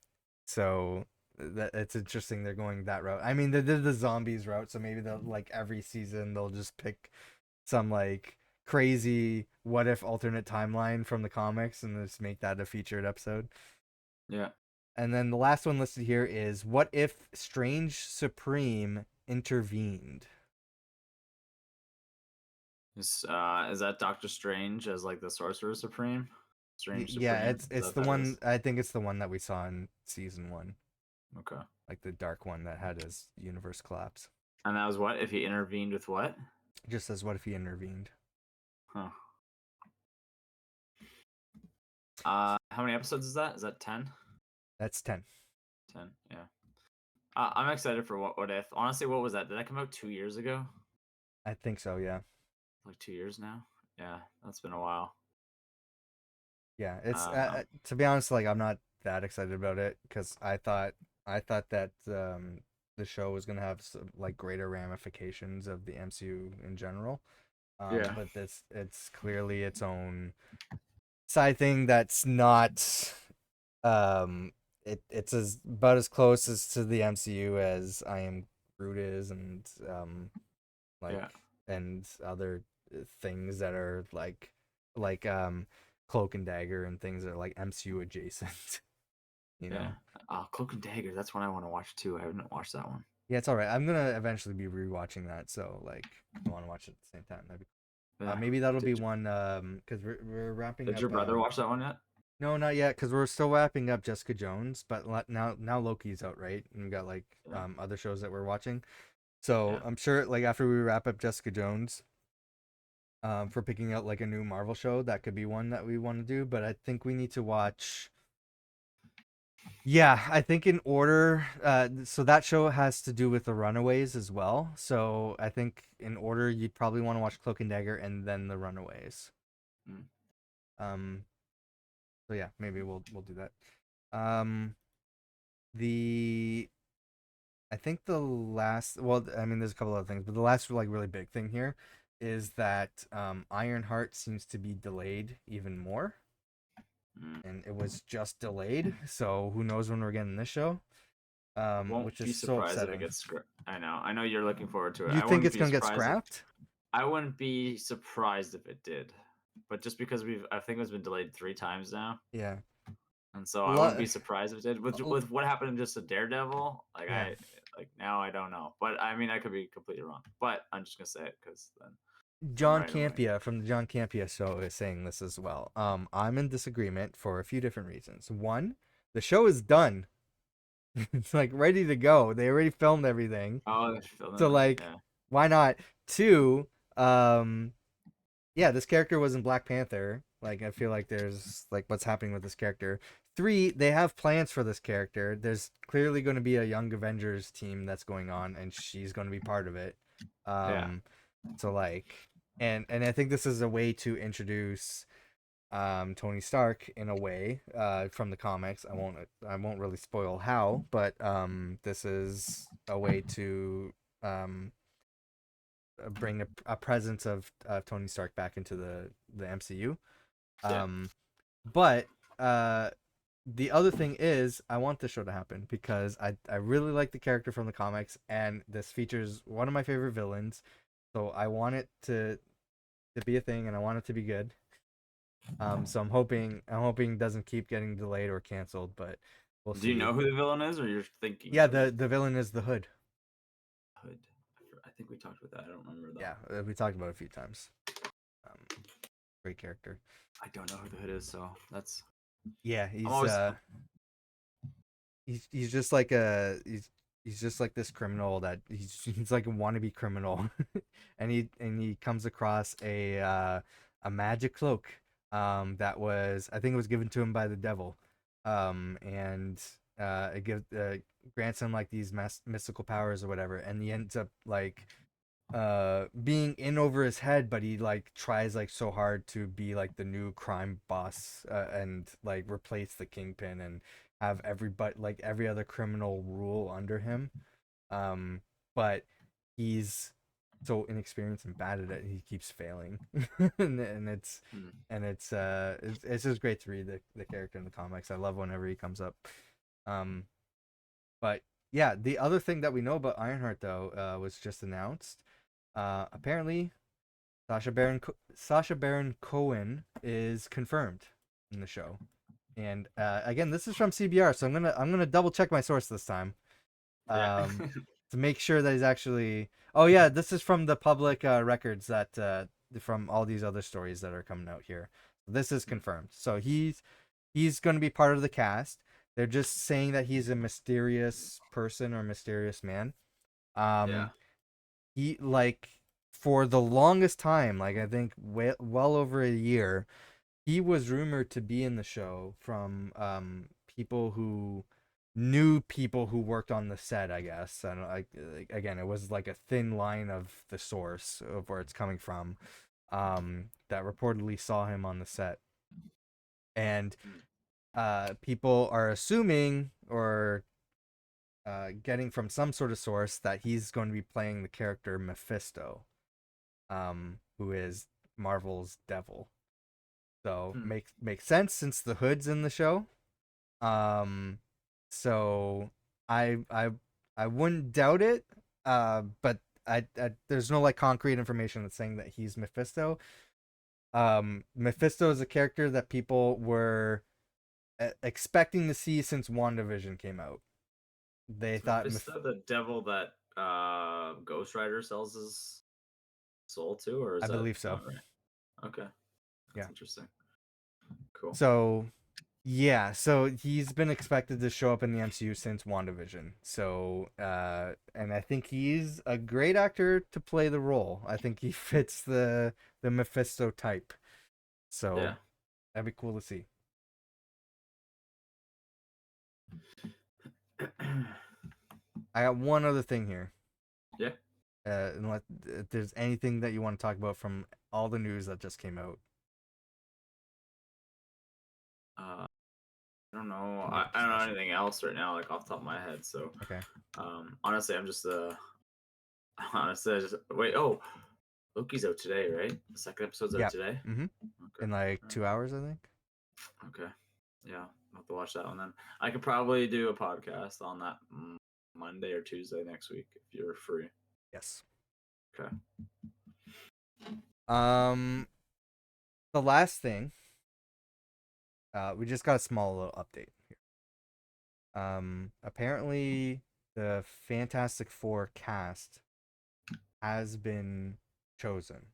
[SPEAKER 1] so that it's interesting they're going that route. I mean, they did the zombies route, so maybe they'll like every season they'll just pick some like crazy what if alternate timeline from the comics and just make that a featured episode.
[SPEAKER 2] Yeah.
[SPEAKER 1] And then the last one listed here is what if Strange Supreme intervened?
[SPEAKER 2] Is that Doctor Strange as like the Sorcerer Supreme? Strange
[SPEAKER 1] Yeah,
[SPEAKER 2] Supreme? Is
[SPEAKER 1] it's
[SPEAKER 2] that
[SPEAKER 1] the
[SPEAKER 2] what that
[SPEAKER 1] one.
[SPEAKER 2] is?
[SPEAKER 1] I think it's the one that we saw in season one,
[SPEAKER 2] Okay.
[SPEAKER 1] like the dark one that had his universe collapse.
[SPEAKER 2] And that was what? If he intervened with what?
[SPEAKER 1] It just says what if he intervened?
[SPEAKER 2] Huh. How many episodes is that? Is that 10?
[SPEAKER 1] That's 10.
[SPEAKER 2] 10. Yeah. I'm excited for what if. Honestly, what was that? Did that come out 2 years ago?
[SPEAKER 1] I think so. Yeah.
[SPEAKER 2] Like 2 years now? Yeah, that's been a while.
[SPEAKER 1] Yeah. It's
[SPEAKER 2] Um,
[SPEAKER 1] to be honest, like I'm not that excited about it because I thought that the show was gonna have some, like greater ramifications of the MCU in general.
[SPEAKER 2] yeah,
[SPEAKER 1] But this it's clearly its own side thing that's not um it's as about as close as to the MCU as I am Groot is and like
[SPEAKER 2] yeah,
[SPEAKER 1] and other things that are like Cloak and Dagger and things that are like MCU adjacent, you
[SPEAKER 2] yeah.
[SPEAKER 1] know.
[SPEAKER 2] Cloak and Dagger. That's one I want to watch too. I haven't watched that one.
[SPEAKER 1] Yeah, it's all right. I'm gonna eventually be rewatching that, so like I want to watch it at the same time.
[SPEAKER 2] Yeah.
[SPEAKER 1] Maybe that'll be
[SPEAKER 2] Did
[SPEAKER 1] one because we're wrapping
[SPEAKER 2] Did
[SPEAKER 1] up
[SPEAKER 2] your brother watch that one yet?
[SPEAKER 1] no, not yet, because we're still wrapping up Jessica Jones, but now Loki's out, right? And we got like
[SPEAKER 2] Yeah.
[SPEAKER 1] other shows that we're watching. So
[SPEAKER 2] Yeah.
[SPEAKER 1] I'm sure like after we wrap up Jessica Jones, for picking out like a new Marvel show, that could be one that we want to do. But I think we need to watch. Yeah, I think in order. So that show has to do with the Runaways as well. So I think in order, you'd probably want to watch Cloak and Dagger and then the Runaways.
[SPEAKER 2] Mm.
[SPEAKER 1] Um. So yeah, maybe we'll do that. Um. The I think the last, well, I mean, there's a couple other things, but the last like really big thing here is that Ironheart seems to be delayed even more,
[SPEAKER 2] Mm.
[SPEAKER 1] and it was just delayed. So who knows when we're getting this show?
[SPEAKER 2] Won't
[SPEAKER 1] Which is
[SPEAKER 2] be
[SPEAKER 1] so
[SPEAKER 2] surprised if it
[SPEAKER 1] upsetting.
[SPEAKER 2] gets scrapped. I know. I know you're looking forward to it.
[SPEAKER 1] You
[SPEAKER 2] I
[SPEAKER 1] think
[SPEAKER 2] wouldn't
[SPEAKER 1] it's
[SPEAKER 2] be
[SPEAKER 1] gonna get
[SPEAKER 2] surprised if
[SPEAKER 1] scrapped?
[SPEAKER 2] I wouldn't be surprised if it did. But just because I think it's been delayed 3 times now,
[SPEAKER 1] Yeah.
[SPEAKER 2] and so I wouldn't
[SPEAKER 1] Lo-
[SPEAKER 2] be surprised if it did. With what happened just to Daredevil,
[SPEAKER 1] yeah.
[SPEAKER 2] now I don't know. But I mean, I could be completely wrong. But I'm just gonna say it because then I'm
[SPEAKER 1] John
[SPEAKER 2] right away.
[SPEAKER 1] Campia from the John Campia show is saying this as well. I'm in disagreement for a few different reasons. One, the show is done. It's like ready to go. They already filmed everything.
[SPEAKER 2] Oh, they're filming
[SPEAKER 1] So
[SPEAKER 2] it.
[SPEAKER 1] like,
[SPEAKER 2] Yeah,
[SPEAKER 1] why not? Two, yeah, this character was in Black Panther. Like, I feel like there's like what's happening with this character. Three, they have plans for this character. There's clearly going to be a Young Avengers team that's going on, and she's going to be part of it.
[SPEAKER 2] yeah,
[SPEAKER 1] Um, so like, and I think this is a way to introduce Tony Stark in a way from the comics. I won't really spoil how, but this is a way to um bring a presence of Tony Stark back into the MCU.
[SPEAKER 2] yeah.
[SPEAKER 1] But the other thing is, I want this show to happen because I really like the character from the comics, and this features one of my favorite villains. So I want it to be a thing, and I want it to be good. So I'm hoping it doesn't keep getting delayed or canceled, but we'll
[SPEAKER 2] Do you
[SPEAKER 1] see.
[SPEAKER 2] know who the villain is, or you're thinking
[SPEAKER 1] Yeah,
[SPEAKER 2] of
[SPEAKER 1] the villain is the Hood.
[SPEAKER 2] Hood? I think we talked about that. I don't remember though.
[SPEAKER 1] Yeah, we talked about it a few times. Um, Great character.
[SPEAKER 2] I don't know who the Hood is, so that's.
[SPEAKER 1] Yeah,
[SPEAKER 2] I'm
[SPEAKER 1] he's
[SPEAKER 2] always.
[SPEAKER 1] he's just like he's just like this criminal that he's like a wannabe criminal, and he comes across a magic cloak that was I think it was given to him by the devil, and it grants him like these mystical powers or whatever, and he ends up like being in over his head, but he like tries like so hard to be like the new crime boss, and like replace the kingpin and have everybody like every other criminal rule under him. But he's so inexperienced and bad at it, he keeps failing. And it's
[SPEAKER 2] Hmm.
[SPEAKER 1] it's just great to read the character in the comics. I love whenever he comes up. um But yeah, the other thing that we know about Ironheart though was just announced. Apparently, Sasha Baron Cohen is confirmed in the show. And again, this is from CBR, so I'm gonna double check my source this time,
[SPEAKER 2] Yeah.
[SPEAKER 1] um, to make sure that he's actually. Oh yeah, this is from the public records that from all these other stories that are coming out here. This is confirmed. So he's going to be part of the cast. They're just saying that he's a mysterious person or mysterious man.
[SPEAKER 2] Yeah.
[SPEAKER 1] Um, he like for the longest time, like I think well over a year, he was rumored to be in the show from people who knew people who worked on the set, I guess. And like again, it was like a thin line of the source of where it's coming from, that reportedly saw him on the set. And
[SPEAKER 2] Mm.
[SPEAKER 1] people are assuming or getting from some sort of source that he's going to be playing the character Mephisto, who is Marvel's devil. So
[SPEAKER 2] Mm.
[SPEAKER 1] makes sense since the hood's in the show. Um, so I I I wouldn't doubt it. But I there's no like concrete information that's saying that he's Mephisto. Mephisto is a character that people were expecting to see since WandaVision came out. They
[SPEAKER 2] Is
[SPEAKER 1] thought,
[SPEAKER 2] Mephisto the devil that Ghost Rider sells his soul to, or
[SPEAKER 1] I
[SPEAKER 2] is that
[SPEAKER 1] believe so.
[SPEAKER 2] not right? Okay, that's
[SPEAKER 1] Yeah.
[SPEAKER 2] interesting. Cool.
[SPEAKER 1] So yeah, so he's been expected to show up in the MCU since WandaVision. So and I think he's a great actor to play the role. I think he fits the Mephisto type. So
[SPEAKER 2] Yeah.
[SPEAKER 1] that'd be cool to see. I got one other thing here.
[SPEAKER 2] Yeah.
[SPEAKER 1] Unless if there's anything that you want to talk about from all the news that just came out.
[SPEAKER 2] I don't know.
[SPEAKER 1] Public
[SPEAKER 2] I don't know
[SPEAKER 1] discussion.
[SPEAKER 2] anything else right now, like off the top of my head. So,
[SPEAKER 1] Okay.
[SPEAKER 2] honestly, I'm just honestly, I just wait. Oh, Loki's out today, right? The second episode's out
[SPEAKER 1] Yeah.
[SPEAKER 2] today.
[SPEAKER 1] Mm-hmm.
[SPEAKER 2] Okay.
[SPEAKER 1] In like
[SPEAKER 2] All right.
[SPEAKER 1] 2 hours, I think.
[SPEAKER 2] Okay. Yeah, I'll have to watch that one then. I could probably do a podcast on that Monday or Tuesday next week if you're free.
[SPEAKER 1] Yes.
[SPEAKER 2] Okay.
[SPEAKER 1] Um, the last thing, we just got a small little update here. Apparently the Fantastic Four cast has been chosen,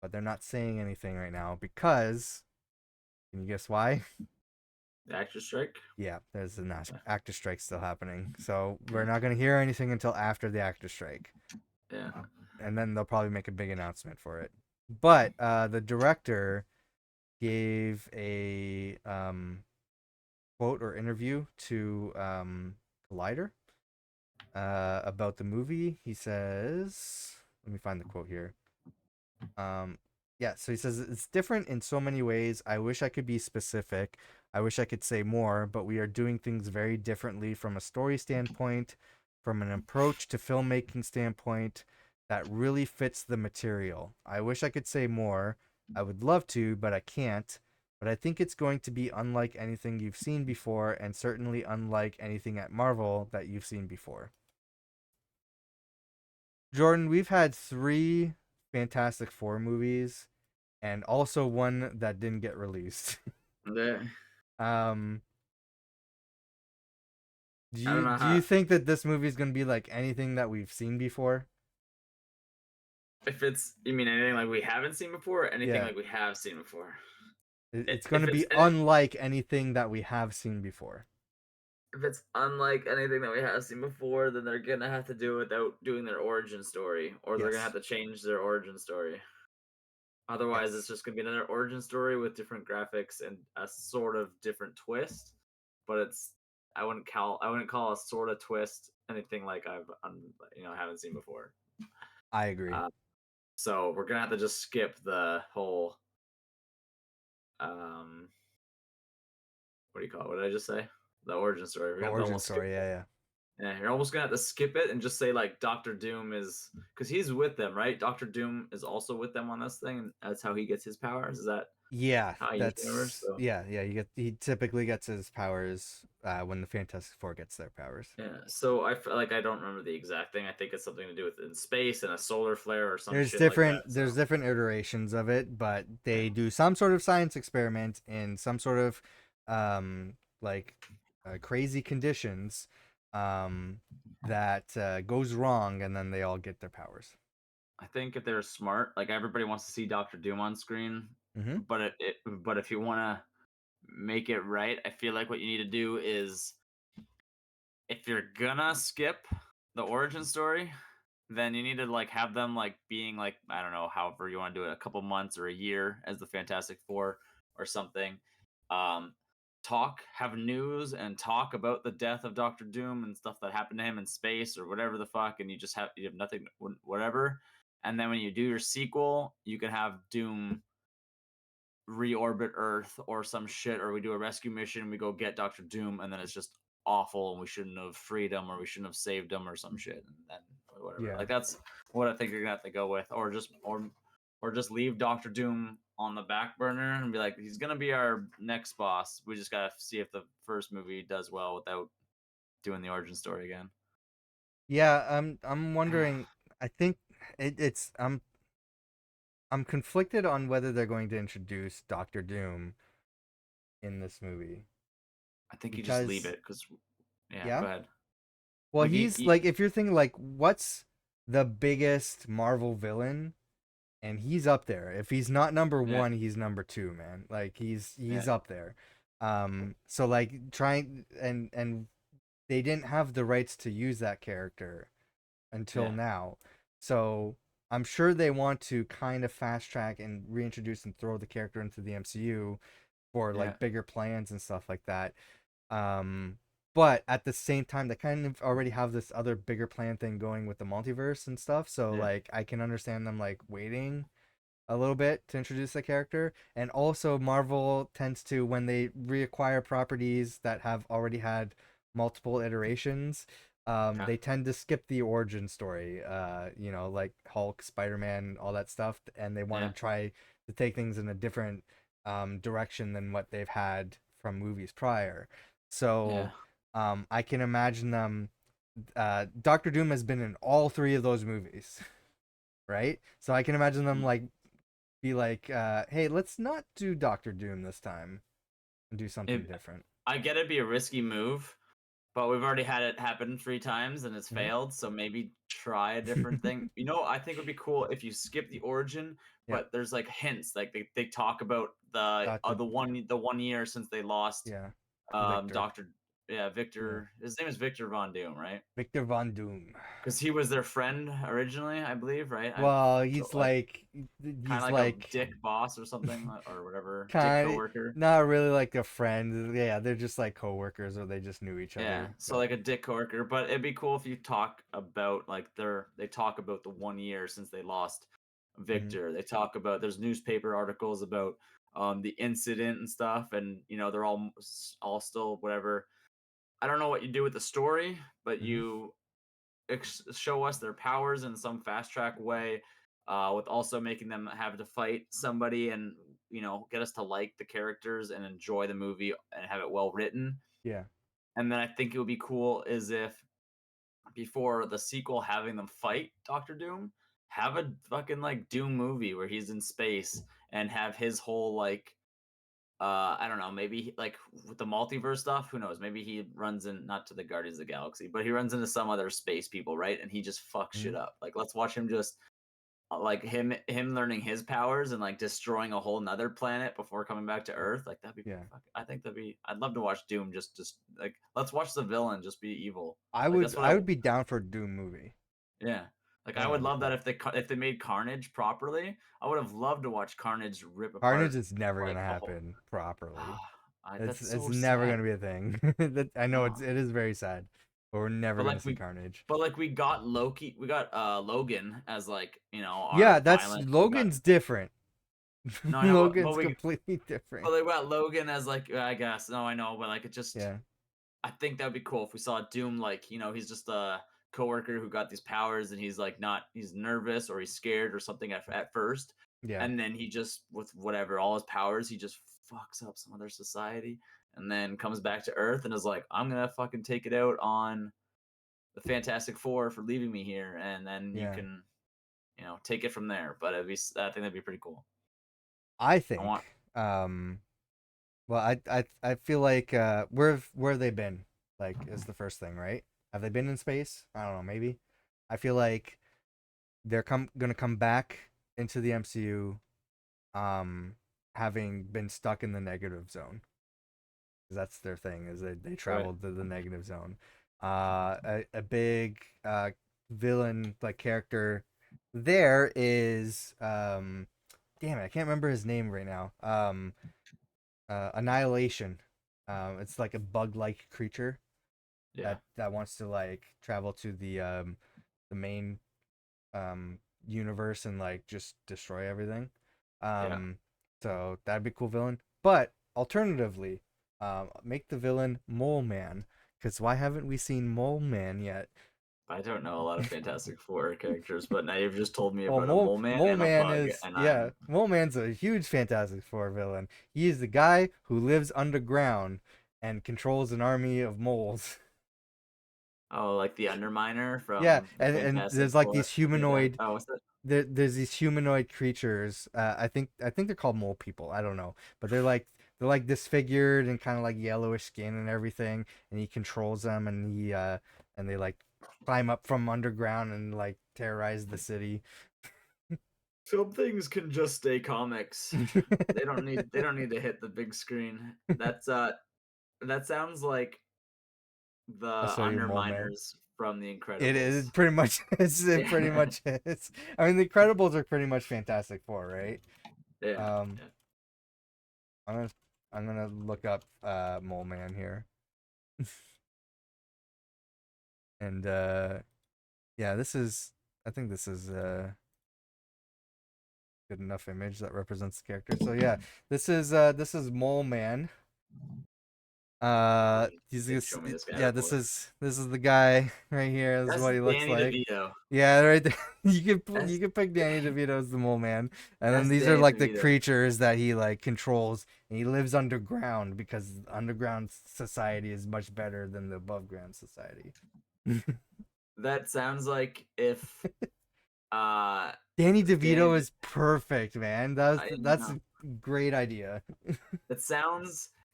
[SPEAKER 1] but they're not saying anything right now because can you guess why?
[SPEAKER 2] The actor strike.
[SPEAKER 1] Yeah, there's an
[SPEAKER 2] Yeah.
[SPEAKER 1] actor strike still happening, so we're
[SPEAKER 2] Yeah.
[SPEAKER 1] not going to hear anything until after the actor strike,
[SPEAKER 2] Yeah.
[SPEAKER 1] and then they'll probably make a big announcement for it. But the director gave a quote or interview to Collider about the movie. He says, let me find the quote here. Um, yeah, so he says it's different in so many ways. I wish I could be specific. I wish I could say more, but we are doing things very differently from a story standpoint, from an approach to filmmaking standpoint that really fits the material. I wish I could say more. I would love to, but I can't. But I think it's going to be unlike anything you've seen before, and certainly unlike anything at Marvel that you've seen before. Jordan, we've had three Fantastic Four movies and also one that didn't get released.
[SPEAKER 2] Yeah.
[SPEAKER 1] um, do
[SPEAKER 2] I don't
[SPEAKER 1] you
[SPEAKER 2] know
[SPEAKER 1] do you
[SPEAKER 2] how.
[SPEAKER 1] think that this movie is gonna be like anything that we've seen before?
[SPEAKER 2] If it's, you mean anything like we haven't seen before, or anything
[SPEAKER 1] Yeah,
[SPEAKER 2] like we have seen before?
[SPEAKER 1] it's
[SPEAKER 2] If
[SPEAKER 1] gonna
[SPEAKER 2] it's
[SPEAKER 1] be unlike anything that we have seen before.
[SPEAKER 2] unlike anything that we have seen before, then they're gonna have to do it without doing their origin story, or they're gonna have
[SPEAKER 1] Yes,
[SPEAKER 2] to change their origin story. Otherwise, it's
[SPEAKER 1] yes,
[SPEAKER 2] just gonna be another origin story with different graphics and a sort of different twist. But it's I wouldn't call a sort of twist anything like haven't seen before.
[SPEAKER 1] I agree.
[SPEAKER 2] Uh, so we're gonna have to just skip the whole um what do you call it? What did I just say? The origin story. We're
[SPEAKER 1] The
[SPEAKER 2] gonna have to
[SPEAKER 1] origin
[SPEAKER 2] almost skip
[SPEAKER 1] story,
[SPEAKER 2] it.
[SPEAKER 1] yeah,
[SPEAKER 2] Yeah, you're almost gonna have to skip it and just say like Doctor Doom is because he's with them, right? Doctor Doom is also with them on this thing, and that's how he gets his powers. Is that
[SPEAKER 1] yeah.
[SPEAKER 2] how he universe? So
[SPEAKER 1] Yeah. You get he typically gets his powers when the Fantastic Four gets their powers.
[SPEAKER 2] Yeah. So like I don't remember the exact thing. I think it's something to do with in space and a solar flare or some shit like that. So
[SPEAKER 1] There's different iterations of it, but
[SPEAKER 2] yeah,
[SPEAKER 1] they do some sort of science experiment in some sort of like crazy conditions um that goes wrong, and then they all get their powers.
[SPEAKER 2] I think if they're smart, like everybody wants to see Doctor Doom on screen,
[SPEAKER 1] Mm-hmm.
[SPEAKER 2] but if you want to make it right, I feel like what you need to do is if you're gonna skip the origin story, then you need to like have them like being like I don't know, however you want to do it, a couple months or a year as the Fantastic Four or something. Um, have news and talk about the death of Doctor Doom and stuff that happened to him in space or whatever the fuck, and you have nothing, whatever. And then when you do your sequel, you can have Doom reorbit Earth or some shit, or we do a rescue mission, we go get Doctor Doom, and then it's just awful, and we shouldn't have freed him, or we shouldn't have saved him, or some shit, and then whatever.
[SPEAKER 1] Yeah.
[SPEAKER 2] Like that's what I think you're gonna have to go with, or just leave Doctor Doom on the back burner and be like, he's gonna be our next boss. We just gotta see if the first movie does well without doing the origin story again.
[SPEAKER 1] Yeah, I'm wondering. I think it's I'm conflicted on whether they're going to introduce Doctor Doom in this movie
[SPEAKER 2] I think you just leave
[SPEAKER 1] because
[SPEAKER 2] it because yeah,
[SPEAKER 1] yeah.
[SPEAKER 2] go ahead.
[SPEAKER 1] Well,
[SPEAKER 2] Like
[SPEAKER 1] he's like, if you're thinking like what's the biggest Marvel villain, and he's up there. If he's not number
[SPEAKER 2] yeah,
[SPEAKER 1] 1, he's number 2, man. Like he's
[SPEAKER 2] yeah,
[SPEAKER 1] up there. So like trying and they didn't have the rights to use that character until
[SPEAKER 2] yeah,
[SPEAKER 1] now. So I'm sure they want to kind of fast track and reintroduce and throw the character into the MCU for
[SPEAKER 2] yeah,
[SPEAKER 1] like bigger plans and stuff like that. Um, but at the same time, they kind of already have this other bigger plan thing going with the multiverse and stuff. So
[SPEAKER 2] yeah,
[SPEAKER 1] like I can understand them like waiting a little bit to introduce the character. And also, Marvel tends to, when they reacquire properties that have already had multiple iterations,
[SPEAKER 2] yeah,
[SPEAKER 1] they tend to skip the origin story. Like Hulk, Spider-Man, all that stuff, and they want
[SPEAKER 2] yeah,
[SPEAKER 1] to try to take things in a different direction than what they've had from movies prior.
[SPEAKER 2] yeah.
[SPEAKER 1] So I can imagine them. Doctor Doom has been in all three of those movies, right? So I can imagine them like be like, hey, let's not do Doctor Doom this time and do something
[SPEAKER 2] It,
[SPEAKER 1] different.
[SPEAKER 2] I get it'd be a risky move, but we've already had it happen 3 times and it's
[SPEAKER 1] Hmm.
[SPEAKER 2] failed. So maybe try a different thing. You know, I think it would be cool if you skip the origin,
[SPEAKER 1] Yeah,
[SPEAKER 2] but there's like hints, like they talk about the
[SPEAKER 1] Doctor.
[SPEAKER 2] the 1 year since they lost
[SPEAKER 1] Yeah, Victor.
[SPEAKER 2] Doctor
[SPEAKER 1] Yeah,
[SPEAKER 2] Victor. His name is Victor Von Doom, right?
[SPEAKER 1] Victor Von Doom.
[SPEAKER 2] Because he was their friend originally, I believe, right?
[SPEAKER 1] Well,
[SPEAKER 2] Like kind of
[SPEAKER 1] he's
[SPEAKER 2] like a
[SPEAKER 1] like
[SPEAKER 2] dick boss or something or whatever, dick
[SPEAKER 1] kind
[SPEAKER 2] coworker.
[SPEAKER 1] not really like a friend. Yeah, they're just like coworkers, or they just knew each
[SPEAKER 2] Yeah,
[SPEAKER 1] other.
[SPEAKER 2] so
[SPEAKER 1] But
[SPEAKER 2] like a dick coworker, but it'd be cool if you talk about like they talk about the 1 year since they lost
[SPEAKER 1] mhm,
[SPEAKER 2] Victor. They talk about there's newspaper articles about the incident and stuff, and you know they're all still whatever. I don't know what you do with the story, but
[SPEAKER 1] mhm,
[SPEAKER 2] you show us their powers in some fast track way, with also making them have to fight somebody and you know get us to like the characters and enjoy the movie and have it well written.
[SPEAKER 1] yeah,
[SPEAKER 2] And then I think it would be cool is if before the sequel having them fight Doctor Doom, have a fucking like Doom movie where he's in space and have his whole like I don't know, maybe like with the multiverse stuff, who knows? Maybe he runs in not to the Guardians of the Galaxy, but he runs into some other space people, right? And he just fucks shit
[SPEAKER 1] mhm,
[SPEAKER 2] up. Like let's watch him just like him learning his powers and like destroying a whole nother planet before coming back to Earth. Like that'd be
[SPEAKER 1] yeah.
[SPEAKER 2] I think that'd be I'd love to watch Doom just like let's watch the villain just be evil.
[SPEAKER 1] I
[SPEAKER 2] Like
[SPEAKER 1] would
[SPEAKER 2] that's what
[SPEAKER 1] I would be down for a Doom movie.
[SPEAKER 2] yeah. Like
[SPEAKER 1] I
[SPEAKER 2] I
[SPEAKER 1] think
[SPEAKER 2] would
[SPEAKER 1] that'd be
[SPEAKER 2] love that
[SPEAKER 1] cool.
[SPEAKER 2] if they made Carnage properly. I would have loved to watch Carnage rip
[SPEAKER 1] Carnage
[SPEAKER 2] apart
[SPEAKER 1] is never gonna
[SPEAKER 2] like a whole.
[SPEAKER 1] happen properly.
[SPEAKER 2] That's
[SPEAKER 1] It's
[SPEAKER 2] so
[SPEAKER 1] never
[SPEAKER 2] sad.
[SPEAKER 1] gonna be a thing. I know
[SPEAKER 2] Oh,
[SPEAKER 1] it is very sad, but we're never
[SPEAKER 2] but
[SPEAKER 1] gonna
[SPEAKER 2] like
[SPEAKER 1] see
[SPEAKER 2] we,
[SPEAKER 1] Carnage.
[SPEAKER 2] but like we got Loki, we got Logan as like you know
[SPEAKER 1] Yeah,
[SPEAKER 2] our
[SPEAKER 1] that's
[SPEAKER 2] violent. We got
[SPEAKER 1] Logan's different.
[SPEAKER 2] no, I know,
[SPEAKER 1] Logan's completely
[SPEAKER 2] but
[SPEAKER 1] different.
[SPEAKER 2] they got Logan as like I guess no, I know, but like it just
[SPEAKER 1] Yeah,
[SPEAKER 2] I think that would be cool if we saw Doom like, you know, he's just a coworker who got these powers and he's like not he's nervous or he's scared or something at first.
[SPEAKER 1] yeah,
[SPEAKER 2] And then he just with whatever, all his powers, he just fucks up some other society. and then comes back to Earth and is like, I'm gonna fucking take it out on the Fantastic Four for leaving me here, and then you
[SPEAKER 1] Yeah.
[SPEAKER 2] can, take it from there. But I think that'd be pretty cool.
[SPEAKER 1] I
[SPEAKER 2] I want.
[SPEAKER 1] think well, I feel like where have they been? Like is the first thing, right? Have they been in space? I don't know, maybe. I feel like they're gonna come back into the MCU um having been stuck in the negative zone. 'Cause that's their thing, is they
[SPEAKER 2] Right.
[SPEAKER 1] traveled to the negative zone. A big villain like character there is damn it, I can't remember his name right now. Annihilation. It's like a bug-like creature
[SPEAKER 2] Yeah.
[SPEAKER 1] that wants to like travel to the main universe and like just destroy everything.
[SPEAKER 2] Yeah.
[SPEAKER 1] Um, so that'd be a cool villain. But alternatively, make the villain Mole Man. Because why haven't we seen Mole Man yet?
[SPEAKER 2] I don't know a lot of Fantastic Four characters, but now you've just told me
[SPEAKER 1] Well,
[SPEAKER 2] about a mole man
[SPEAKER 1] Mole
[SPEAKER 2] and a
[SPEAKER 1] Man
[SPEAKER 2] bug,
[SPEAKER 1] is,
[SPEAKER 2] and
[SPEAKER 1] yeah,
[SPEAKER 2] I'm
[SPEAKER 1] Mole Man's a huge Fantastic Four villain. He is the guy who lives underground and controls an army of moles.
[SPEAKER 2] like the Underminer
[SPEAKER 1] Yeah,
[SPEAKER 2] from the
[SPEAKER 1] and
[SPEAKER 2] Fantastic
[SPEAKER 1] there's like
[SPEAKER 2] Four.
[SPEAKER 1] these
[SPEAKER 2] Yeah.
[SPEAKER 1] humanoid
[SPEAKER 2] Oh, what's that?
[SPEAKER 1] there's these humanoid creatures. I think they're called mole people. I don't know, but they're like disfigured and kind of like yellowish skin and everything. And he controls them, and they like climb up from underground and like terrorize the city.
[SPEAKER 2] Some things can just stay comics. They don't need to hit the big screen. That sounds like
[SPEAKER 1] I'll
[SPEAKER 2] the
[SPEAKER 1] show you Mole Man.
[SPEAKER 2] Underminers from The
[SPEAKER 1] It
[SPEAKER 2] Incredibles.
[SPEAKER 1] is pretty much it pretty
[SPEAKER 2] Yeah.
[SPEAKER 1] much is. I mean, the Incredibles are pretty much Fantastic Four, right?
[SPEAKER 2] Yeah.
[SPEAKER 1] Um,
[SPEAKER 2] Yeah.
[SPEAKER 1] I'm gonna I'm gonna look up Mole Man here, and yeah, I think this is a good enough image that represents the character. So yeah, this is Mole Man. He's
[SPEAKER 2] You can show me this guy
[SPEAKER 1] yeah,
[SPEAKER 2] real
[SPEAKER 1] this
[SPEAKER 2] quick.
[SPEAKER 1] is this is the guy right here. This is
[SPEAKER 2] That's
[SPEAKER 1] what he looks
[SPEAKER 2] Danny
[SPEAKER 1] like.
[SPEAKER 2] DeVito.
[SPEAKER 1] Yeah, right there. You
[SPEAKER 2] That's
[SPEAKER 1] can pick Danny DeVito as the Mole Man, and then
[SPEAKER 2] that's
[SPEAKER 1] these are
[SPEAKER 2] Danny
[SPEAKER 1] like the
[SPEAKER 2] DeVito.
[SPEAKER 1] creatures that he like controls, and he lives underground because underground society is much better than the above ground society.
[SPEAKER 2] That sounds like if uh
[SPEAKER 1] Danny
[SPEAKER 2] Danny
[SPEAKER 1] DeVito is perfect, man.
[SPEAKER 2] I
[SPEAKER 1] That's
[SPEAKER 2] know.
[SPEAKER 1] a great idea.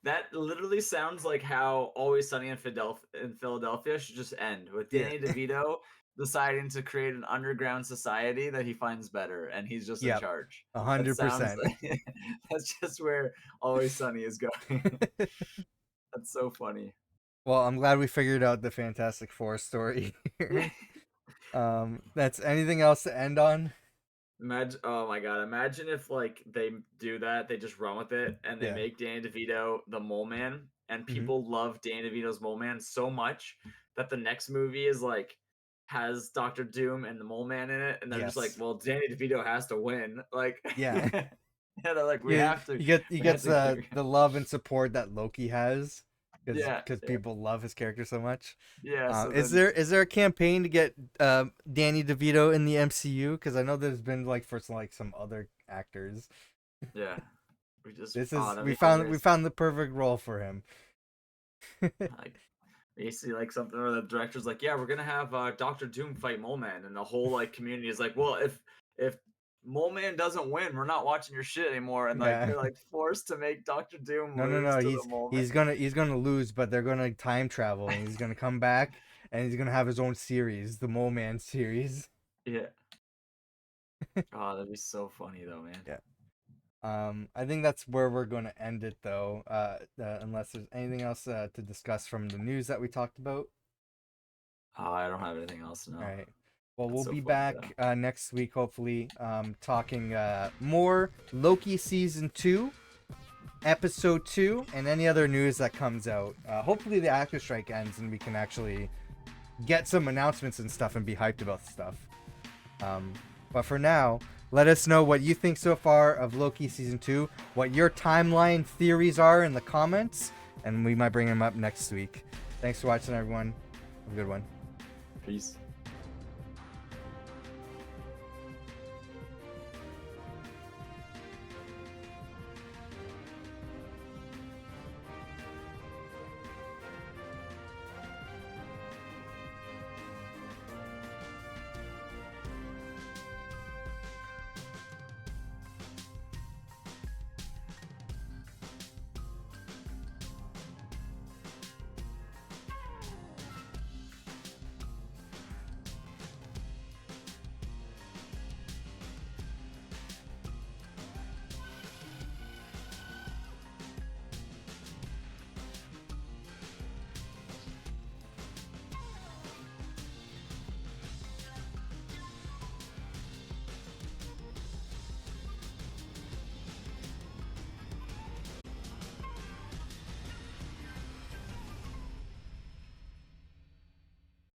[SPEAKER 2] That literally sounds like how Always Sunny in Philadelphia should just end with
[SPEAKER 1] Yeah.
[SPEAKER 2] Danny DeVito deciding to create an underground society that he finds better, and he's just in
[SPEAKER 1] Yep.
[SPEAKER 2] charge. That sounds
[SPEAKER 1] 100%.
[SPEAKER 2] like that's just where Always Sunny is going. That's so funny.
[SPEAKER 1] Well, I'm glad we figured out the Fantastic Four story here. That's anything else to end on?
[SPEAKER 2] Imagine, oh my god, imagine if like they do that, they just run with it, and they
[SPEAKER 1] Yeah.
[SPEAKER 2] make Danny DeVito the Mole Man, and
[SPEAKER 1] Hmm.
[SPEAKER 2] people love Danny DeVito's Mole Man so much that the next movie is like has Doctor Doom and the Mole Man in it, and they're just like,
[SPEAKER 1] Yes.
[SPEAKER 2] well, Danny DeVito has to win, like,
[SPEAKER 1] Yeah.
[SPEAKER 2] yeah, they're like, we
[SPEAKER 1] Yeah,
[SPEAKER 2] have to,
[SPEAKER 1] he
[SPEAKER 2] we have
[SPEAKER 1] gets
[SPEAKER 2] to get,
[SPEAKER 1] the love and support that Loki has
[SPEAKER 2] yeah,
[SPEAKER 1] because
[SPEAKER 2] yeah,
[SPEAKER 1] people love his character so much.
[SPEAKER 2] yeah. So
[SPEAKER 1] Is
[SPEAKER 2] then,
[SPEAKER 1] there a campaign to get Danny DeVito in the MCU? Because I know there's been like for some other actors.
[SPEAKER 2] yeah, we just,
[SPEAKER 1] This
[SPEAKER 2] oh,
[SPEAKER 1] is
[SPEAKER 2] that'd
[SPEAKER 1] we
[SPEAKER 2] be
[SPEAKER 1] found we
[SPEAKER 2] hilarious.
[SPEAKER 1] found the perfect role for him.
[SPEAKER 2] Like you see like something where the director's like, yeah, we're gonna have Doctor Doom fight Mole Man, and the whole like community is like, well, if Mole Man doesn't win, we're not watching your shit anymore, and like
[SPEAKER 1] Yeah.
[SPEAKER 2] they're like forced to make Doctor Doom
[SPEAKER 1] No, no,
[SPEAKER 2] lose
[SPEAKER 1] no.
[SPEAKER 2] to the Mole Man.
[SPEAKER 1] He's gonna lose, but they're gonna time travel, and he's gonna come back, and he's gonna have his own series, the Mole Man series.
[SPEAKER 2] Yeah. Oh, that'd be so funny though, man.
[SPEAKER 1] Yeah. I think that's where we're going to end it, though. Unless there's anything else to discuss from the news that we talked about.
[SPEAKER 2] Oh, I don't have anything else to
[SPEAKER 1] All
[SPEAKER 2] know.
[SPEAKER 1] right. Well,
[SPEAKER 2] That's
[SPEAKER 1] we'll
[SPEAKER 2] so
[SPEAKER 1] be
[SPEAKER 2] funny though.
[SPEAKER 1] back next week, hopefully, talking more Loki season 2, episode 2, and any other news that comes out. Hopefully, the actor strike ends and we can actually get some announcements and stuff and be hyped about stuff. But for now, let us know what you think so far of Loki Season 2, what your timeline theories are in the comments, and we might bring them up next week. Thanks for watching, everyone. Have a good one.
[SPEAKER 2] Peace.